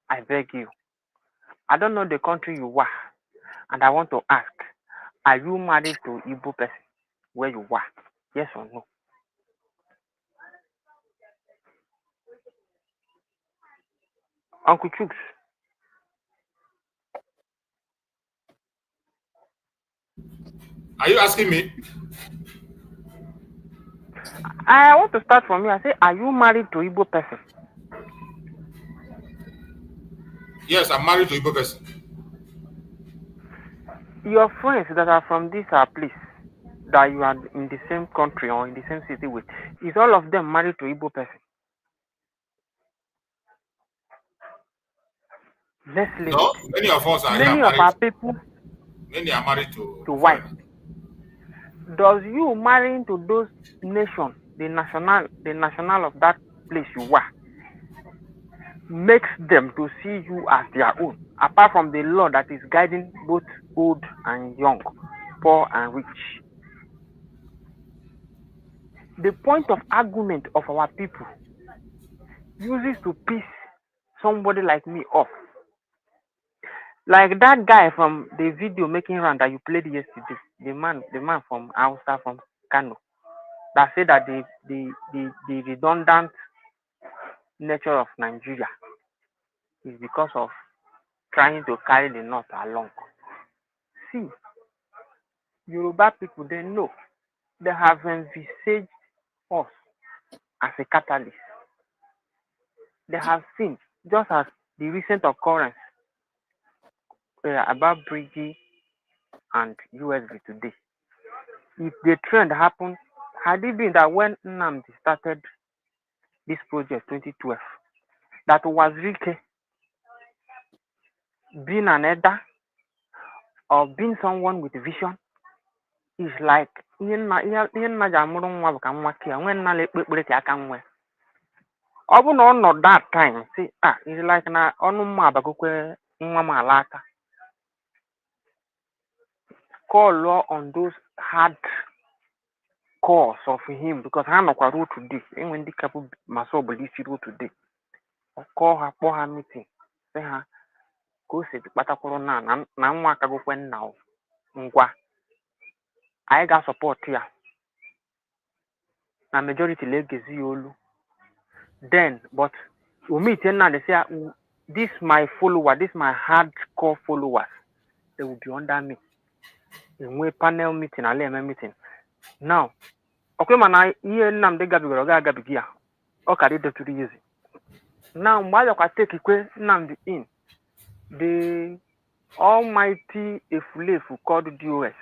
I beg you. I don't know the country you were, and I want to ask, are you married to Igbo person where you were? Yes or no? Uncle Chooks. Are you asking me? I want to start from here. I say, are you married to Igbo person? Yes, I'm married to Igbo person. Your friends that are from this place, that you are in the same country or in the same city with, is all of them married to Igbo person? Let's leave No, it. many of us are Many here of our people many are married to white. Does you marrying to those nations, the national of that place you were, makes them to see you as their own, apart from the law that is guiding both old and young, poor and rich? The point of argument of our people uses to piss somebody like me off. Like that guy from the video making round that you played yesterday, the man from Hausa, from Kano, that said that the redundant nature of Nigeria is because of trying to carry the north along. See, Yoruba people, they know, they have envisaged us as a catalyst. They have seen, just as the recent occurrence about Brigi and USB today. If the trend happened, had it been that when Nnamdi started this project 2012, that was Rike being an elder or being someone with vision, is like ihe nna ji amụrụ nwa bụ ka nwa ka ya nwee nna na-ekpe ekpere ka aka nwe. Ọ bụ na ọ nọ that time say it's like na ọnụ mma abagokwe nwa m ala aka. Call on those hard cause of him because ha nọkwa ruo today. Enwe ndị kapụ masị ọbụla isi ruo today. Ọ kọọ ha kpọọ ha meeting sị ha ka o si kpatakwuru na nwa akagokwe nna ngwa anyị ga-asọpọt ya na majority na-egezi ya olu. Then, but we meet and they say, this my follower, this my hardcore followers, they will be under me. In a panel meeting, a LMM meeting. Now, okay, man, I hear Nnamdi Gabigia. Okay, they do 3 years. Now, while I take Nnamdi in, the almighty Efulefu called DOS.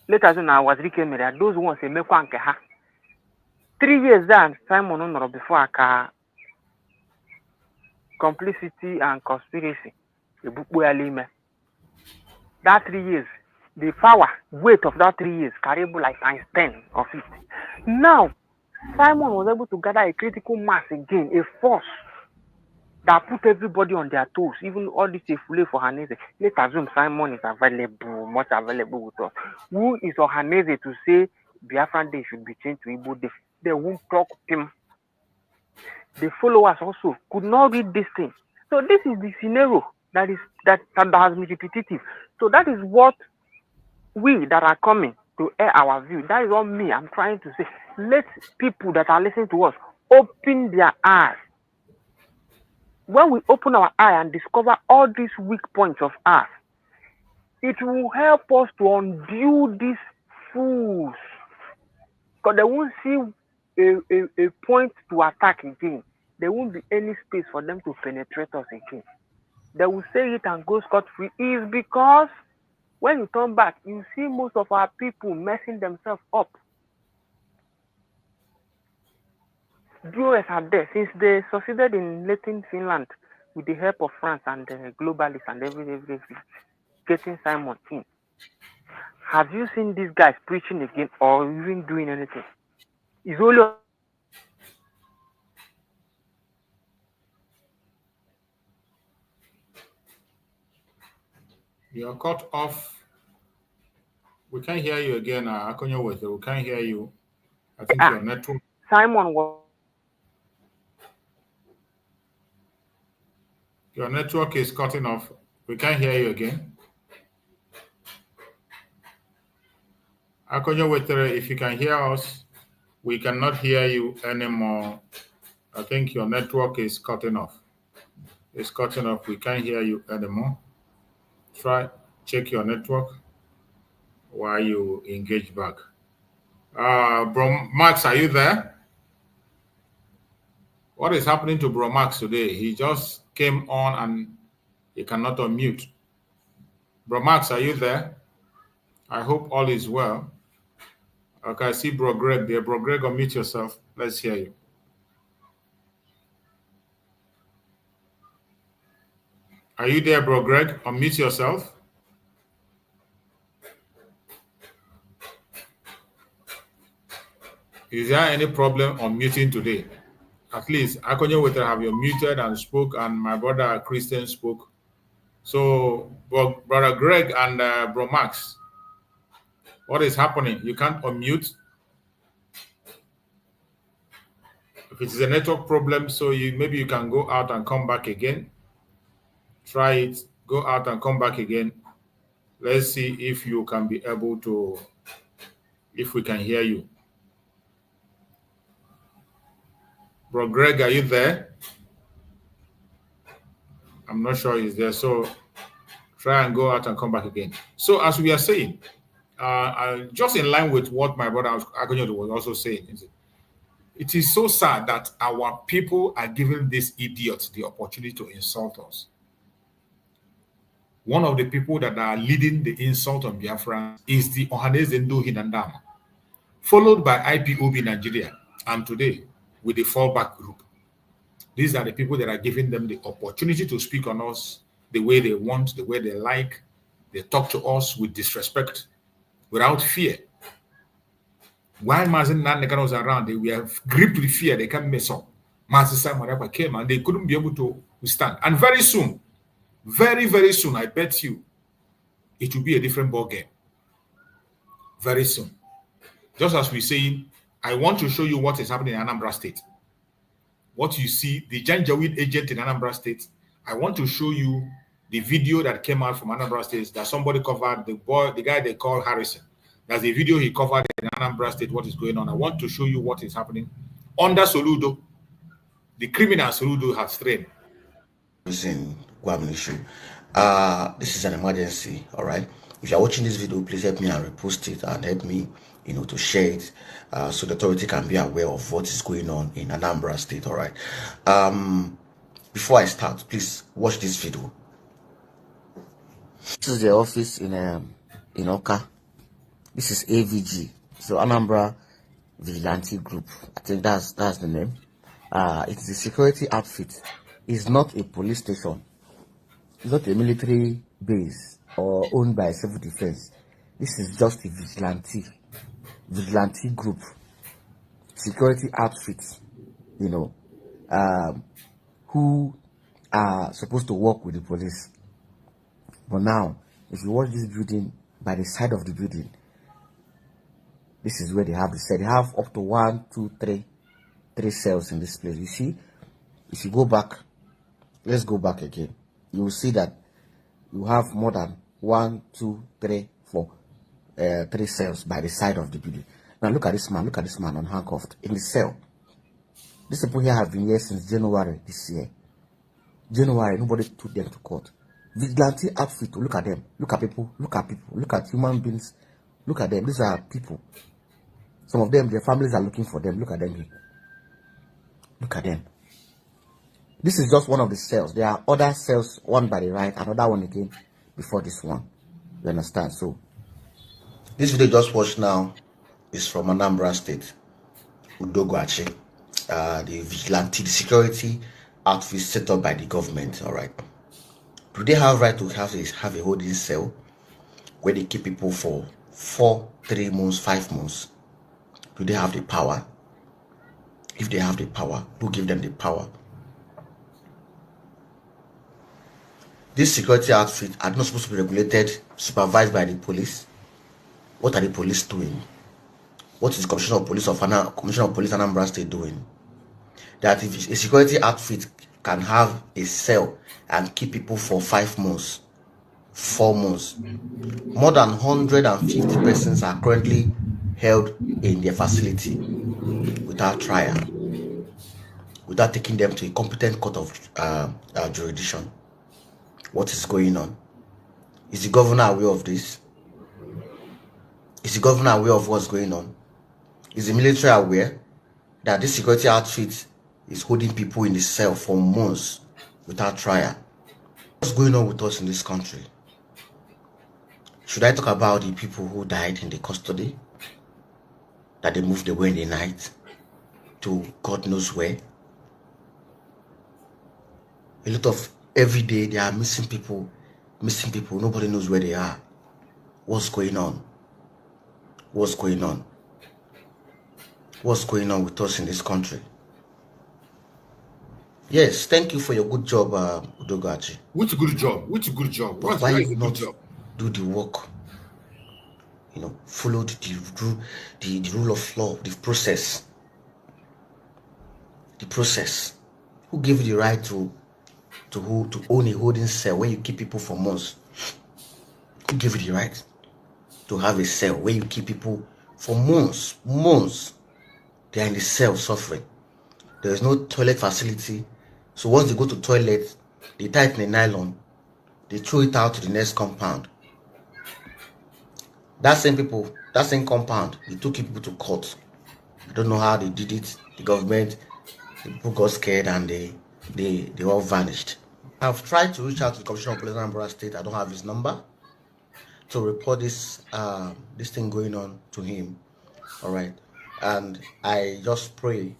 Later on, I was recommended those ones say, make one 3 years then, Simon Onoro before I complicity and conspiracy. That 3 years, the power, weight of that 3 years, carryable like times 10 of it. Now, Simon was able to gather a critical mass again, a force that put everybody on their toes, even all this Efule for Hanese. Let's assume Simon is available, much available with us. Who is Ohanese to say Biafran Day should be changed to Igbo Day? They won't talk to him. The followers also could not read this thing. So this is the scenario that has been repetitive. So that is what we that are coming to air our view. That is what me I'm trying to say. Let people that are listening to us open their eyes. When we open our eye and discover all these weak points of ours, It will help us to undo these fools. Because they won't see a point to attack again. There won't be any space for them to penetrate us again. They will say it and go scot-free. Is because when you turn back, you see most of our people messing themselves up. Viewers are there since they succeeded in letting Finland with the help of France and globalists and everything, getting Simon in. Have you seen these guys preaching again or even doing anything? It's only You're cut off. We can't hear you again, Akonyo Wether. We can't hear you. I think your network. Simon was. Your network is cutting off. We can't hear you again. Akonyo Wether, if you can hear us, we cannot hear you anymore. I think your network is cutting off. It's cutting off. We can't hear you anymore. Check your network while you engage back. Bro Max, are you there? What is happening to Bro Max today? He just came on and he cannot unmute. Bro Max, are you there? I hope all is well. Okay, I see Bro Greg there. Bro Greg, unmute yourself. Let's hear you. Are you there, Bro Greg? Unmute yourself. Is there any problem on muting today? At least Akonyo Wether have you muted and spoke, and my brother Christian spoke. So, Brother Greg and Bro Max, what is happening? You can't unmute. If it is a network problem, so maybe you can go out and come back again. Try it. Go out and come back again. Let's see if you can be able to, if we can hear you. Bro Greg, are you there? I'm not sure he's there. So try and go out and come back again. So as we are saying, just in line with what my brother Akonyo was also saying, it is so sad that our people are giving these idiots the opportunity to insult us. One of the people that are leading the insult on Biafra is the Ohaneze Ndohi Nandama, followed by IPOB Nigeria, and today with the fallback group. These are the people that are giving them the opportunity to speak on us the way they want, the way they like. They talk to us with disrespect, without fear. While Mazen Nandekan was around, they were gripped with fear. They can't mess up. Mazen Samarapa came and they couldn't be able to withstand. And very soon, very, very soon, I bet you, it will be a different ball game. Very soon. Just as we're saying, I want to show you what is happening in Anambra State. What you see, the Janjaweed agent in Anambra State, I want to show you the video that came out from Anambra State that somebody covered, the guy they call Harrison. There's a video he covered in Anambra State, what is going on. I want to show you what is happening. Under Soludo, the criminal Soludo has trained. In Guam issue. This is an emergency, all right? If you're watching this video, please help me and repost it and help me, to share it so the authority can be aware of what is going on in Anambra State, all right? Before I start, please watch this video. This is the office in Oka. This is AVG, so Anambra Vigilante Group. I think that's the name. It's a security outfit. It's not a police station. It's not a military base or owned by civil defense. This is just a vigilante group, security outfits, who are supposed to work with the police. But now, if you watch this building, by the side of the building, this is where they have the cell. They have up to 1, 2, 3 cells in this place. You see, if you go back, let's go back again. You will see that you have more than 1, 2, 3, 4, 3 cells by the side of the building. Now look at this man. Look at this man unhandcuffed in the cell. These people here have been here since January this year. January, nobody took them to court. Vigilante outfit. Look at them. Look at people. Look at people. Look at human beings. Look at them. These are people. Some of them, their families are looking for them. Look at them here. Look at them. This is just one of the cells. There are other cells, one by the right, another one again before this one. You understand? So, this video just watched now is from Anambra State, Udogwachi, the vigilante, the security outfit set up by the government. All right. Do they have right to have a holding cell where they keep people for 4, 3 months, 5 months? Do they have the power? If they have the power, who give them the power? This security outfit are not supposed to be regulated, supervised by the police. What are the police doing? What is the Commissioner of Police Anambra State doing? That if a security outfit can have a cell and keep people for 5 months, 4 months, more than 150 persons are currently held in their facility without trial, without taking them to a competent court of jurisdiction. What is going on? Is the governor aware of this? Is the governor aware of what's going on? Is the military aware that this security outfit is holding people in the cell for months without trial? What's going on with us in this country? Should I talk about the people who died in the custody? That they moved away in the night to God knows where? A lot of every day there are missing people. Nobody knows where they are. What's going on? What's going on? What's going on with us in this country? Yes, thank you for your good job, Udogachi. Which good job? Which good job? But why you not do the work? You know, follow the rule of law, the process. The process. Who gave you the right to own a holding cell where you keep people for months? Who gave you the right to have a cell where you keep people for months? They are in the cell suffering. There is no toilet facility. So once they go to toilet, they tie it in a nylon. They throw it out to the next compound. That same compound, they took people to court. I don't know how they did it. The government, the people got scared and they all vanished. I've tried to reach out to the Commissioner of Police Anambra State. I don't have his number to report this thing going on to him. All right, and I just pray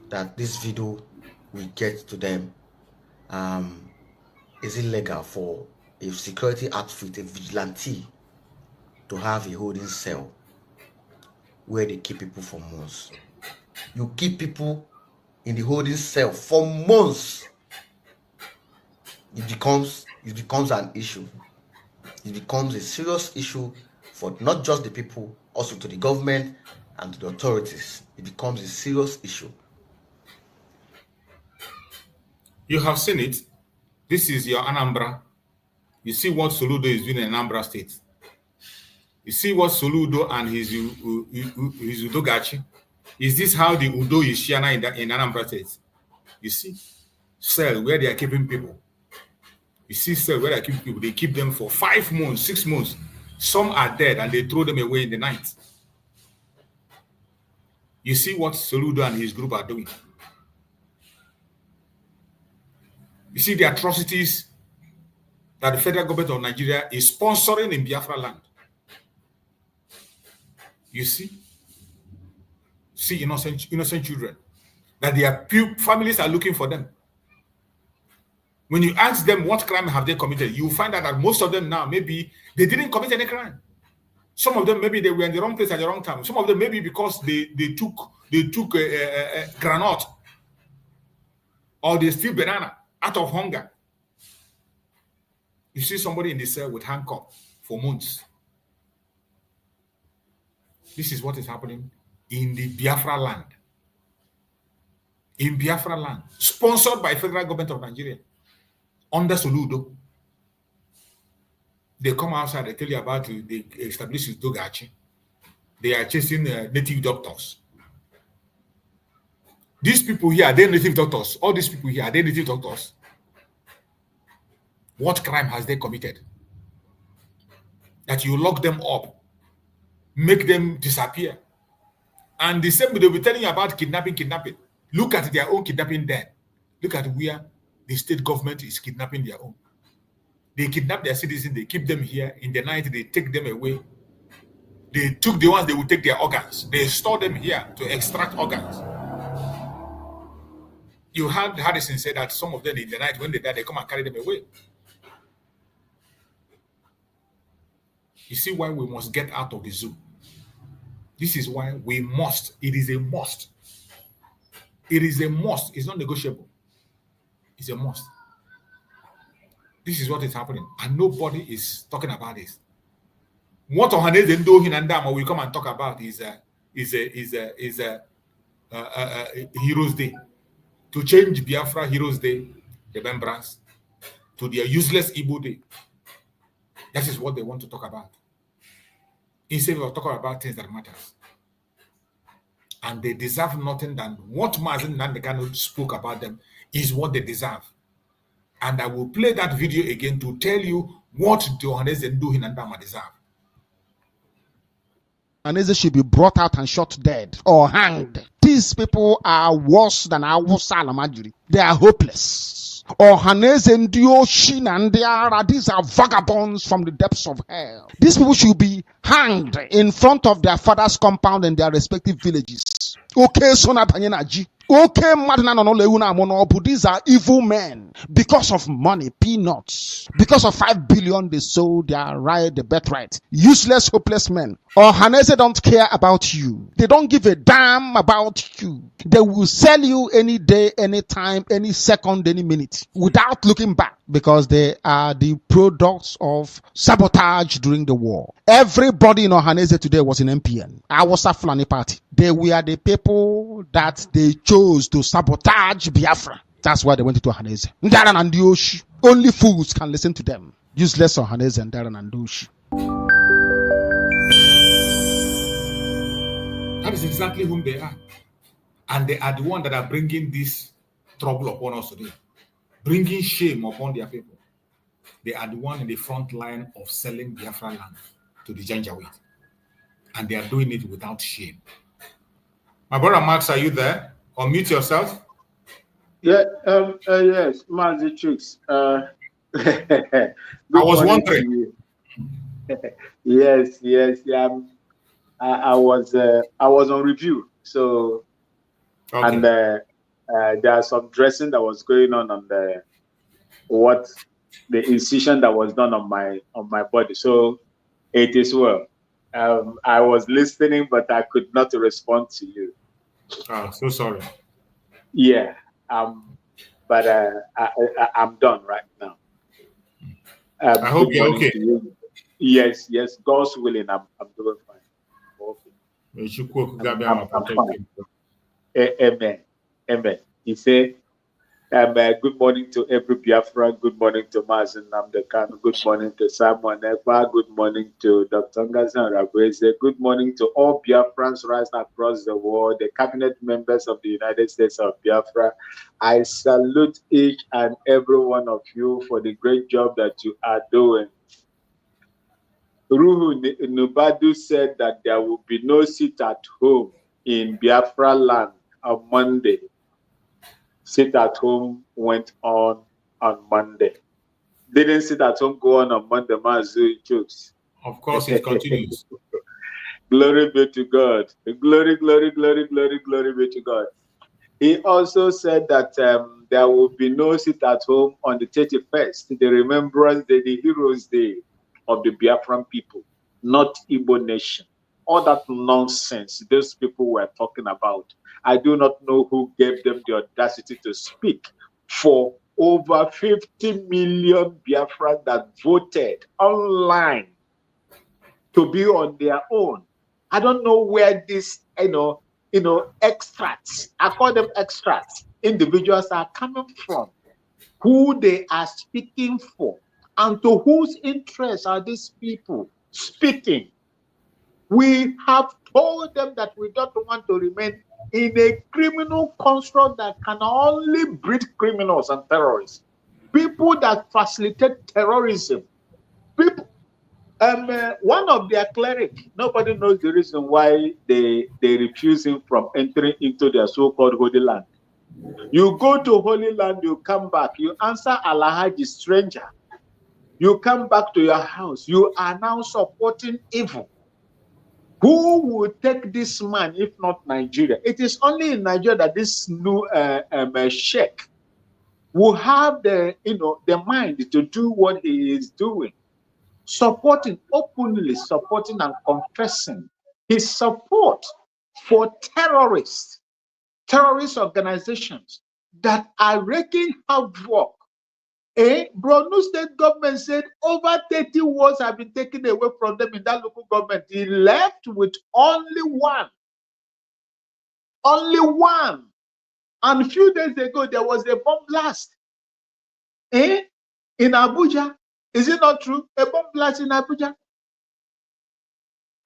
that this video will get to them. Is it legal for a security outfit, a vigilante, to have a holding cell where they keep people for months? You keep people in the holding cell for months. It becomes an issue. It becomes a serious issue for not just the people, also to the government and to the authorities. It becomes a serious issue. You have seen it. This is your Anambra. You see what Soludo is doing in Anambra State. You see what Soludo and his Udogachi. Is this how the Udo is sharing in Anambra State? You see, cell where they are keeping people. You see, cell where they are keeping people. They keep them for 5 months, 6 months. Some are dead and they throw them away in the night. You see what Soludo and his group are doing. You see the atrocities that the federal government of Nigeria is sponsoring in Biafra land. You see innocent children, that their families are looking for them. When you ask them what crime have they committed, you find out that most of them now, maybe they didn't commit any crime. Some of them, maybe they were in the wrong place at the wrong time. Some of them, maybe because they took a granite or they steal banana out of hunger. You see somebody in the cell with handcuffs for months. This is what is happening in the Biafra land. In Biafra land, sponsored by federal government of Nigeria, under Soludo. They come outside, they tell you about it, they establish Dogachi. They are chasing native doctors. These people here, are they native doctors? All these people here, are they native doctors? What crime has they committed? That you lock them up, make them disappear. And the same, they'll be telling you about kidnapping. Look at their own kidnapping then. Look at where the state government is kidnapping their own. They kidnap their citizens, they keep them here. In the night, they take them away. They took the ones, they will take their organs. They store them here to extract organs. You heard Harrison say that some of them in the night, when they die, they come and carry them away. You see why we must get out of the zoo. This is why we must. It is a must. It is a must. It's not negotiable. It's a must. This is what is happening, and nobody is talking about this. What Ohaneze Ndohi Nandama will come and talk about is Heroes Day. To change Biafra Heroes Day, remembrance, to their useless Igbo Day. That is what they want to talk about. Instead of talking about things that matters. And they deserve nothing than what Mazen Nandekano spoke about them is what they deserve. And I will play that video again to tell you what the Ohaneze Ndohi Nandama deserve. Ohaneze should be brought out and shot dead or hanged. These people are worse than Awusa Alamajiri. They are hopeless. Ohaneze Ndioshi Nandiara, these are vagabonds from the depths of hell. These people should be hanged in front of their father's compound in their respective villages. Okay, Sonatanyenaji. Okay, these are evil men. Because of money, peanuts. Because of 5 billion, they sold their right, the birthright. Useless, hopeless men. Ohaneze don't care about you. They don't give a damn about you. They will sell you any day, any time, any second, any minute, without looking back, because they are the products of sabotage during the war. Everybody in Ohaneze today was in MPN. Awusa Fulani Party. They were the people that they chose to sabotage Biafra. That's why they went into Ohaneze. Ndaran and Yoshi. Only fools can listen to them. Useless Ohaneze and Ndaran and Yoshi. That is exactly whom they are. And they are the ones that are bringing this trouble upon us today. Bringing shame upon their people. They are the one in the front line of selling Biafra land to the Janjaweed. And they are doing it without shame. My brother Max, are you there? Unmute yourself. Yeah, yes, Mazi Chooks. I was wondering. Yes, yeah. I was on review, so okay. And there's some dressing that was going on the incision that was done on my body. So it is well. I was listening, but I could not respond to you. Oh, so sorry. Yeah, but I'm done right now. I hope you're okay. Yes, God's willing, I'm doing fine. Okay. Amen. He said, good morning to every Biafran. Good morning to Mazen Namdekan. Good morning to Simon Ekpa. Good morning to Dr. Ngazan Rabweze. Good morning to all Biafrans right across the world, the cabinet members of the United States of Biafra. I salute each and every one of you for the great job that you are doing. Ruhu Nubadu said that there will be no sit at home in Biafra land on Monday. Sit at home went on Monday. Didn't sit at home go on Monday, Mazu jokes. Of course, it continues. Glory be to God. Glory be to God. He also said that there will be no sit at home on the 31st, the remembrance day, the Heroes Day of the Biafran people, not Igbo nation. All that nonsense those people were talking about. I do not know who gave them the audacity to speak for over 50 million Biafrans that voted online to be on their own. I don't know where this, extracts, I call them extracts, individuals are coming from, who they are speaking for, and to whose interests are these people speaking. We have told them that we don't want to remain in a criminal construct that can only breed criminals and terrorists. people that facilitate terrorism, people. One of their cleric, nobody knows the reason why they refuse him from entering into their so-called holy land. You go to Holy Land, you come back, you answer Alhaji stranger. You come back to your house, you are now supporting evil. Who will take this man if not Nigeria? It is only in Nigeria that this new sheikh will have the mind to do what he is doing, openly supporting and confessing his support for terrorist organizations that are wreaking havoc. Borno state government said over 30 wards have been taken away from them in that local government. He left with only one. Only one. And a few days ago, there was a bomb blast. In Abuja. Is it not true? A bomb blast in Abuja.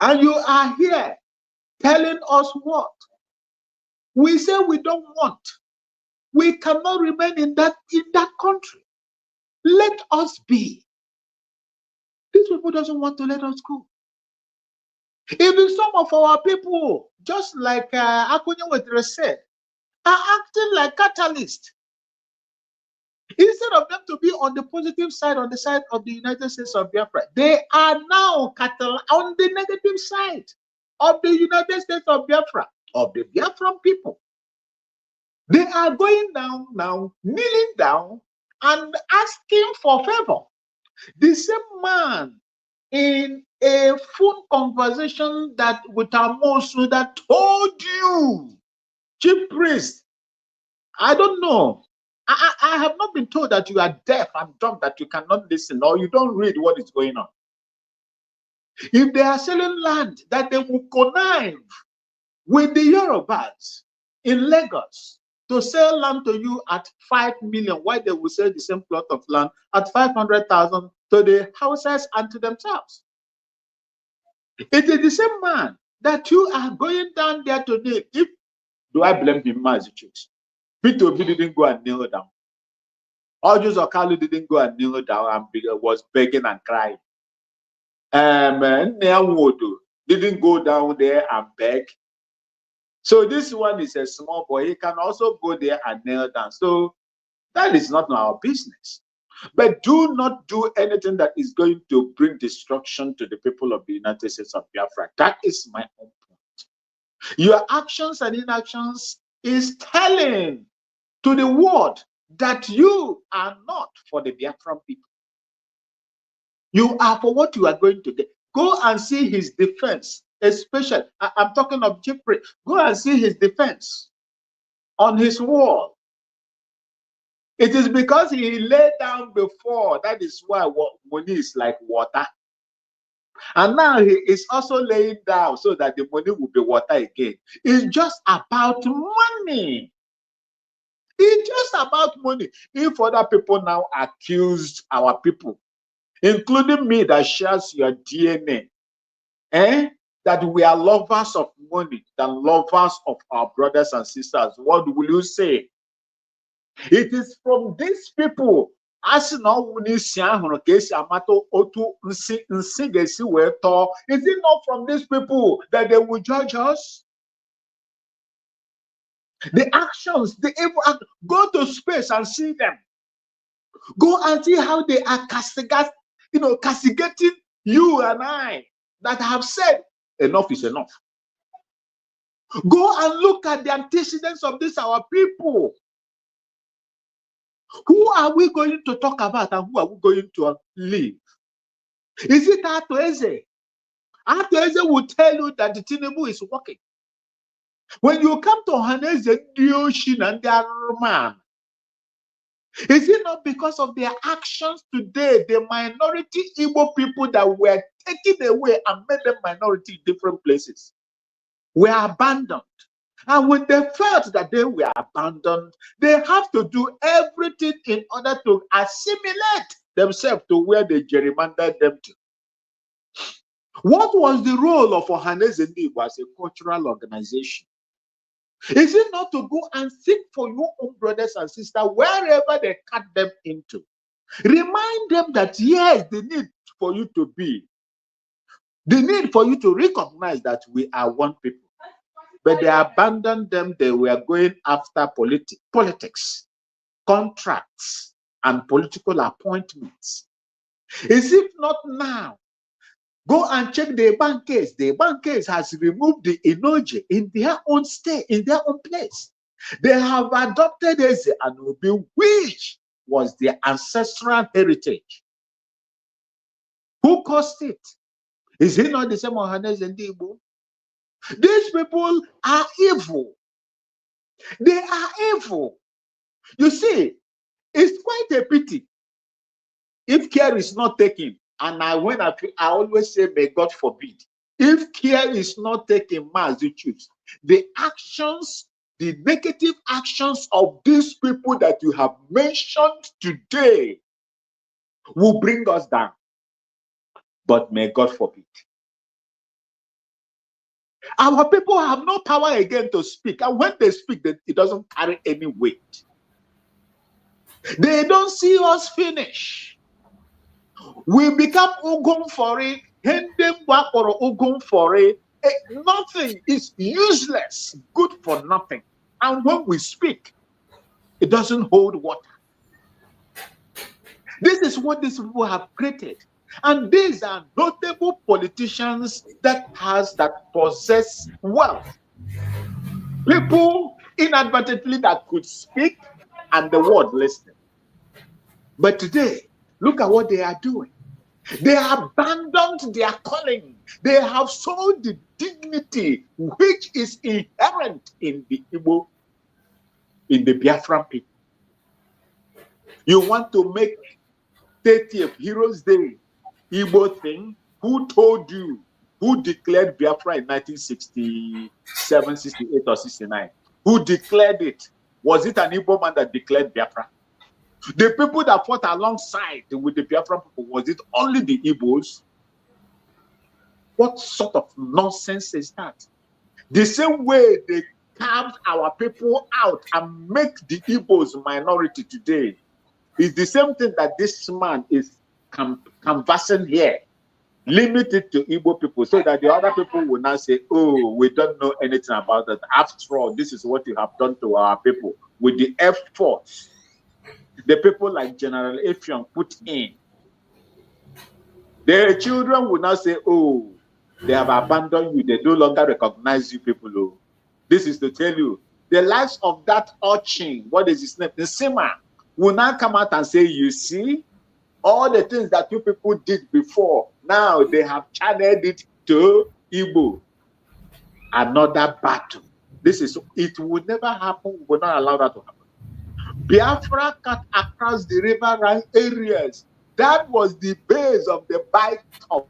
And you are here telling us what? We say we don't want. We cannot remain in that country. Let us be. These people doesn't want to let us go. Even some of our people, just like Akunya Wetre said, are acting like catalysts. Instead of them to be on the positive side, on the side of the United States of Biafra, they are now on the negative side of the United States of Biafra, of the Biafran people. They are going down now, kneeling down, and asking for favor. The same man in a phone conversation that with Amosu that told you, chief priest, I don't know. I have not been told that you are deaf and dumb, that you cannot listen, or you don't read what is going on. If they are selling land, that they will connive with the Yorubas in Lagos to sell land to you at 5 million, why they will sell the same plot of land at 500,000 to the houses and to themselves. It is the same man that you are going down there today. Do I blame him as a truth? Peter Obi didn't go and kneel down. Ojus Okalu didn't go and kneel down and was begging and crying. Nneawodo didn't go down there and beg. So this one is a small boy. He can also go there and kneel down. So that is not our business. But do not do anything that is going to bring destruction to the people of the United States of Biafra. That is my own point. Your actions and inactions is telling to the world that you are not for the Biafran people. You are for what you are going to get. Go and see his defense, especially, I'm talking of Jeffrey. Go and see his defense on his wall. It is because he laid down before. That is why money is like water. And now he is also laying down so that the money will be water again. It's just about money. It's just about money. If other people now accused our people, including me that shares your DNA, that we are lovers of money than lovers of our brothers and sisters, what will you say? It is from these people. Is it not from these people that they will judge us? The actions, the evil act, go to space and see them. Go and see how they are castigating you and I that have said enough is enough. Go and look at the antecedents of this our people. Who are we going to talk about and who are we going to leave? Is it Atoeze? Atoeze will tell you that the Tinubu is working. When you come to Haneze, Dioshin and their man, is it not because of their actions today, the minority Igbo people that were taken away and made them minority in different places were abandoned? And when they felt that they were abandoned, they have to do everything in order to assimilate themselves to where they gerrymandered them to. What was the role of Ohaneze Ndigbo as a cultural organization? Is it not to go and seek for your own brothers and sisters wherever they cut them into? Remind them that yes, the need for you to be, the need for you to recognize that we are one people. But they abandoned them. They were going after politics, contracts, and political appointments. As if not now. Go and check the bank case. The bank case has removed the Inoje in their own state, in their own place. They have adopted Eze and Obi, which was their ancestral heritage. Who caused it? Is it not the same Ohanes and Igbo? These people are evil. They are evil. You see, it's quite a pity if care is not taken. And I always say, may God forbid, if care is not taken, the actions, the negative actions of these people that you have mentioned today will bring us down. But may God forbid. Our people have no power again to speak. And when they speak, it doesn't carry any weight. They don't see us finish. We become Ugun for it, or Ugun for it. Nothing is useless, good for nothing. And when we speak, it doesn't hold water. This is what these people have created. And these are notable politicians that possess wealth. People inadvertently that could speak and the world listening. But today, look at what they are doing. They have abandoned their calling. They have sold the dignity which is inherent in the Igbo, in the Biafran people. You want to make 30th Heroes Day Igbo thing? Who told you? Who declared Biafra in 1967, 68, or 69? Who declared it? Was it an Igbo man that declared Biafra? The people that fought alongside with the Biafran people, was it only the Igbos? What sort of nonsense is that? The same way they carved our people out and make the Igbos minority today is the same thing that this man is canvassing here. Limit it to Igbo people so that the other people will not say, oh, we don't know anything about that. After all, this is what you have done to our people with the efforts the people like General Efion put in. Their children will not say, oh, they have abandoned you. They no longer recognize you people. Oh. This is to tell you, the likes of that urchin, what is his name? The Sima will now come out and say, you see, all the things that you people did before, now they have channeled it to Igbo. Another battle. It will never happen. We will not allow that to happen. Biafra cut across the riverine areas. That was the base of the bite of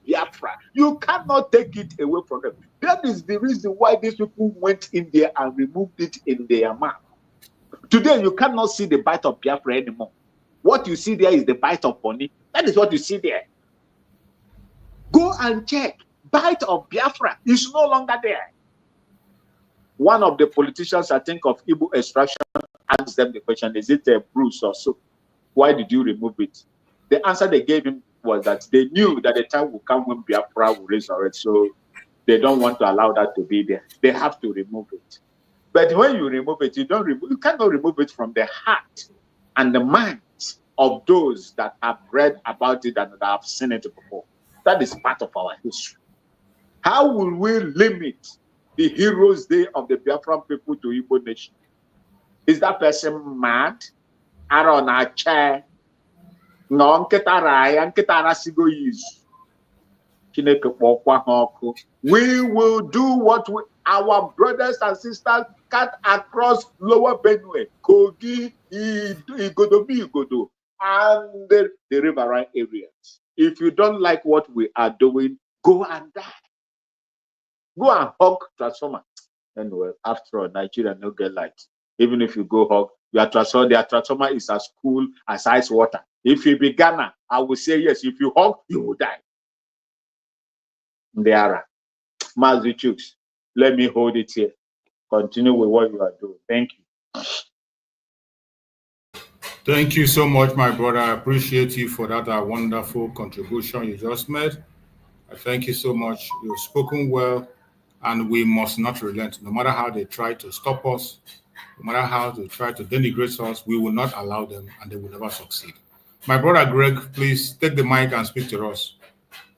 Biafra. You cannot take it away from them. That is the reason why these people went in there and removed it in their map. Today, you cannot see the bite of Biafra anymore. What you see there is the bite of Bonny. That is what you see there. Go and check. Bite of Biafra is no longer there. One of the politicians, I think, of Igbo extraction asked them the question, is it a Bruce or so? Why did you remove it? The answer they gave him was that they knew that the time will come when Biafra will resurrect, so they don't want to allow that to be there. They have to remove it. But when you remove it, you cannot remove it from the heart and the minds of those that have read about it and that have seen it before. That is part of our history. How will we limit the Heroes Day of the Biafran people to Igbo nation? Is that person mad? Aaron Ache? No, we will do what our brothers and sisters cut across Lower Benue, Kogi, Igodo, and the riverine areas. If you don't like what we are doing, go and die. Go and hug transformer. Anyway, after all, Nigeria no get light. Even if you go hug, their transformer is as cool as ice water. If you be Ghana, I will say yes. If you hug, you will die. There are Mazi Chooks. Let me hold it here. continue with what you are doing. Thank you. Thank you so much, my brother. I appreciate you for that wonderful contribution you just made. Thank you so much. You've spoken well, and we must not relent. No matter how they try to stop us, no matter how they try to denigrate us, we will not allow them, and they will never succeed. My brother Greg, please take the mic and speak to us.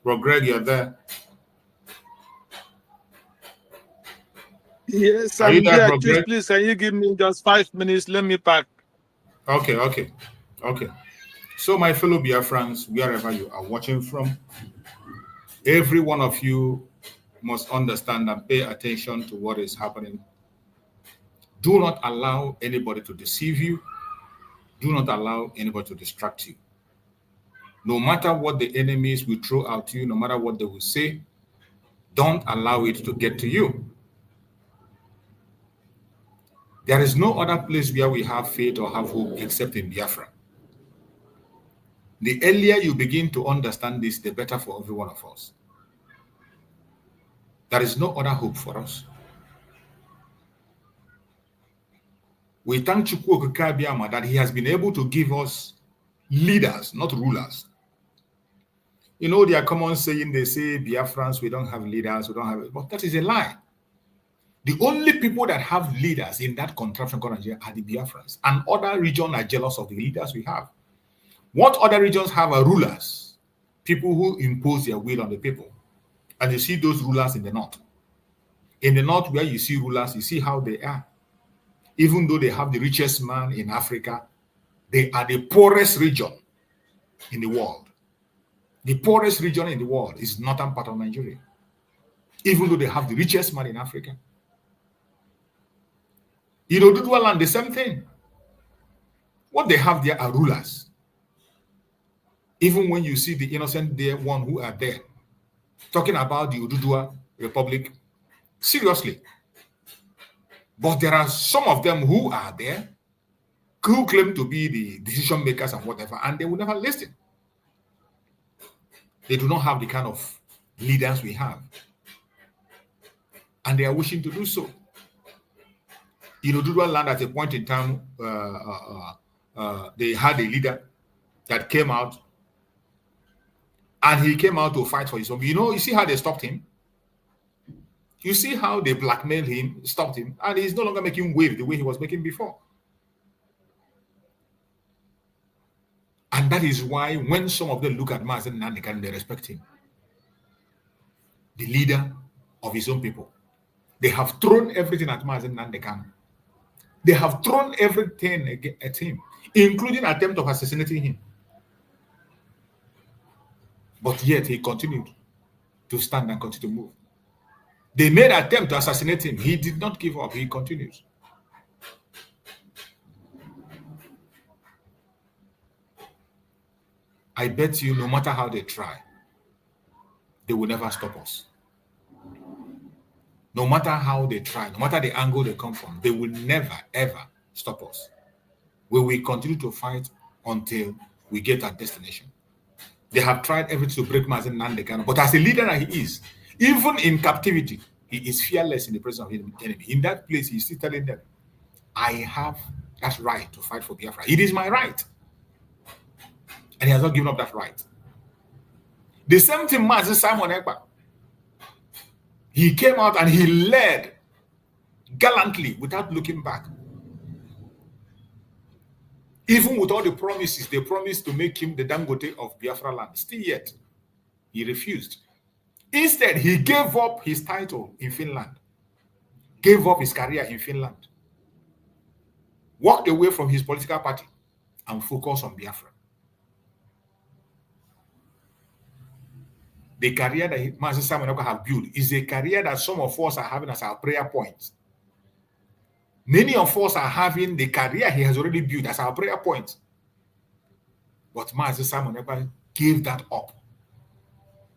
Bro Greg, you're there. Yes, Are you I'm there, here. bro Greg? Please, can you give me just 5 minutes? Let me pack. Okay. So, my fellow Biafrans, wherever you are watching from, every one of you must understand and pay attention to what is happening. Do not allow anybody to deceive you. Do not allow anybody to distract you. No matter what the enemies will throw at you, no matter what they will say, don't allow it to get to you. There is no other place where we have faith or have hope except in Biafra. The earlier you begin to understand this, the better for every one of us. There is no other hope for us. We thank Chukwu Okike Abiama that he has been able to give us leaders, not rulers. You know, their common saying, they say, Biafrans, we don't have leaders, we don't have, but that is a lie. The only people that have leaders in that contraption called Nigeria are the Biafrans, and other regions are jealous of the leaders we have. What other regions have are rulers, people who impose their will on the people. And you see those rulers in the north. In the north, where you see rulers, you see how they are. Even though they have the richest man in Africa, they are the poorest region in the world. The poorest region in the world is northern part of Nigeria. Even though they have the richest man in Africa. In Oduduwa land, the same thing. What they have there are rulers. Even when you see the innocent there, one who are there, talking about the Oduduwa Republic, seriously. But there are some of them who are there, who claim to be the decision makers and whatever, and they will never listen. They do not have the kind of leaders we have. And they are wishing to do so. In Oduduwa land, at a point in time, they had a leader that came out, and he came out to fight for his own. You see how they stopped him? You see how they blackmailed him, stopped him, and he's no longer making wave the way he was making before. And that is why when some of them look at Mazen Nandekan, they respect him. The leader of his own people. They have thrown everything at Mazen Nandekan. They have thrown everything at him, including attempt of assassinating him. But yet he continued to stand and continue to move. They made an attempt to assassinate him. He did not give up. He continues. I bet you, no matter how they try, they will never stop us. No matter how they try, no matter the angle they come from, they will never, ever stop us. We will continue to fight until we get our destination. They have tried everything to break Mazen Nandekan, but as a leader that he is, even in captivity, he is fearless in the presence of his enemy. In that place, he's still telling them, I have that right to fight for Biafra. It is my right. And he has not given up that right. The same thing, Mazen Simon Ekpa. He came out and he led gallantly without looking back. Even with all the promises, they promised to make him the Dangote of Biafra land. Still yet, he refused. Instead, he gave up his title in Finland, gave up his career in Finland, walked away from his political party, and focused on Biafra. The career that Master Simon Ekpa have built is a career that some of us are having as our prayer point. Many of us are having the career he has already built as our prayer point. But Master Simon Ekpa gave that up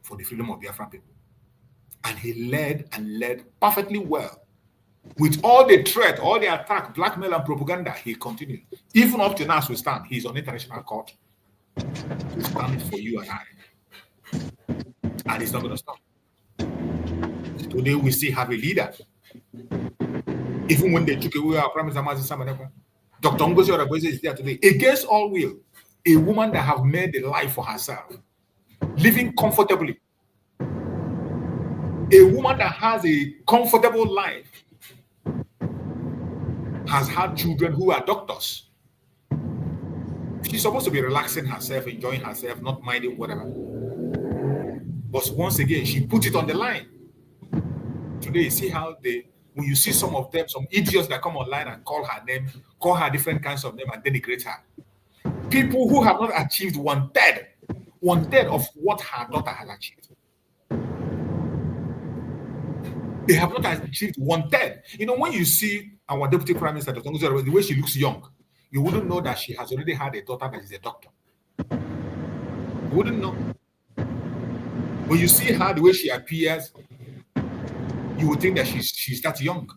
for the freedom of Biafran people. And he led perfectly well. With all the threat, all the attack, blackmail, and propaganda, he continued. Even up to now, as we stand, he's on international court to stand for you and I. And he's not going to stop. Today, we still have a leader Even when they took away our Prime Minister, Dr. Ngozi Oregweze is there today. Against all will, a woman that have made a life for herself, living comfortably. A woman that has a comfortable life has had children who are doctors. She's supposed to be relaxing herself, enjoying herself, not minding whatever. But once again, she put it on the line. Today, you see how when you see some of them, some idiots that come online and call her name, call her different kinds of names and denigrate her. People who have not achieved one third of what her daughter has achieved. They have not achieved one third. You know, when you see our Deputy Prime Minister, the way she looks young, you wouldn't know that she has already had a daughter that is a doctor. You wouldn't know. When you see her, the way she appears, you would think that she's that young.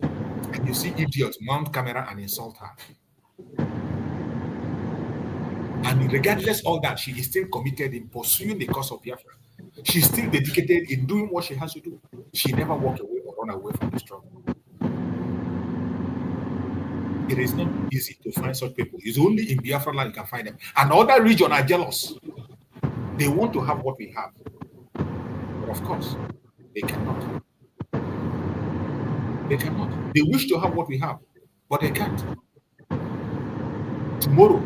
And you see idiots mount camera and insult her. And regardless of all that, she is still committed in pursuing the cause of Biafra. She's still dedicated in doing what she has to do. She never walked away or run away from the struggle. It is not easy to find such people. It's only in Biafra land you can find them. And other regions are jealous. They want to have what we have. But of course, they cannot. They cannot. They wish to have what we have, but they can't. Tomorrow,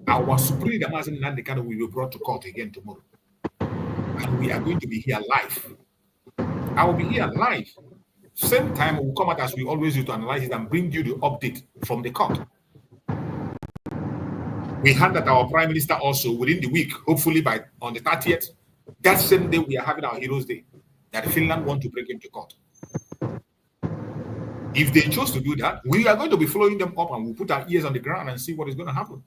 our Supreme Damazin Nandekano will be brought to court again tomorrow. And we are going to be here live. I will be here live. Same time, we'll come out as we always do to analyze it and bring you the update from the court. We heard that our Prime Minister also within the week, hopefully on the 30th, that same day we are having our Heroes Day, that Finland want to bring him to court. If they chose to do that, we are going to be following them up and we'll put our ears on the ground and see what is going to happen.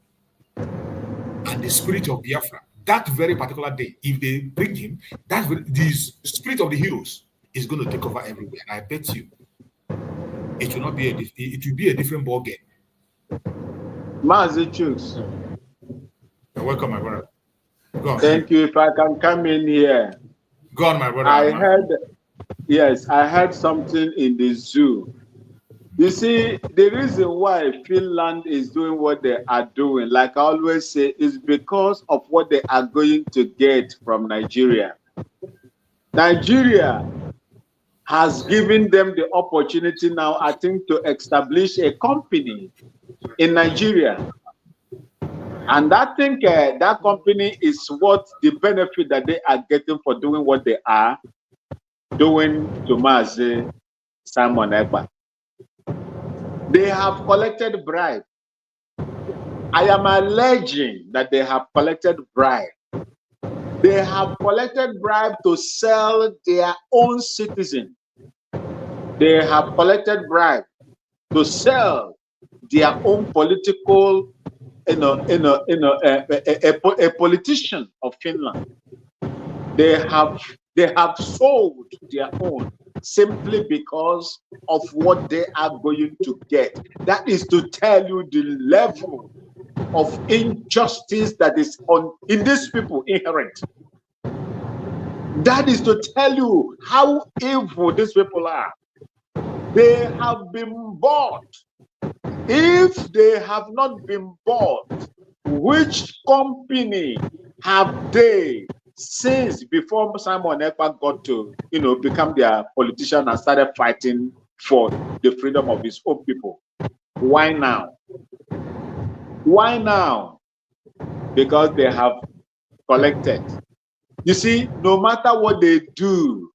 And the spirit of Biafra, that very particular day, if they bring him, the spirit of the heroes is going to take over everywhere. And I bet you, it will not be it will be a different ball game. Mazi Chooks. You're welcome, my brother. Go on. Thank you. If I can come in here. Go on, my brother. I heard something in the zoo. You see, the reason why Finland is doing what they are doing, like I always say, is because of what they are going to get from Nigeria. Nigeria has given them the opportunity now, I think, to establish a company in Nigeria. And I think that company is what the benefit that they are getting for doing what they are doing to Mazi Simon Ekpa. They have collected bribe. I am alleging that they have collected bribe. They have collected bribe to sell their own citizens. They have collected bribe to sell their own political, a politician of Finland. They have sold their own simply because of what they are going to get. That is to tell you the level of injustice that is in these people inherent. That is to tell you how evil these people are. They have been bought. If they have not been bought, which company have they, since before Simon Ekpa got to, become their politician and started fighting for the freedom of his own people? Why now? Why now? Because they have collected. You see, no matter what they do,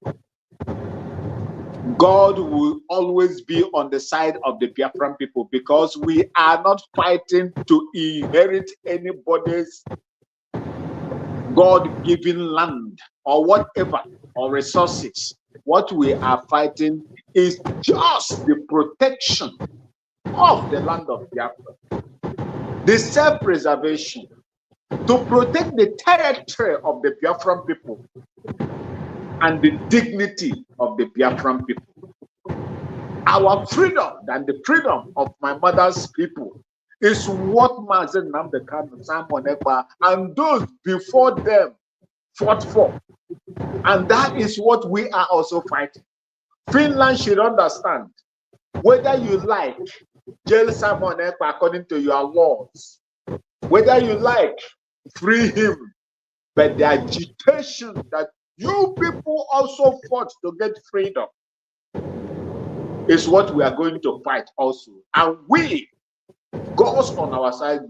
God will always be on the side of the Biafran people, because we are not fighting to inherit anybody's God-given land or whatever, or resources. What we are fighting is just the protection of the land of Biafra, the self-preservation, to protect the territory of the Biafran people and the dignity of the Biafran people. Our freedom and the freedom of my mother's people is what Mazi Nnamdi Kanu, Simon Ekpa, and those before them fought for. And that is what we are also fighting. Finland should understand Whether you like, jail Simon Ekpa according to your laws. Whether you like, free him. But the agitation that you people also fought to get freedom is what we are going to fight also. And we, God on our side,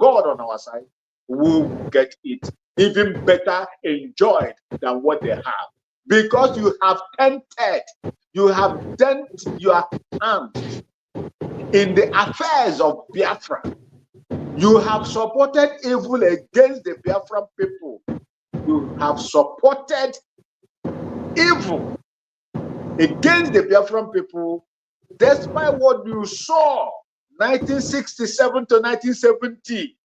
will get it even better enjoyed than what they have. Because you have tempted, you have done your hand in the affairs of Biafra. You have supported evil against the Biafran people. You have supported evil against the Biafran people, despite what you saw 1967 to 1970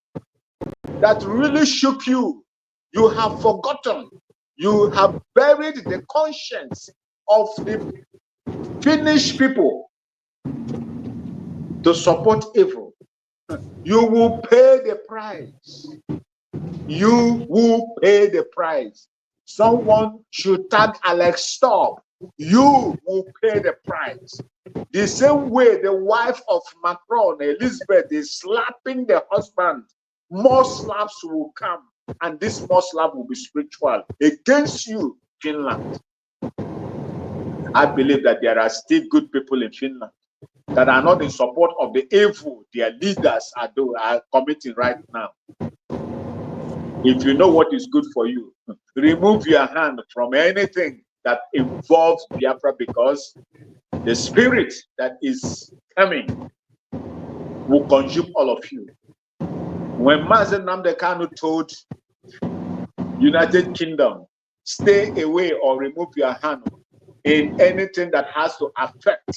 that really shook you. You have forgotten. You have buried the conscience of the Finnish people to support evil. You will pay the price. You will pay the price. Someone should tag Alex Stop. You will pay the price. The same way the wife of Macron, Elizabeth, is slapping the husband, more slaps will come, and this more slap will be spiritual against you, Finland. I believe that there are still good people in Finland that are not in support of the evil their leaders are committing right now. If you know what is good for you, remove your hand from anything that involves Biafra, because the spirit that is coming will consume all of you. When Mazen Namdekanu told United Kingdom, stay away or remove your hand in anything that has to affect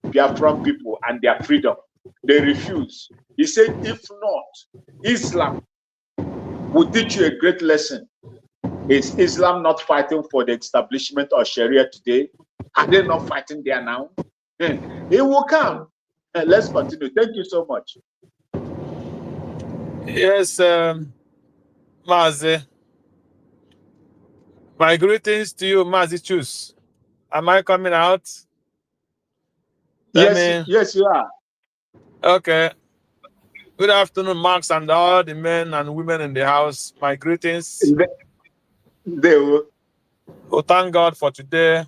Biafran people and their freedom, they refuse. He said, if not, Islam will teach you a great lesson. Is Islam not fighting for the establishment of Sharia today? Are they not fighting there now? It will come. Let's continue. Thank you so much. Yes, Mazi. My greetings to you, Mazi Chus. Am I coming out? Yes, you are. Okay. Good afternoon, Max, and all the men and women in the house. My greetings. They will. We thank God for today.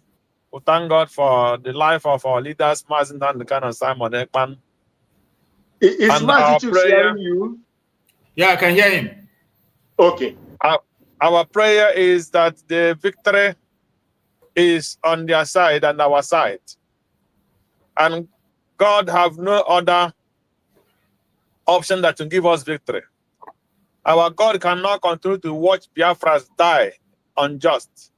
We thank God for the life of our leaders, Mazen Dandekan and Simon Ekman. Is And our Mazichus prayer, hearing you? Yeah, I can hear him. Okay. Our prayer is that the victory is on their side and our side. And God have no other option than to give us victory. Our God cannot continue to watch Biafrans die unjust.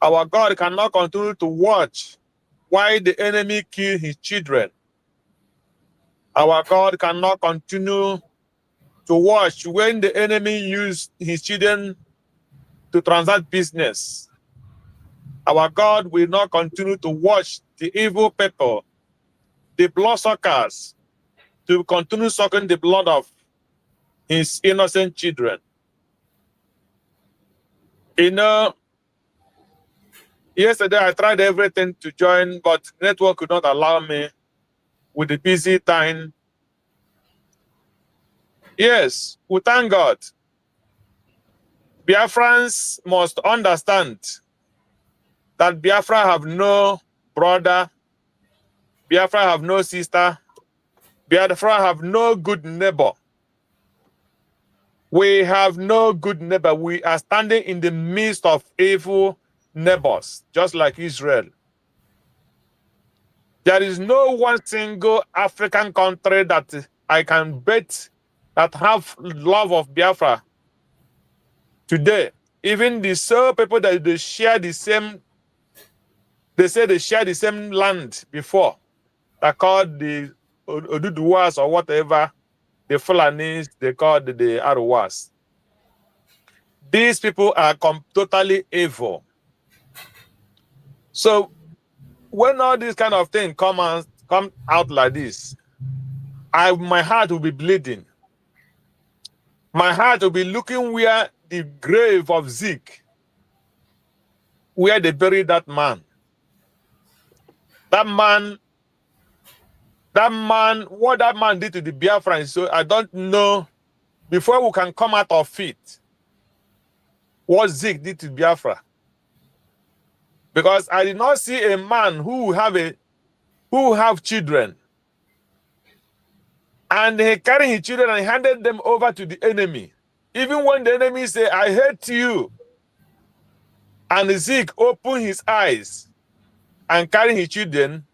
Our God cannot continue to watch why the enemy kill his children. Our God cannot continue to watch when the enemy use his children to transact business. Our God will not continue to watch the evil people, the bloodsuckers, to continue sucking the blood of his innocent children. You know, yesterday I tried everything to join, but network could not allow me with the busy time. Yes, we thank God. Biafrans must understand that Biafra have no brother, Biafra have no sister, Biafra have no good neighbor. We have no good neighbor. We are standing in the midst of evil neighbors, just like Israel. There is no one single African country that I can bet that have love of Biafra today. Even the same people that they share the same, they say they share the same land before, that called the Oduduwas or whatever, the Fulanis, they called the Arawas. These people are totally evil. So when all these kind of things come out like this, my heart will be bleeding. My heart will be looking where the grave of Zeke, where they buried that man. That man That man, what that man did to the Biafrans, so I don't know, before we can come out of it, what Zeke did to Biafra. Because I did not see a man who have children, and he carried his children and handed them over to the enemy. Even when the enemy say, I hate you, and Zeke opened his eyes and carried his children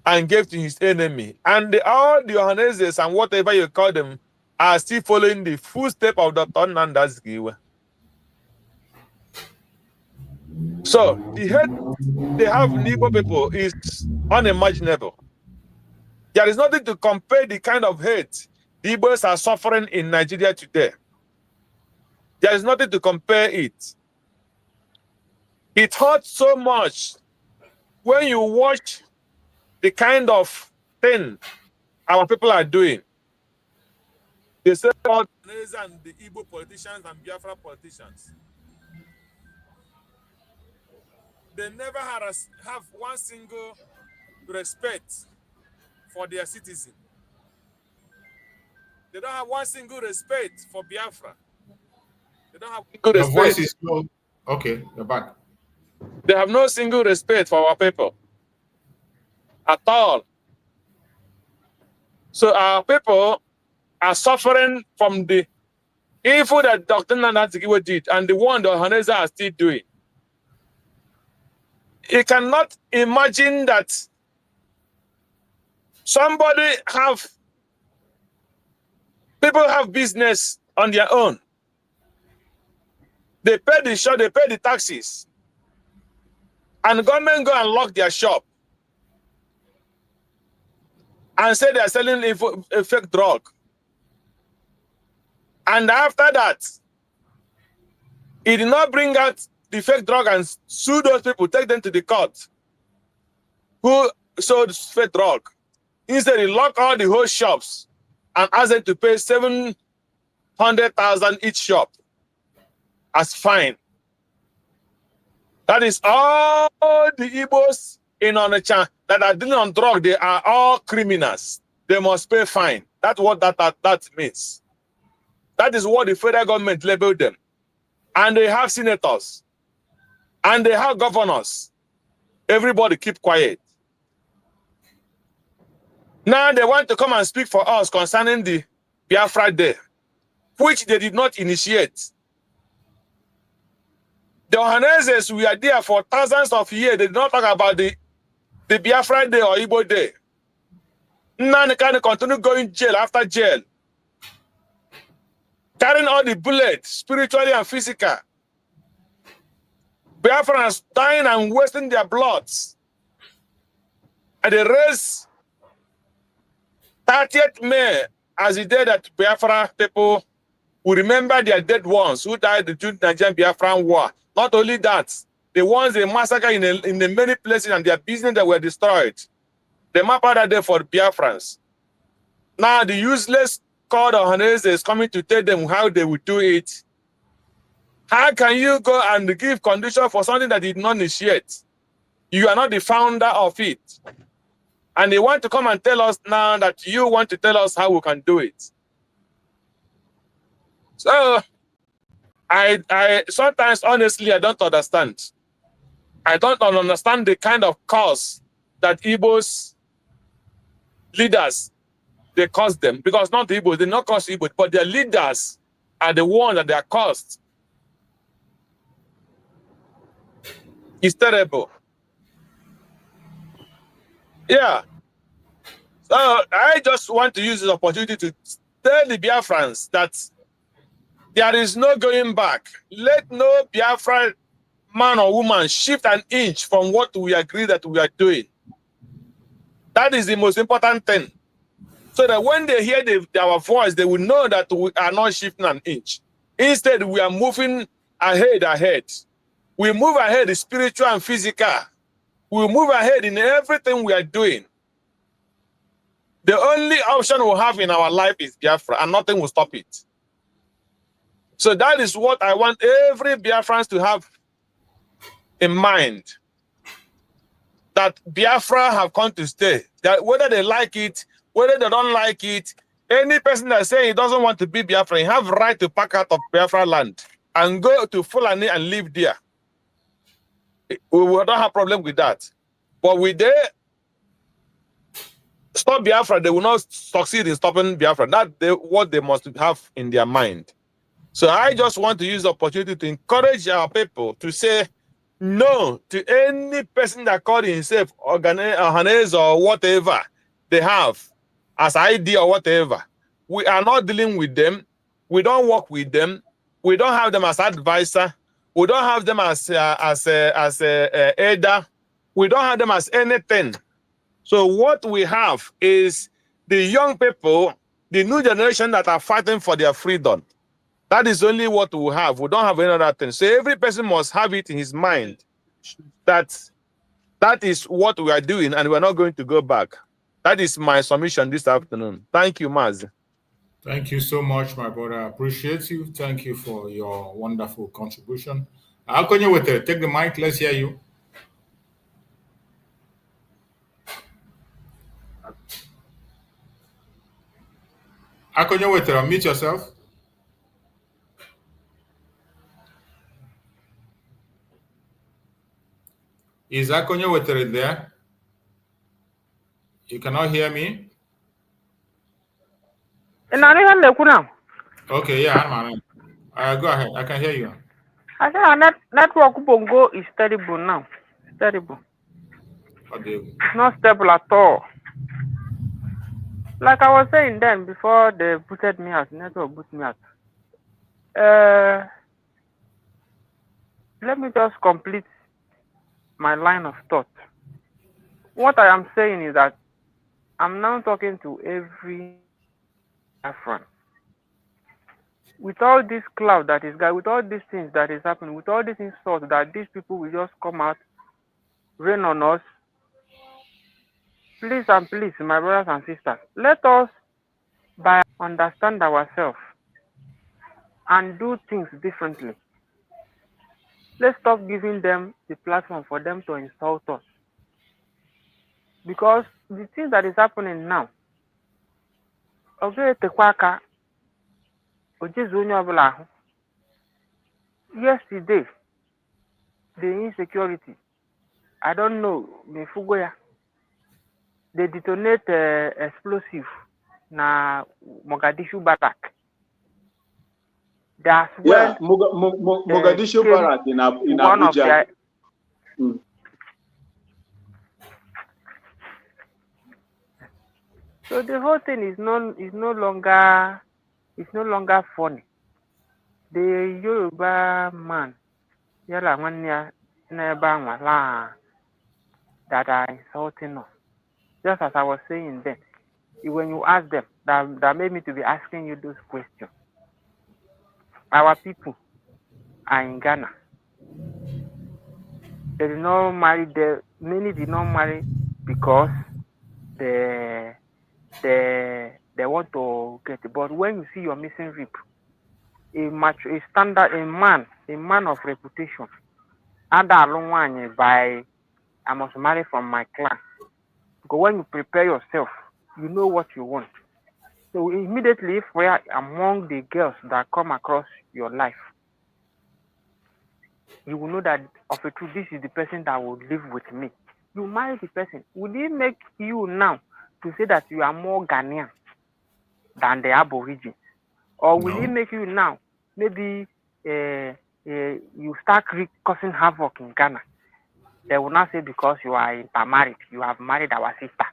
and gave to his enemy. And all the Ohaneses and whatever you call them are still following the footsteps of Dr. Nanda Zikiwe. So the hate they have in Igbo people is unimaginable. There is nothing to compare the kind of hate the Igbos are suffering in Nigeria today. There is nothing to compare it. It hurts so much when you watch the kind of thing our people are doing. They say about and the Igbo politicians and Biafra politicians. They never have one single respect for their citizen. They don't have one single respect for Biafra. They don't have single Your respect. voice is low. Okay, you're back. They have no single respect for our people at all. So our people are suffering from the evil that Dr. Nana Zikiwe did and the one that Ohanese are still doing. You cannot imagine that people have business on their own. They pay the shop, they pay the taxes. And the government go and lock their shop and say they are selling a fake drug. And after that, he did not bring out the fake drug and sue those people, take them to the court who sold fake drug. Instead, he locked all the whole shops and asked them to pay 700,000 each shop as fine. That is all the Igbos in Onitsha that are dealing on drug. They are all criminals. They must pay fine. That's what that means. That is what the federal government labeled them. And they have senators. And they have governors. Everybody keep quiet. Now they want to come and speak for us concerning the Biafra Day, which they did not initiate. The Ohaneses, we are there for thousands of years. They did not talk about the Biafra Day or Igbo Day. Now they can continue going jail after jail, carrying all the bullets, spiritually and physical. Biafrans dying and wasting their bloods. And they raise 30th May as the day that Biafra people will remember their dead ones who died during the Nigerian Biafran War. Not only that, the ones they massacred in the many places and their business that were destroyed. They map out that day for the Biafrans. Now the useless called Ohanese is coming to tell them how they will do it. How can you go and give condition for something that did not initiate? You are not the founder of it. And they want to come and tell us now that you want to tell us how we can do it. So, I sometimes, honestly, I don't understand. I don't understand the kind of cause that Igbos leaders, they cause them. Because not the Igbos, they not cause Igbos, but their leaders are the ones that they are caused. It's terrible. Yeah. So I just want to use this opportunity to tell the Biafrans that there is no going back. Let no Biafran man or woman shift an inch from what we agree that we are doing. That is the most important thing. So that when they hear our voice, they will know that we are not shifting an inch. Instead, we are moving ahead. We move ahead spiritual and physical. We move ahead in everything we are doing. The only option we have in our life is Biafra, and nothing will stop it. So that is what I want every Biafrans to have in mind. That Biafra have come to stay. That whether they like it whether they don't like it. Any person that say he doesn't want to be Biafran, he have right to pack out of Biafra land and go to Fulani and live there. We don't have problem with that. But with they stop Biafra, they will not succeed in stopping Biafra. That's what they must have in their mind. So I just want to use the opportunity to encourage our people to say no to any person that called himself Ohanese or whatever they have as idea or whatever. We are not dealing with them. We don't work with them. We don't have them as advisor. We don't have them as elder. We don't have them as anything. So what we have is the young people, the new generation that are fighting for their freedom. That is only what we have. We don't have any other thing. So every person must have it in his mind that that is what we are doing and we're not going to go back. That is my submission this afternoon. Thank you, Maz. Thank you so much, my brother. I appreciate you. Thank you for your wonderful contribution. Akonye Wetere, take the mic. Let's hear you. Akonye Wetere, unmute yourself. Is Akonye Wetere there? You cannot hear me? Okay, yeah, go ahead. I can hear you. I think our network Bongo is terrible now. It's terrible. Okay. It's not stable at all. Like I was saying then, before they booted me out, network boot me out. Let me just complete my line of thought. What I am saying is that I'm now talking to every Biafran. With all this cloud that is with all these things that is happening, with all these insults that these people will just come out, rain on us. Please and please, my brothers and sisters, let us understand ourselves and do things differently. Let's stop giving them the platform for them to insult us. Because the thing that is happening now, yesterday, the insecurity, I don't know, they detonate explosive na Mogadishu Barak. That's when Mogadishu Barak in Abuja. So the whole thing is no longer funny. The Yoruba man, that are insulting us. Just as I was saying then, when you ask them, that made me to be asking you those questions. Our people are in Ghana. They did not marry. Many did not marry because they want to get it. But when you see your missing rib, a man of reputation, and by I must marry from my clan. Because when you prepare yourself, you know what you want. So immediately, if we are among the girls that come across your life, you will know that of a truth, this is the person that will live with me. You marry the person. Will it make you now to say that you are more Ghanaian than the Aborigines? Or will it make you now, maybe you start causing havoc in Ghana? They will not say because you are intermarried, you have married our sister,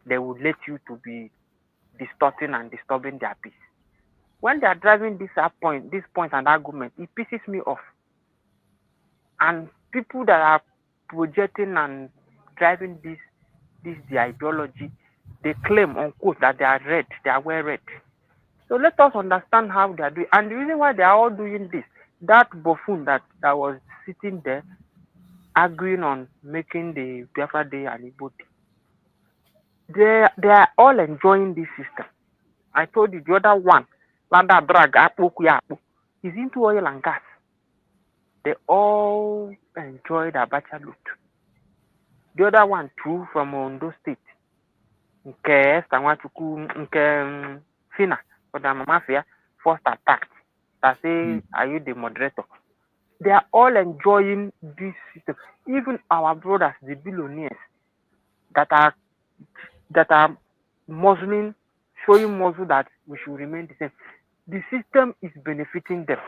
they will let you to be distorting and disturbing their peace. When they are driving this point and argument, it pisses me off. And people that are projecting and driving this their ideology, they claim unquote that they are red, they are well read. So let us understand how they are doing. And the reason why they are all doing this, that buffoon that was sitting there arguing on making the Biafra Day and Igbo Day, they are all enjoying this system. I told you the other one, Landa Drag, is into oil and gas. They all enjoy the Abacha loot. The other one too from Ondo State, nke Esther Nwachukwu, nke Fina, or the Mafia, first attacked. That say, are you the moderator? They are all enjoying this system. Even our brothers, the billionaires, that are muzzling, showing muzzle that we should remain the same. The system is benefiting them.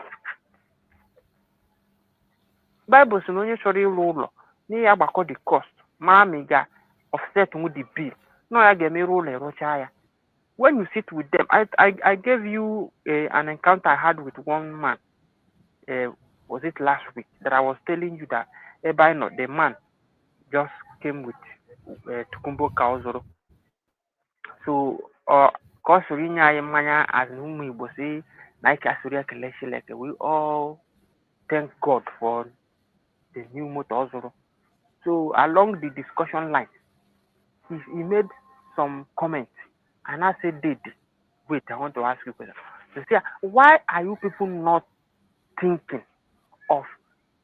Bible says, onye chọrọ ịrụ ụlọ n'ihi agbakọ the cost mara ma ị ga-offset with the bill. No, ya ga-eme ịrụ ụlọ ịrụcha ya. When you sit with them, I gave you an encounter I had with one man. Was it last week that I was telling you that the man just came with Tukumbo Kaozoro. So, because as we all thank God for the new motor. So, along the discussion line, he made some comments, and I said, wait, I want to ask you a question. So, see, why are you people not thinking of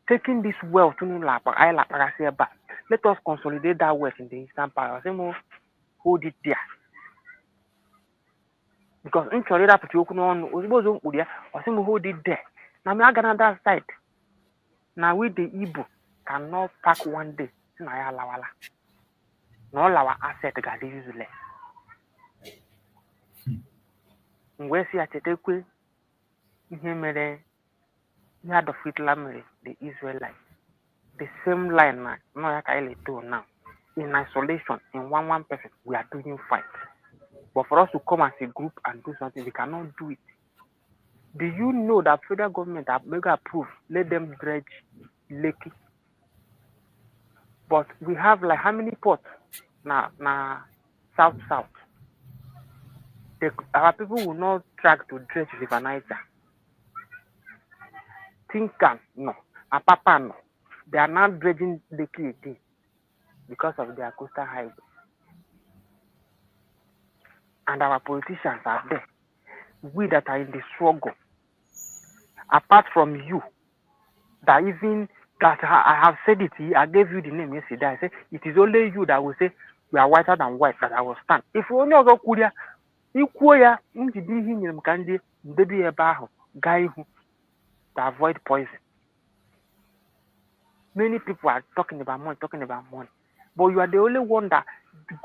taking this wealth to let us consolidate that wealth in the Eastern Power. Hold it there. Because in Florida, hold it there. Now, me agana that side. Now, with the Igbo cannot pack one day. No, our asset got useless. Where see at the had of Hitler, the Israelites. The same line now. In isolation, in one person, we are doing fight. But for us to come as a group and do something, we cannot do it. Do you know that federal government have made approved, let them dredge Lekki? But we have like how many ports? South. Our people will not track to dredge River Niger. Tinkan, no. Apapa, no. They are not dredging Lekki again because of their coastal highway. And our politicians are there. We that are in the struggle. Apart from you, that even that I have said it, I gave you the name yesterday. I said it is only you that will say we are whiter than white that I will stand. If you only go Korea, equal guy who to avoid poison. Many people are talking about money, but you are the only one that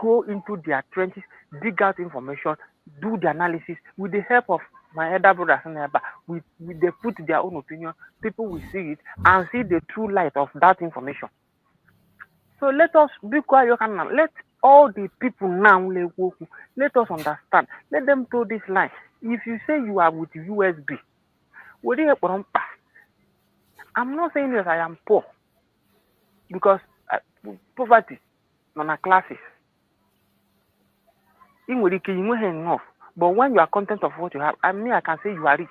go into their trenches, dig out information, do the analysis with the help of my elder brothers and neighbors. They put their own opinion. People will see it and see the true light of that information. So let us be quiet. Let all the people now let us understand. Let them throw this line. If you say you are with USB, I'm not saying that I am poor because poverty, non classes. Enough. But when you are content of what you have, I can say you are rich.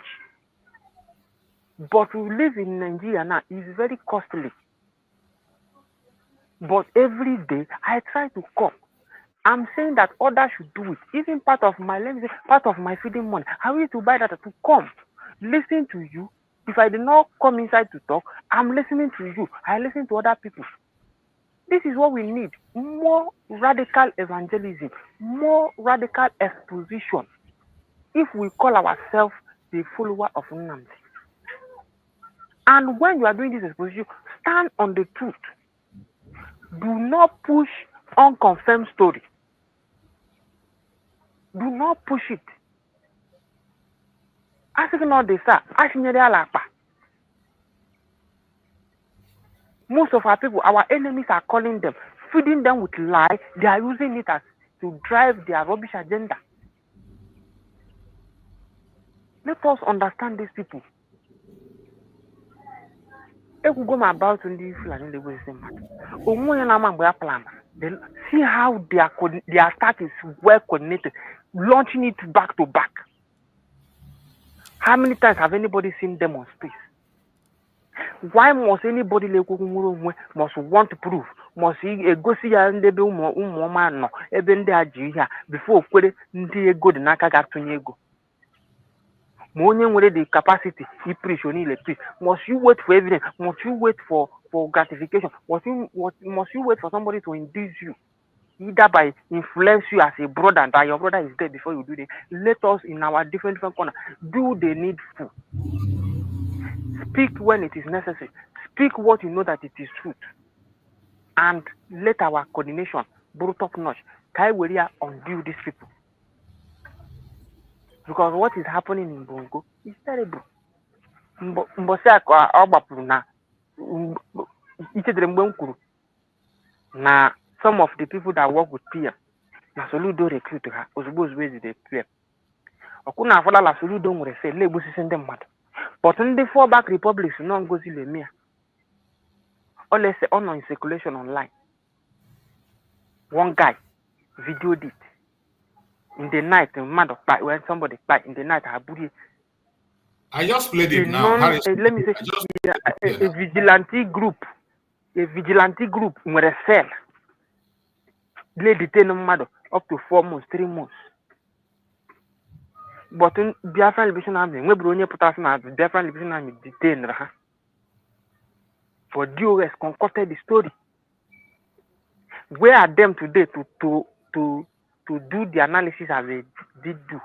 But to live in Nigeria now is very costly. But every day I try to come. I'm saying that others should do it. Even part of my feeding money. I need to buy that to come. Listen to you. If I did not come inside to talk, I'm listening to you. I listen to other people. This is what we need. More radical evangelism. More radical exposition. If we call ourselves the follower of Nnamdi. And when you are doing this exposition, stand on the truth. Do not push unconfirmed story. Do not push it. Most of our people, our enemies are calling them, feeding them with lies. They are using it as to drive their rubbish agenda. Let us understand these people. About see how their attack is well coordinated, launching it back to back. How many times have anybody seen them on space? Why must anybody must want to prove? Must go see no before go the naka ego? The capacity he preach preach. Must you wait for evidence? Must you wait for gratification? Must you wait for somebody to induce you? either by influence you as a brother that your brother is dead before you do it. Let us in our different corner do the needful. Speak when it is necessary. Speak what you know that it is truth. And let our coordination be top notch. Kai we undo these people. Because what is happening in Bongo is terrible. Mbosi ọ gbapụrụ na ichetara mgbe m kwuru na some of the people that work with PM na Soludo recruit ha ozugbo ezide PM. Ọkụ na afọla la Soludo nwere sel na-egbusisi ndị mmadụ. But ndị fallback republics nọ ngozi lemi ya. Olese on in circulation online. One guy videoed it. In the night, when somebody died in the night, I just played it now. Let me say, a vigilante group with a cell. They detain them up to 4 months, 3 months. But in Biafran Liberation Army, we brought Biafran Liberation Army detained her. But DOS concocted the story. Where are them today to do the analysis as they did do?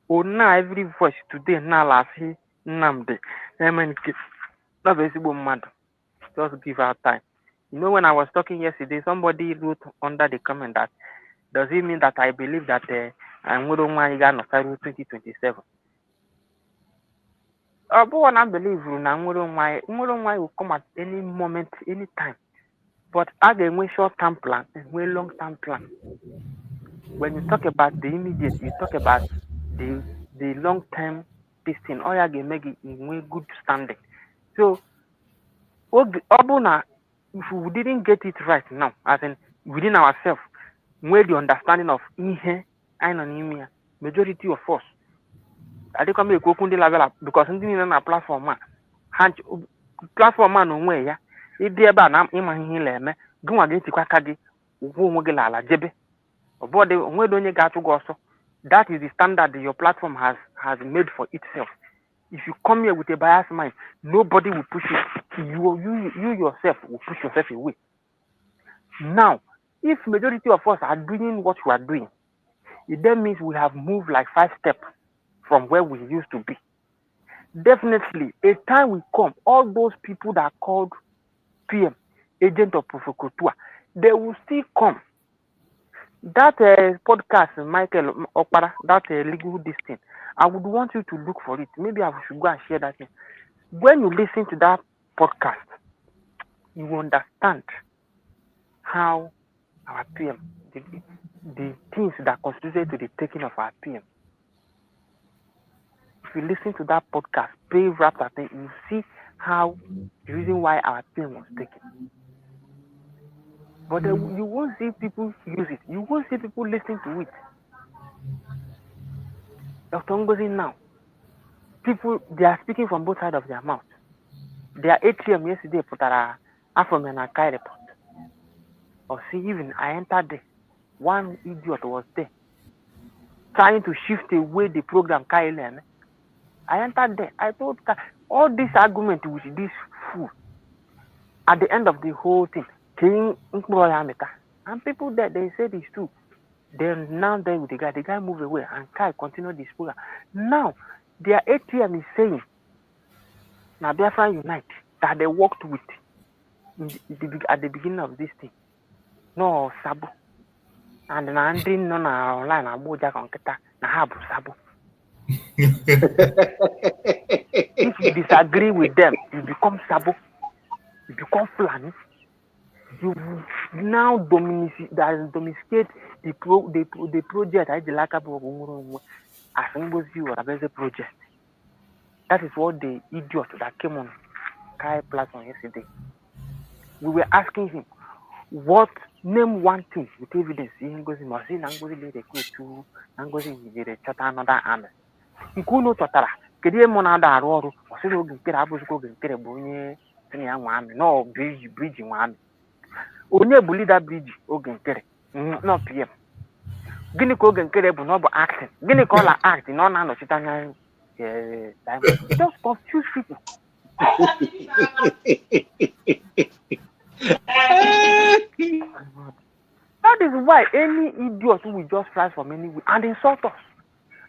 Oh, now every voice today now last he Namde. Not visible matter. Just give our time. You know, when I was talking yesterday, somebody wrote under the comment that does it mean that I believe that I'm going to 2027? But what I believe will come at any moment, any time. But as a short-term plan and a long-term plan. When you talk about the immediate, you talk about the long-term this thing. All you can make it in good standing. So, if we didn't get it right now, as in within ourselves, where the understanding of anemia, majority of us, I think I'm level because something in a platform no way, yeah. If they are now in go against the Kwakagi, jebe. That is the standard your platform has made for itself. If you come here with a biased mind, nobody will push you. You yourself will push yourself away. Now, if majority of us are doing what we are doing, it then means we have moved like 5 steps from where we used to be. Definitely, a time will come, all those people that are called PM, agent of provocateur, they will still come. That podcast, Michael Opara, that legal distance, I would want you to look for it. Maybe I should go and share that thing. When you listen to that podcast, you will understand how our PM, the things that constituted to the taking of our PM. If you listen to that podcast, pay wrapped attention, you see how the reason why our PM was taken. But you won't see people use it. You won't see people listen to it. Dr. Ngozi now, people, they are speaking from both sides of their mouth. Their ATM yesterday put a Afro and a Kai report. Or see, even I entered there. One idiot was there trying to shift away the program Kai Len. I entered there. I told Kai, all this argument with this fool at the end of the whole thing. And people there, they said it's true. Then now there with the guy moved away and Kai continued this program. Now their ATM is saying, now Biafran Unite, that they worked with at the beginning of this thing. No Sabo. And now I'm doing no online, I'm more jack on Keta, Nahabu Sabo. If you disagree with them, you become Sabo, you become Fulani. You now domesticate the project. I like as a project. That is what the idiot that came on Kai platform yesterday. We were asking him, what name one thing with evidence? Ngozi must see Ngozi lay the clue to Ngozi did a chata another army. He could not chotara. Kedia monada or so you get up with go and get a bonny no bridge one. Onye bully that bridge ogen kere no PM gini ko ogen kere bu no bo acting gini ko la act no na no chitanya just confuse people. That is idiots who will just fly from anywhere and insult us.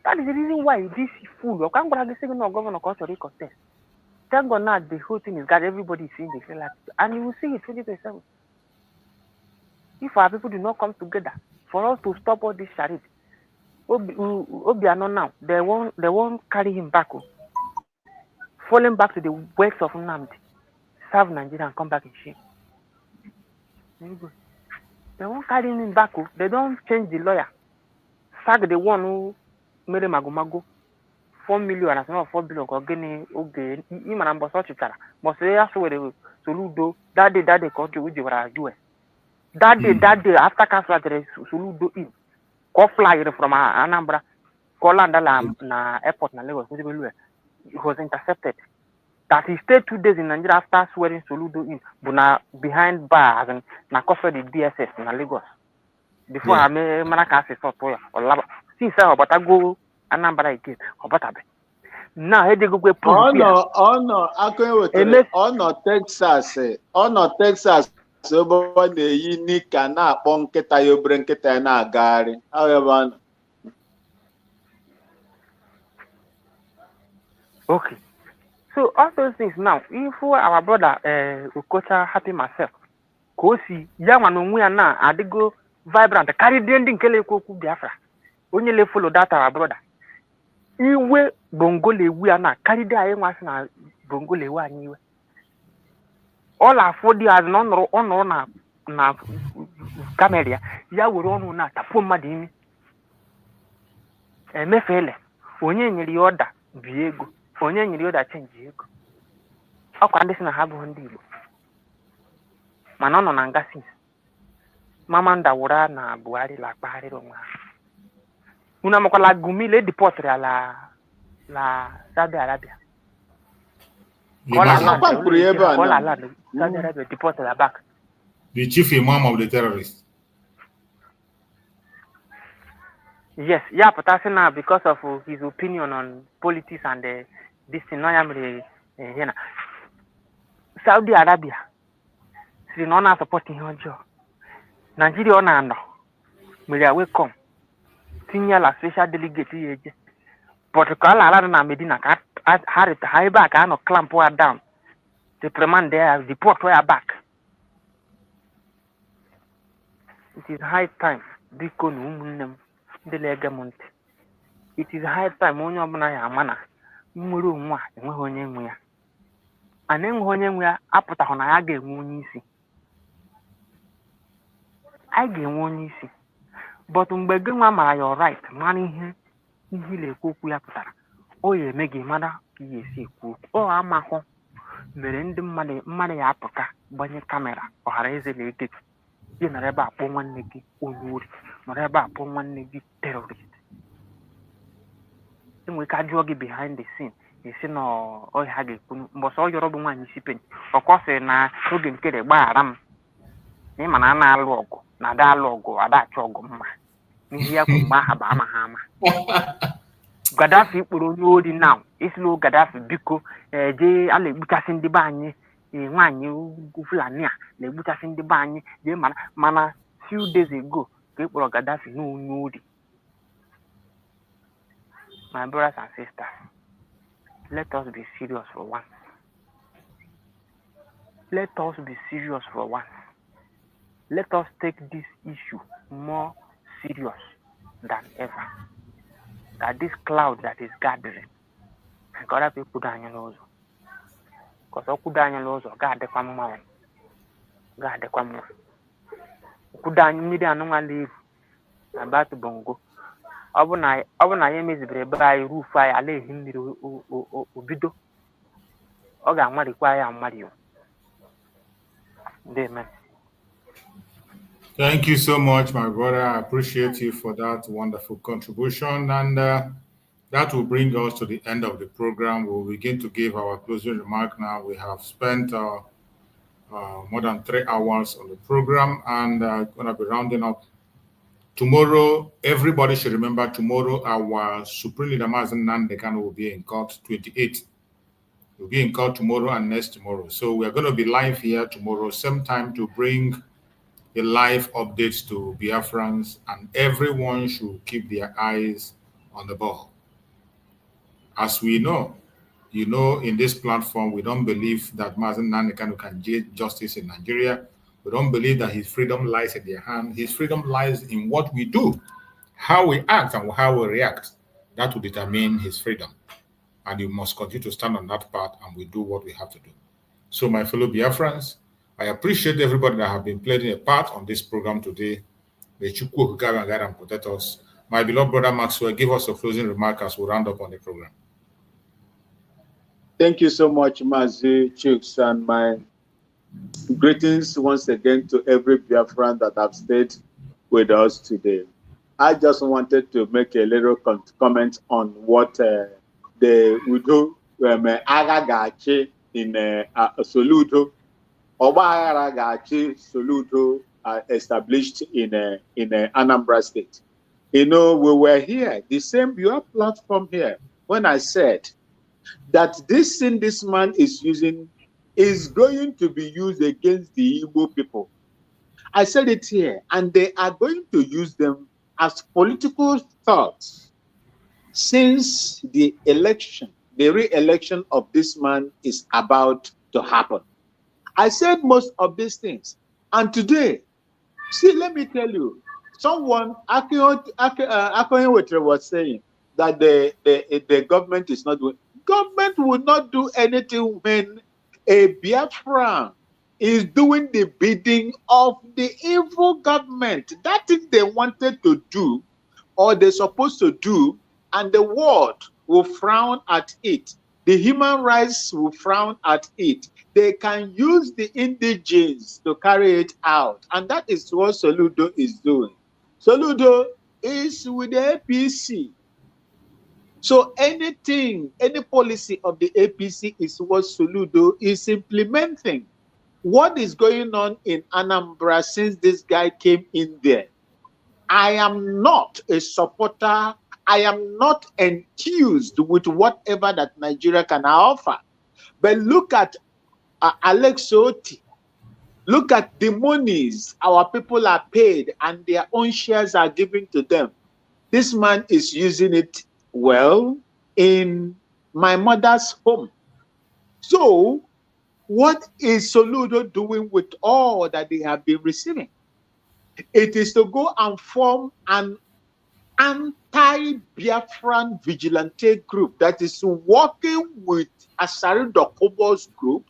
That is the reason why this fool, or can't go to the governor contest. Thank God now the whole thing is that everybody is seeing the same light. And you will see it 2027. If our people do not come together for us to stop all this charade, Obiano now, they won't carry him back. Falling back to the works of Nnamdi, serve Nigeria and come back in shame. They won't carry him back. They don't change the lawyer. Sack the one who made him mago. 4 million as well 4 billion again okay him and Amboso Chitara. But say that's where they Soludo that day country which they were doing. That day after cancel Soludo in. Go fly from Anambra. Call na airport na Lagos. It was intercepted. That he stayed 2 days in Nigeria after swearing Soludo in, but now behind bars and na cover the DSS in Lagos. Before I made Manaka or Lava. See, sir, but I go Anambra again. Now, he go prove Texas. So, but the unique cannot ponketa yo brenketa na gari. However, okay. So all those things now, if our brother Ukocha happy myself, Kosi, Yaman we are now, I go vibrant, carry the ending Kele Koku Biafra. Only le follow that our brother. Iwe Bongole we are not carry the iron na Bongole one you. All our 4 years on na camera, ya will run na tapoma dimi. Mefele, onye nyiri order biego. Onye nyiri oda change ego. Ọkwa ndị si na ha bụ ndị Igbo. Mana ọ nọ na nga since. Mama ndawura na Buhari la kpagharịrị onwe ha. Unu amakwala Gumi le deport la Saudi Arabia. Saudi Arabia deport la back. The chief imam of the terrorists. Yes, yeah, but I say now because of his opinion on politics and this thing, Saudi Arabia, si no na supporting him job. Nigeria na no, Media welcome. Senior la special delegate yeje. But kala ala na Medina ka harita high back no clamp her down. The premand there deport her back. It is high time biko no umunnem. It is high time onye ọbụla ya amana mmiri onwe a enweghị onye nwe ya. Ana enweghị onye nwe ya apụtahụ na ya ga-enwe onye isi. Anyị ga-enwe onye isi. But mgbe gị nwa mara your right, mara ihe na-ekwu okwu ya pụtara, o ya eme gị mara ka ị ga-esi ekwu okwu. Ọ amahụ mere ndị mmadụ ya apụta gbanye kamera ọhara eze na-ege gị. Gị nọrọ ebe a kpọọ nwanne gị onye ori. Nọrọ ebe a kpọọ nwanne gị terrorist. Enwere ka jụọ gị behind the scene. Esi na ọhịa ha ga-ekwu mbọsọ ọ yọrọ bụ nwaanyị isi penny. Ọkọsị na oge nkere gbaghara m. N'ịma na a na-alụ ọgụ na ada alụ ọgụ ada achọ ọgụ mma. N'ihi ya kwụ mgbe aha bụ ama ha ama. Gaddafi kpọrọ onye ori now. Isilo Gaddafi biko jee a na-egbuchasị ndị be anyị. Nwaanyị ugwu Fulani a na-egbuchasị ndị be anyị. Jee mana few days ago ka e kpọrọ Gaddafi n'onye ori. My brothers and sisters, let us be serious for once. Let us be serious for once. Let us take this issue more serious than ever. That this cloud that is gathering, God people down your nose. Because I could down your nose, God the come on. God the come on. Could down media no one leave about the bongo. Ọ bụ na ya emezibere ebe anyị rufu anyị ala ehi mmiri obido ọ ga-amarịkwa ya amarị. Amen. Thank you so much, my brother. I appreciate you for that wonderful contribution. And that will bring us to the end of the program. We'll begin to give our closing remark now. We have spent more than 3 hours on the program, and going to be rounding up. Tomorrow, everybody should remember tomorrow, our Supreme Leader Mazen Nandekano will be in court 28. We'll be in court tomorrow and next tomorrow. So we're going to be live here tomorrow, same time, to bring a live update to Biafrans, and everyone should keep their eyes on the ball. As we know, in this platform, we don't believe that Mazen Nanekanu can get justice in Nigeria. We don't believe that his freedom lies in their hand. His freedom lies in what we do, how we act and how we react. That will determine his freedom. And you must continue to stand on that path, and we do what we have to do. So, my fellow Biafrans, I appreciate everybody that have been playing a part on this program today. May Chukwu guide and protect us. My beloved brother Maxwell, give us a closing remark as we round up on the program. Thank you so much, Mazi Chooks, and my greetings once again to every Biafran that have stayed with us today. I just wanted to make a little comment on what the Udo Agagachi in Soludo, Oba Soludo established in Anambra State. We were here, the same your platform here, when I said that this thing this man is using is going to be used against the Igbo people. I said it here, and they are going to use them as political thoughts since the election, the re-election of this man is about to happen. I said most of these things. And today, see, let me tell you, someone, Akoyen was saying that the government is not doing. Government will not do anything when a Biafran is doing the bidding of the evil government. That is they wanted to do, or they're supposed to do, and the world will frown at it. The human rights will frown at it. They can use the indigenes to carry it out. And that is what Soludo is doing. Soludo is with the APC. So anything, any policy of the APC is what Soludo is implementing. What is going on in Anambra since this guy came in there? I am not a supporter. I am not enthused with whatever that Nigeria can offer. But look at Alex Oti. Look at the monies our people are paid and their own shares are given to them. This man is using it well in my mother's home. So what is Soludo doing with all that they have been receiving? It is to go and form an anti-Biafran vigilante group that is working with Asari Dokobo's group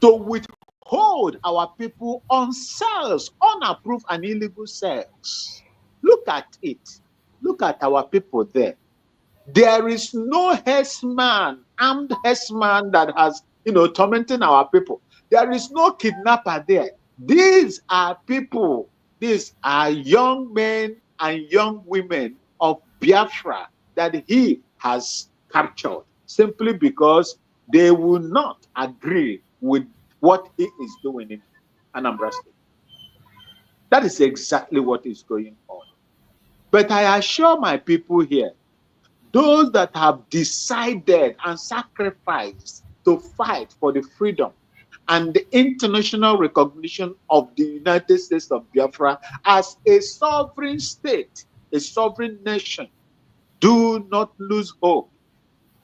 to withhold our people on sales, unapproved and illegal sales. Look at it. Look at our people there. There is no herdsman, armed herdsman that has, tormenting our people. There is no kidnapper there. These are people, these are young men and young women of Biafra that he has captured simply because they will not agree with what he is doing in Anambra State. That is exactly what is going on. But I assure my people here, those that have decided and sacrificed to fight for the freedom and the international recognition of the United States of Biafra as a sovereign state, a sovereign nation, do not lose hope.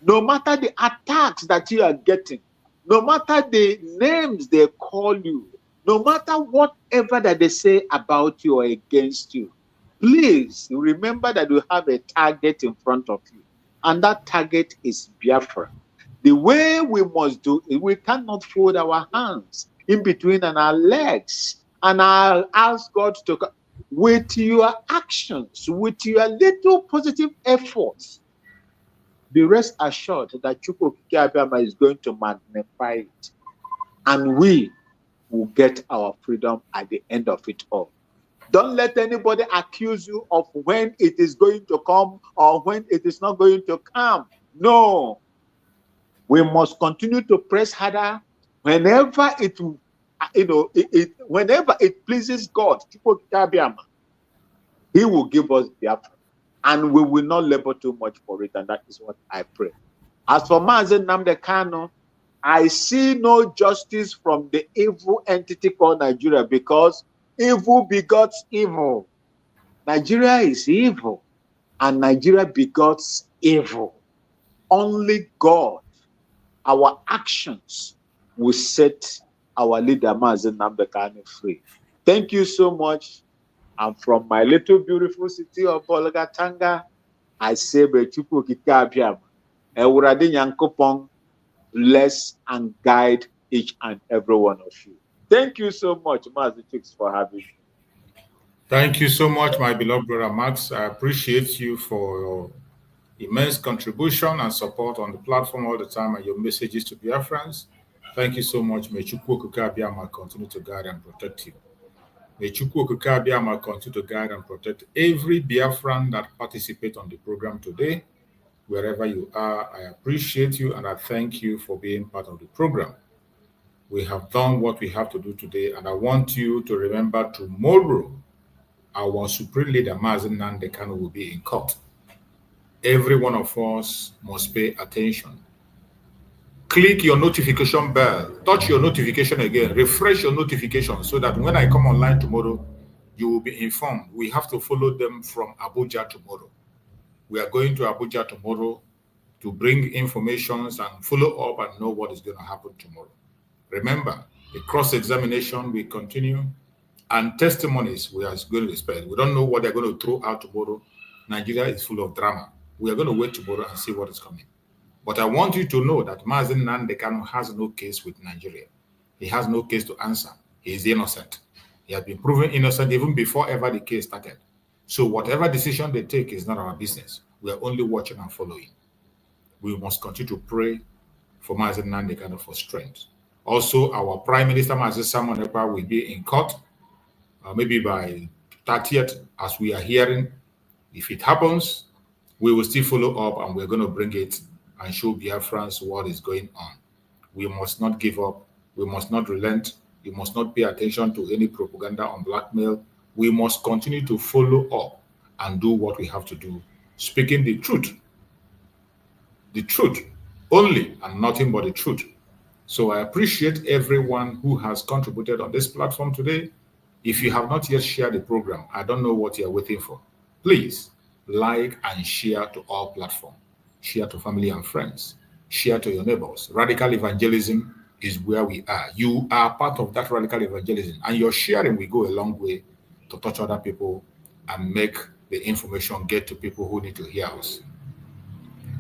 No matter the attacks that you are getting, no matter the names they call you, no matter whatever that they say about you or against you, please remember that you have a target in front of you, and that target is Biafra. The way we must do it, we cannot fold our hands in between and our legs, and I'll ask God to, with your actions, with your little positive efforts, be rest assured that Chukwu Abiyama is going to magnify it, and we will get our freedom at the end of it all. Don't let anybody accuse you of when it is going to come or when it is not going to come. No. We must continue to press harder whenever it, whenever it pleases God. He will give us the effort, and we will not labor too much for it, and that is what I pray. As for Mazen Nnamdi Kanu, I see no justice from the evil entity called Nigeria, because Evil begots evil. Nigeria is evil, and Nigeria begots evil. Only God, our actions, will set our leader Mazen Nambekane free. Thank you so much. And from my little beautiful city of Bologatanga, I say, Bechuku Kikabiam, Ewurade Nyankopon, bless and guide each and every one of you. Thank you so much, Mazi Chicks, for having me. Thank you so much, my beloved brother Max. I appreciate you for your immense contribution and support on the platform all the time and your messages to Biafrans. Thank you so much. May Chukwu Okike Abiyama continue to guide and protect you. May Chukwu Okike Abiyama continue to guide and protect every Biafran that participates on the program today. Wherever you are, I appreciate you and I thank you for being part of the program. We have done what we have to do today, and I want you to remember tomorrow, our supreme leader, Mazen Nnamdi Kanu, will be in court. Every one of us must pay attention. Click your notification bell, touch your notification again, refresh your notification so that when I come online tomorrow, you will be informed. We have to follow them from Abuja tomorrow. We are going to Abuja tomorrow to bring informations and follow up and know what is going to happen tomorrow. Remember, the cross-examination will continue and testimonies we are going to expect. We don't know what they're going to throw out tomorrow. Nigeria is full of drama. We are going to wait tomorrow and see what is coming. But I want you to know that Mazen Nnamdi Kanu has no case with Nigeria. He has no case to answer. He is innocent. He has been proven innocent even before ever the case started. So whatever decision they take is not our business. We are only watching and following. We must continue to pray for Mazen Nnamdi Kanu for strength. Also, our Prime Minister, Mazi Simon Ekpa, will be in court, maybe by 30th, as we are hearing. If it happens, we will still follow up and we're going to bring it and show Biafrans what is going on. We must not give up. We must not relent. We must not pay attention to any propaganda on blackmail. We must continue to follow up and do what we have to do, speaking the truth only and nothing but the truth. So I appreciate everyone who has contributed on this platform today. If you have not yet shared the program, I don't know what you're waiting for. Please like and share to all platforms. Share to family and friends. Share to your neighbors. Radical evangelism is where we are. You are part of that radical evangelism, and your sharing will go a long way to touch other people and make the information get to people who need to hear us.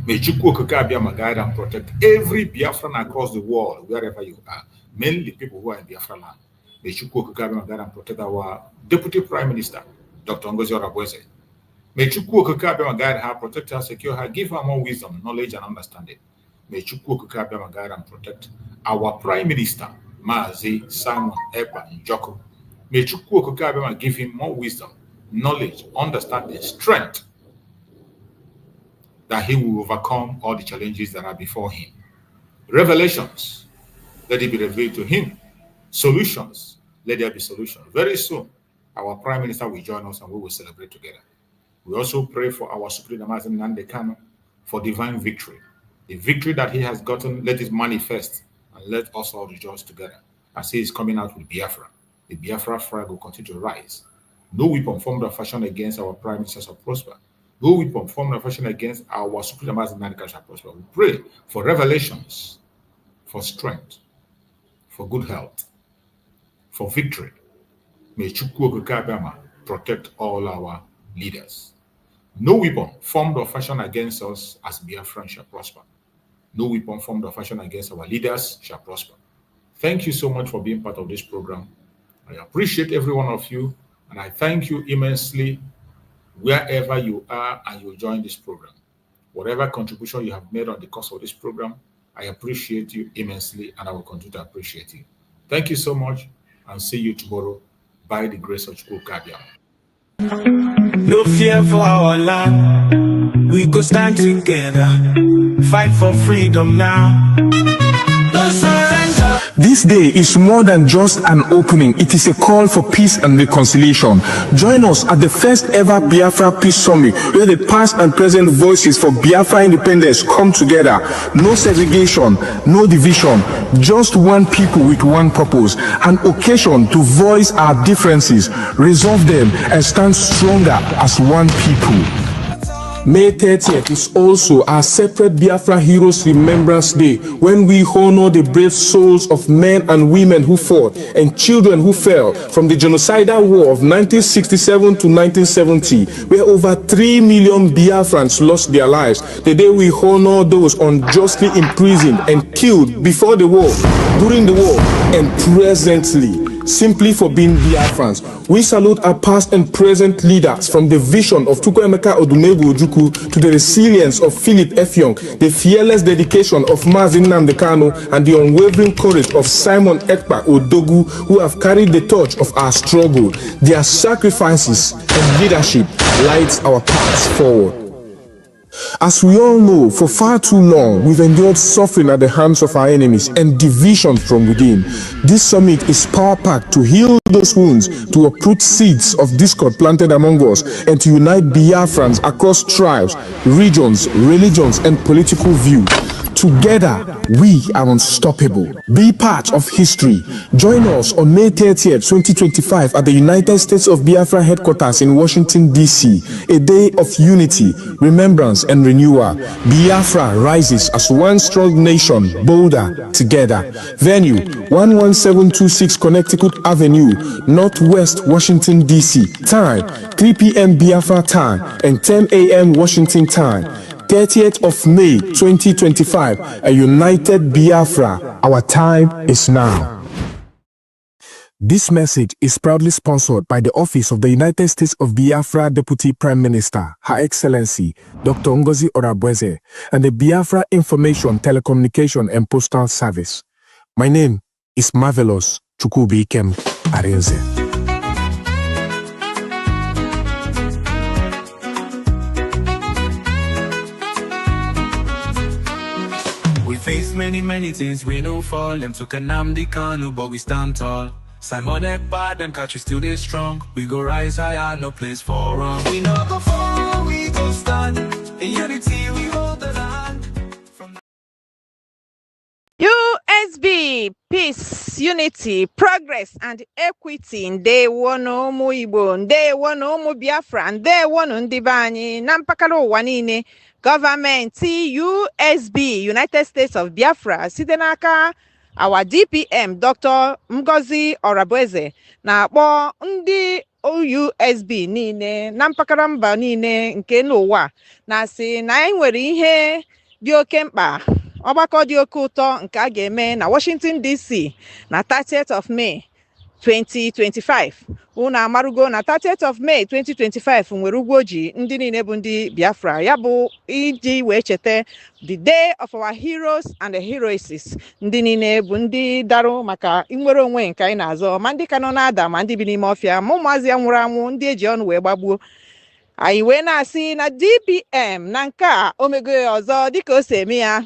May Chukwu Okike Abiyama guide and protect every Biafran across the world, wherever you are, mainly people who are in Biafra land. May Chukwu Okike Abiyama guide and protect our Deputy Prime Minister, Dr. Ngozi Oravweze. May Chukwu Okike Abiyama guide her, protect her, secure her, give her more wisdom, knowledge, and understanding. May Chukwu Okike Abiyama guide and protect our Prime Minister, Mazi Simon Ekpa Njoko. May Chukwu Okike Abiyama give him more wisdom, knowledge, understanding, strength, that he will overcome all the challenges that are before him. Revelations, let it be revealed to him. Solutions, let there be solutions. Very soon, our Prime Minister will join us and we will celebrate together. We also pray for our Supreme Mazen Nnamdi Kanu for divine victory. The victory that he has gotten, let it manifest and let us all rejoice together as he is coming out with Biafra. The Biafra flag will continue to rise. No weapon formed or fashioned against our Prime Minister shall prosper. No weapon formed or fashioned against our Supreme Mazen Nnamdi Kanu shall prosper. We pray for revelations, for strength, for good health, for victory. May Chukwu Okike Abiyama protect all our leaders. No weapon formed or fashioned against us as Biafran shall prosper. No weapon formed or fashioned against our leaders shall prosper. Thank you so much for being part of this program. I appreciate every one of you, and I thank you immensely wherever you are and you join this program. Whatever contribution you have made on the course of this program, I appreciate you immensely, and I will continue to appreciate you. Thank you so much, and see you tomorrow by the grace of Chukwu Okike Abiyama. No fear for our land. We go stand together, fight for freedom now. No surrender. This day is more than just an opening. It is a call for peace and reconciliation. Join us at the first ever Biafra Peace Summit, where the past and present voices for Biafra independence come together. No segregation, no division, just one people with one purpose, an occasion to voice our differences, resolve them, and stand stronger as one people. May 30th is also our separate Biafra Heroes Remembrance Day, when we honor the brave souls of men and women who fought and children who fell from the genocidal war of 1967 to 1970, where over 3 million Biafrans lost their lives. The day we honor those unjustly imprisoned and killed before the war, during the war, and presently, simply for being Biafrans. We salute our past and present leaders, from the vision of Chukwuemeka Odumegwu Ojukwu to the resilience of Philip Effiong, the fearless dedication of Mazin Nnamdi Kanu, and the unwavering courage of Simon Ekpa Odogu, who have carried the torch of our struggle. Their sacrifices and leadership lights our paths forward. As we all know, for far too long, we've endured suffering at the hands of our enemies and division from within. This summit is power-packed to heal those wounds, to uproot seeds of discord planted among us, and to unite Biafrans across tribes, regions, religions, and political views. Together, we are unstoppable. Be part of history. Join us on May 30th, 2025 at the United States of Biafra headquarters in Washington, D.C. A day of unity, remembrance, and renewal. Biafra rises as one strong nation, bolder together. Venue, 11726 Connecticut Avenue, Northwest Washington, D.C. Time, 3 p.m. Biafra time and 10 a.m. Washington time. 30th of May 2025, a united Biafra. Our time is now. This message is proudly sponsored by the Office of the United States of Biafra Deputy Prime Minister, Her Excellency Dr. Ngozi Orabweze, and the Biafra Information, Telecommunication and Postal Service. My name is Marvelous Chukwubikem Arinze. We face many things, we no fall. Them took Nnamdi Kanu, but we stand tall. Simon Ekpa, them catch we still they strong. We go rise higher, no place for wrong. We no go fall, we go stand. In unity, we hold the land. USB, peace, unity, progress, and equity. Ndewo no ụmụ Igbo, ndewo no ụmụ Biafra, ndewo no ndị be anyị na mpaghara ụwa niile. Gọọmenti USB, United States of Biafra, site n'aka our DPM Dr. Ngozi Orabweze, na-akpọ ndị USB niile na mpaghara mba niile nke n'ụwa, na-asị na anyị nwere ihe dị oke mkpa, ọgbakọ dị oke ụtọ nke a ga-eme na Washington DC na 30th of May 2025. Unu amarugo na 30th of May 2025 nwere ugwoji ndị niile bụ ndị Biafra, ya bụ iji wee cheta the day of our heroes and the heroesses. Ndị niile bụ ndị darụ maka inwere onwe nke anyị na-azọ, ma ndị ka nọ na-ada ma ndị bi n'ime ọfịa, ma ụmụazị ya nwụrụ anwụ, ndị eji ọnụ wee gbagbuo. Anyị wee na-asị na DPM na nke a omego ọzọ dịka o si eme ya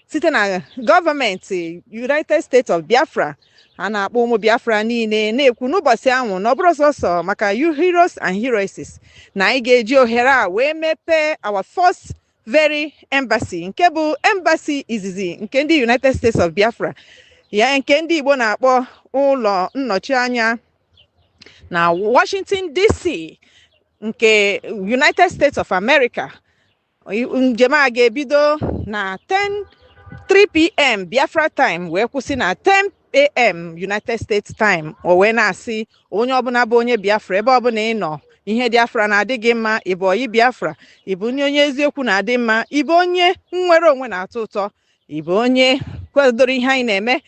site na gọọmenti United States of Biafra. A na-akpọ ụmụ Biafra niile na-ekwu n'ụbọchị ahụ na ọ bụrụ sọsọ maka you heroes and heroesses, na anyị ga-eji ohere a wee mepee our first very embassy, nke bụ embassy izizi nke ndị United States of Biafra, ya nke ndị Igbo na-akpọ ụlọ nnọchi anya na Washington DC nke United States of America. Njem a ga-ebido na 3 p.m. Biafra time wee kwụsị na 10 a.m. United States time. O wee na-asị onye ọbụla bụ onye Biafra, ebe ọbụla ị nọ, ihe Biafra na-adị gị mma, ịbụ oyi Biafra, ịbụ onye eziokwu na-adị mma, ịbụ onye nnwere onwe na-atọ ụtọ, ịbụ onye kwadoro ihe anyị na-eme,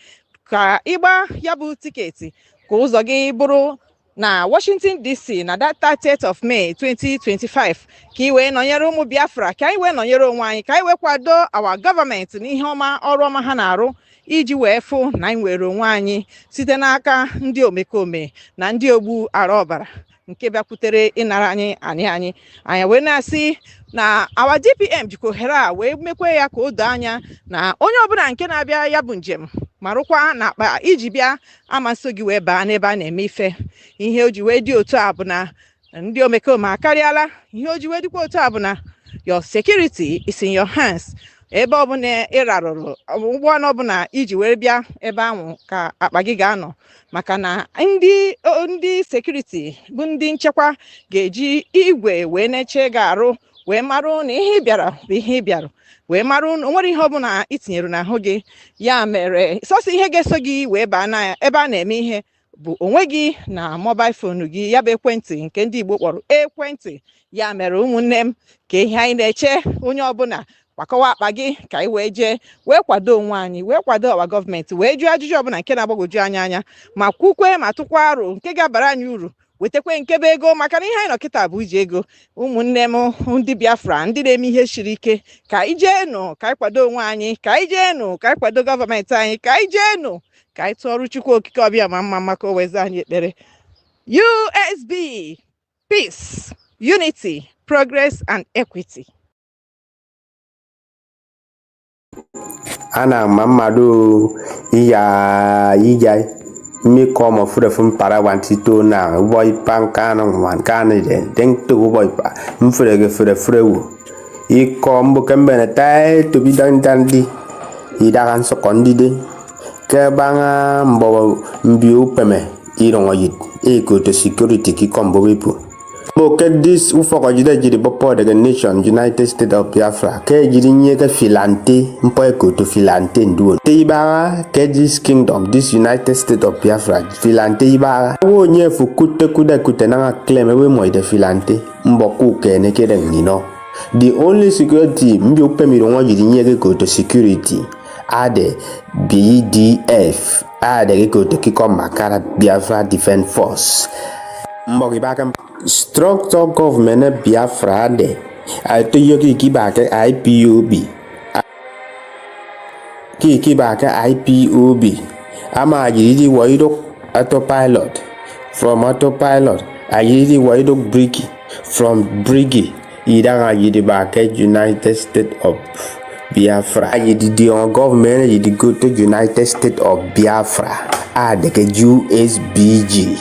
ka ịgba ya bụ tiketi ka ụzọ gị bụrụ na Washington DC na that 30th of May 2025, ka ị wee nọnyere ụmụ Biafra, ka anyị wee nọnyere onwe anyị, ka anyị wee kwado our gọọmenti n'ihe ọma, ọrụ ọma ha na-arụ, iji wee fụ na anyị nwere onwe anyị site n'aka ndị omekome na ndị ogbu ara ọbara nke bịakwutere ịnara anyị wee na-asị na our DPM jikwa ohere a wee mekwe ya ka o doo anya na onye ọbụla nke na-abịa ya bụ njem marụkwa na akpa iji bịa amasị gị wee baa n'ebe a na-eme ife. Ihe o ji wee dị otu a bụ na ndị omekome akarịala. Ihe o ji wee dịkwa otu a bụ na your security is in your hands. Ebe ọbụla ị rarụrụ ụgbọala ọbụla iji wee bịa ebe ahụ ka akpa gị ga-anọ, maka na ndị sekuriti bụ ndị nchekwa ga-eji igwe wee neche gị arụ wee marụ na ihe ị bịara bụ ihe ị bịara, wee marụ na o nwere ihe ọbụla itinyere n'ahụ gị. Ya mere sọsọ ihe ga-eso gị wee baa na ebe a na-eme ihe bụ onwe gị na mobile phone gị, ya bụ ekwentị nke ndị Igbo kpọrọ ekwentị. Ya mere ụmụnne m, ka ihe anyị na-eche onye ọbụla gbakọwa akpa gị ka anyị wee jee wee kwado onwe anyị, wee kwado ọwa gọọmenti, wee jụọ ajụjụ ọbụla nke na-agbagwoju anya ma kwukwe ma tụkwa aro nke ga-abara anyị uru, wetakwe nkebe ego, maka na ihe anyị nọkịta bụ iji ego. Ụmụnne m ndị Biafra, ndị na-eme ihe siri ike, ka anyị jeenụ ka anyị kwado onwe anyị, ka anyị jeenụ ka anyị kwado gọọmenti anyị, ka anyị jeenụ ka anyị tụọrụ Chukwu okike ọbịa ma mma maka o weze anyị ekpere. USB, peace, unity, progress and equity. Ana mmadụ iya mmekọ ma fure mpara wantito na boy pankana wankana den to boy pa mfure fure wu iko mbuke mbene tai to bi dandi idagan so kondide ke banga mbo mbi upeme irongo yit eko to security ki kombo wipu boke this ufoko jide jidi bopo de nation United States of Biafra ke jidi nye ke filante mpo eko to filante nduo te ibara ke this kingdom, this United States of Biafra filante ibara wo nye fu kute na claim we mo de filante mboku ke ne ke den nino. The only security mbi upemi rongo jidi nye ke ko to security ade BDF ade ke ko to kikomakara Biafra Defense Force mboki baka structure government Biafra de to yoki kibake IPOB kibake IPOB ama ajiri waido autopilot, from autopilot ajiri waido brigi, from brigi idanga ajiri bake United States of Biafra ajiri the government ajiri go to United States of Biafra adeke USBG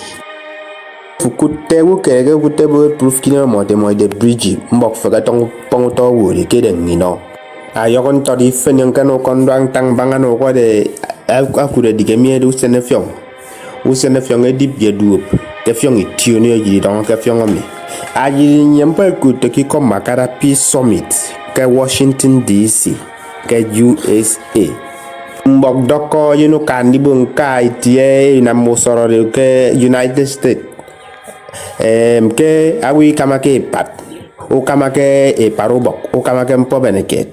fukute wukere kute proof kina mo de bridge mbok faga tong pongto wuri kede ngino ayokon to di fenyan kano kondang tang bangano ko de akure dige miedu usene fyong edip ye duop ke fyong itioni ji don ke fyong mi aji nyempa kute ki ko makara peace summit ke Washington DC ke USA mbok doko yinu kandibu nka itie na mosoro ke United States ke awi kamake pat o kamake e parobok o kamake mpobeneket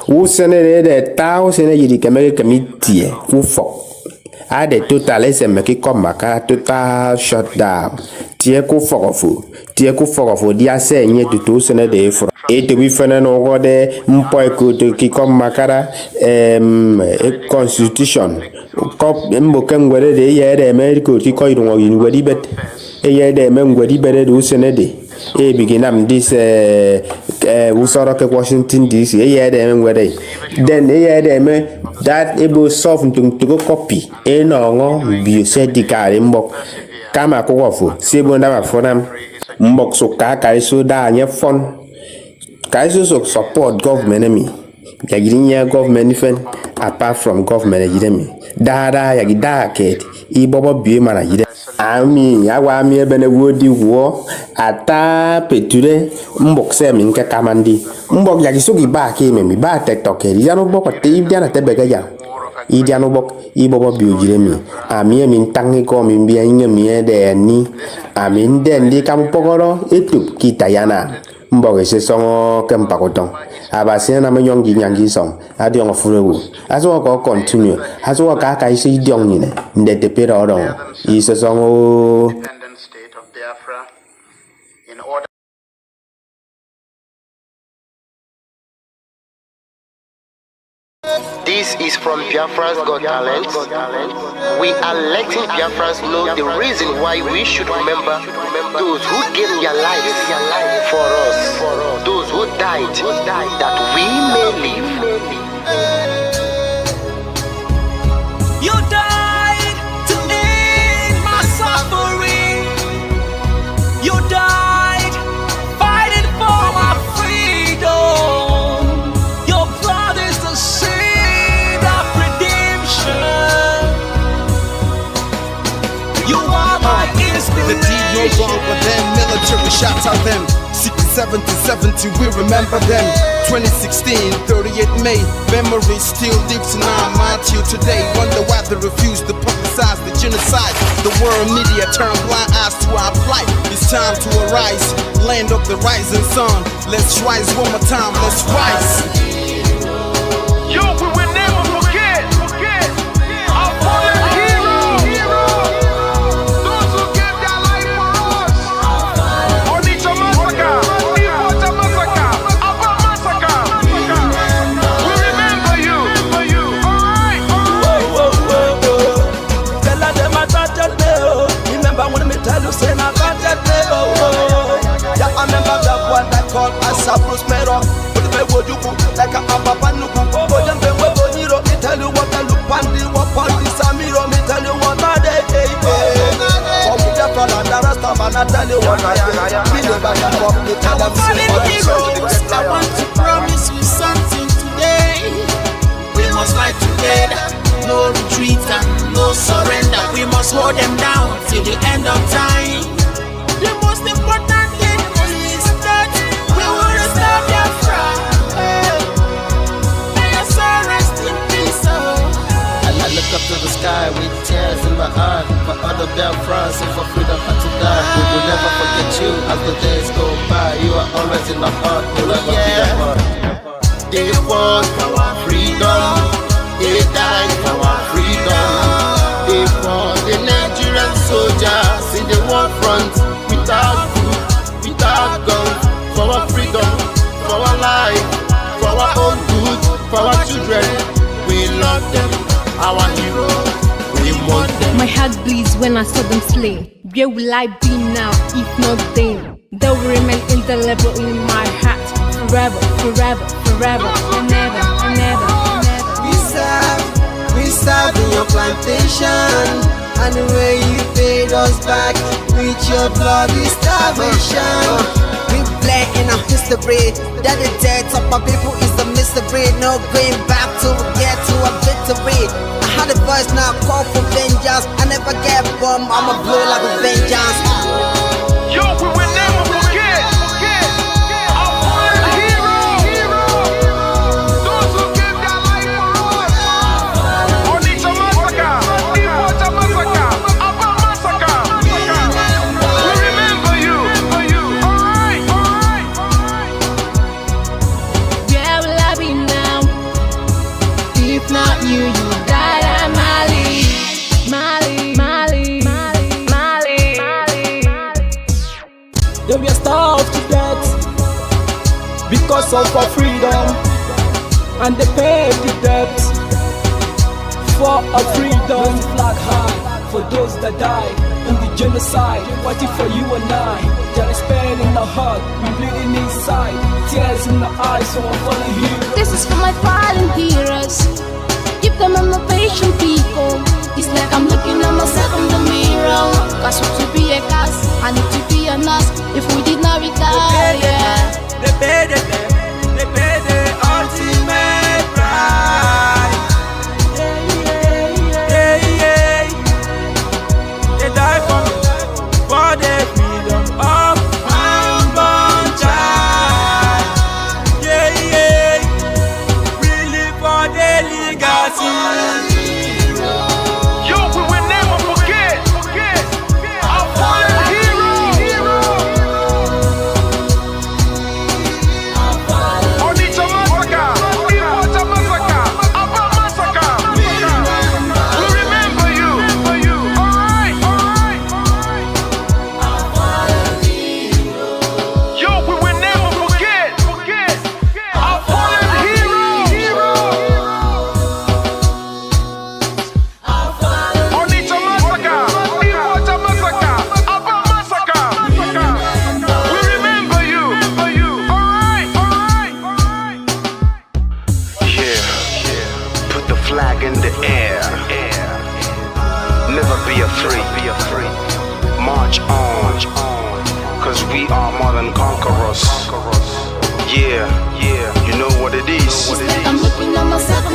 u sene de tao sene yidi kemeke kemitie u fo ade total eseme ki komaka total shutdown tie ku fogofu dia se nye tutu sene de fro e to bi fene no gode mpo ko to ki komakara constitution ko mboke ngwere de yere America ki ko irungo yinwedi bet eye de mengwedi bere do senede e biginam this usoro ke Washington DC eye de mengwede then eye de me that able solve to go copy e no ngo bi se dikare mbok kama ko wofu se bonda ma fonam mbok so ka so da anye fon ka so support government me yagirinya government fen apart from government yiremi dada yagida ket I bobo bi mara yire ami yawa mi ebene wodi wo ata peture mbok se mi nke kamandi mbok yagi sugi ba ke me mi ba TikTok eri ya no boko te ibia na tebega ya idia no bok I bobo bi ojire mi ami mi ntangi ko mi bia inye mi de ni ami nden di kam pogoro etup kitayana mbok se songo kempakoton abasina na menyongi nyangi song adi ngo furewu aso ko continue aso ka ka isi diong ni ne ndete pera oro ise songo state of Biafra in order This is from Biafra's Got Talent. We are letting Biafrans know the reason why we should remember those who gave their lives for us, those who died, that we may live. They did no wrong, but then military shots at them. 70, we remember them. 2016, 38 May, memory still lives in our mind till today. Wonder why they refuse to publicize the genocide. The world media turn blind eyes to our plight. It's time to arise, land of the rising sun. Let's rise one more time, let's rise. Yo, we will never forget our fallen heroes. Those who gave their life for us. Onitsha massacre, Iwata massacre, Aba massacre. We remember you. Alright. Tell them I thought that day. Remember when me tell you say I thought that day. Yeah, I remember that one that called us a Bruce Mero. Like a Abapanuku, oh, them they were Boniro, me tell you what I look Pandi, what Pandi Samiro, me tell you what I day. For me, the Fran and the Rasta man, I tell you what I day. Me no back and forth, me tell them I want to promise you something today. We must fight together, no retreat and no surrender. We must hold them down till the end of time. The most important thing is that we will restore Biafra. I look up to the sky with tears in my eyes for other Biafrans and for freedom had to die. We will never forget you as the days go by. You are always in our heart, we'll never be apart. They fought for our freedom, they died for our freedom. They fought the Nigerian soldiers in the war front without food, without guns, for our freedom, for our life, for our own good, for our children. We love them, our heroes, we want them. My heart bleeds when I saw them slain. Where will I be now, if not then? They will remain indelible in my heart. Forever, forever, forever, and never, and never, and never. We serve in your plantation, and the way you paid us back with your bloody starvation. We play in our history, that the death of my people is a mystery. No going back to get to a victory. I had a voice now call for vengeance. I never get bombed, I'ma blow like a vengeance. Yo, we will never forget our fallen heroes. Those who gave their life for us. Onitsha massacre, Iwata massacre, Aba massacre. We remember you. Alright. Where will I be now? If not you, you died at Mali. They were starved to death because of our freedom, and they paid the debt for our freedom. Flag high for those that died in the genocide, fighting for you and I. There is pain in the heart, we bleeding inside, tears in the eyes, so I'm following you. This is for my fallen heroes. Give them motivation, people. It's like I'm looking at myself in the mirror. Cause to be a cast, I need to be a nurse. If we did not retire, they pay the ultimate price. They die for the freedom of unborn child. We live for the legacy. Yo, we will never forget our fallen heroes. Onitsha massacre, Iwata massacre, Aba massacre. We remember you. Alright. Yo, we will never forget our fallen heroes. Onitsha massacre, Iwata massacre, Aba massacre. We remember you. Alright. Yeah, put the flag in the air. Never be afraid. March on, cause we are more than conquerors. Yeah, you know what it is. I'm looking at myself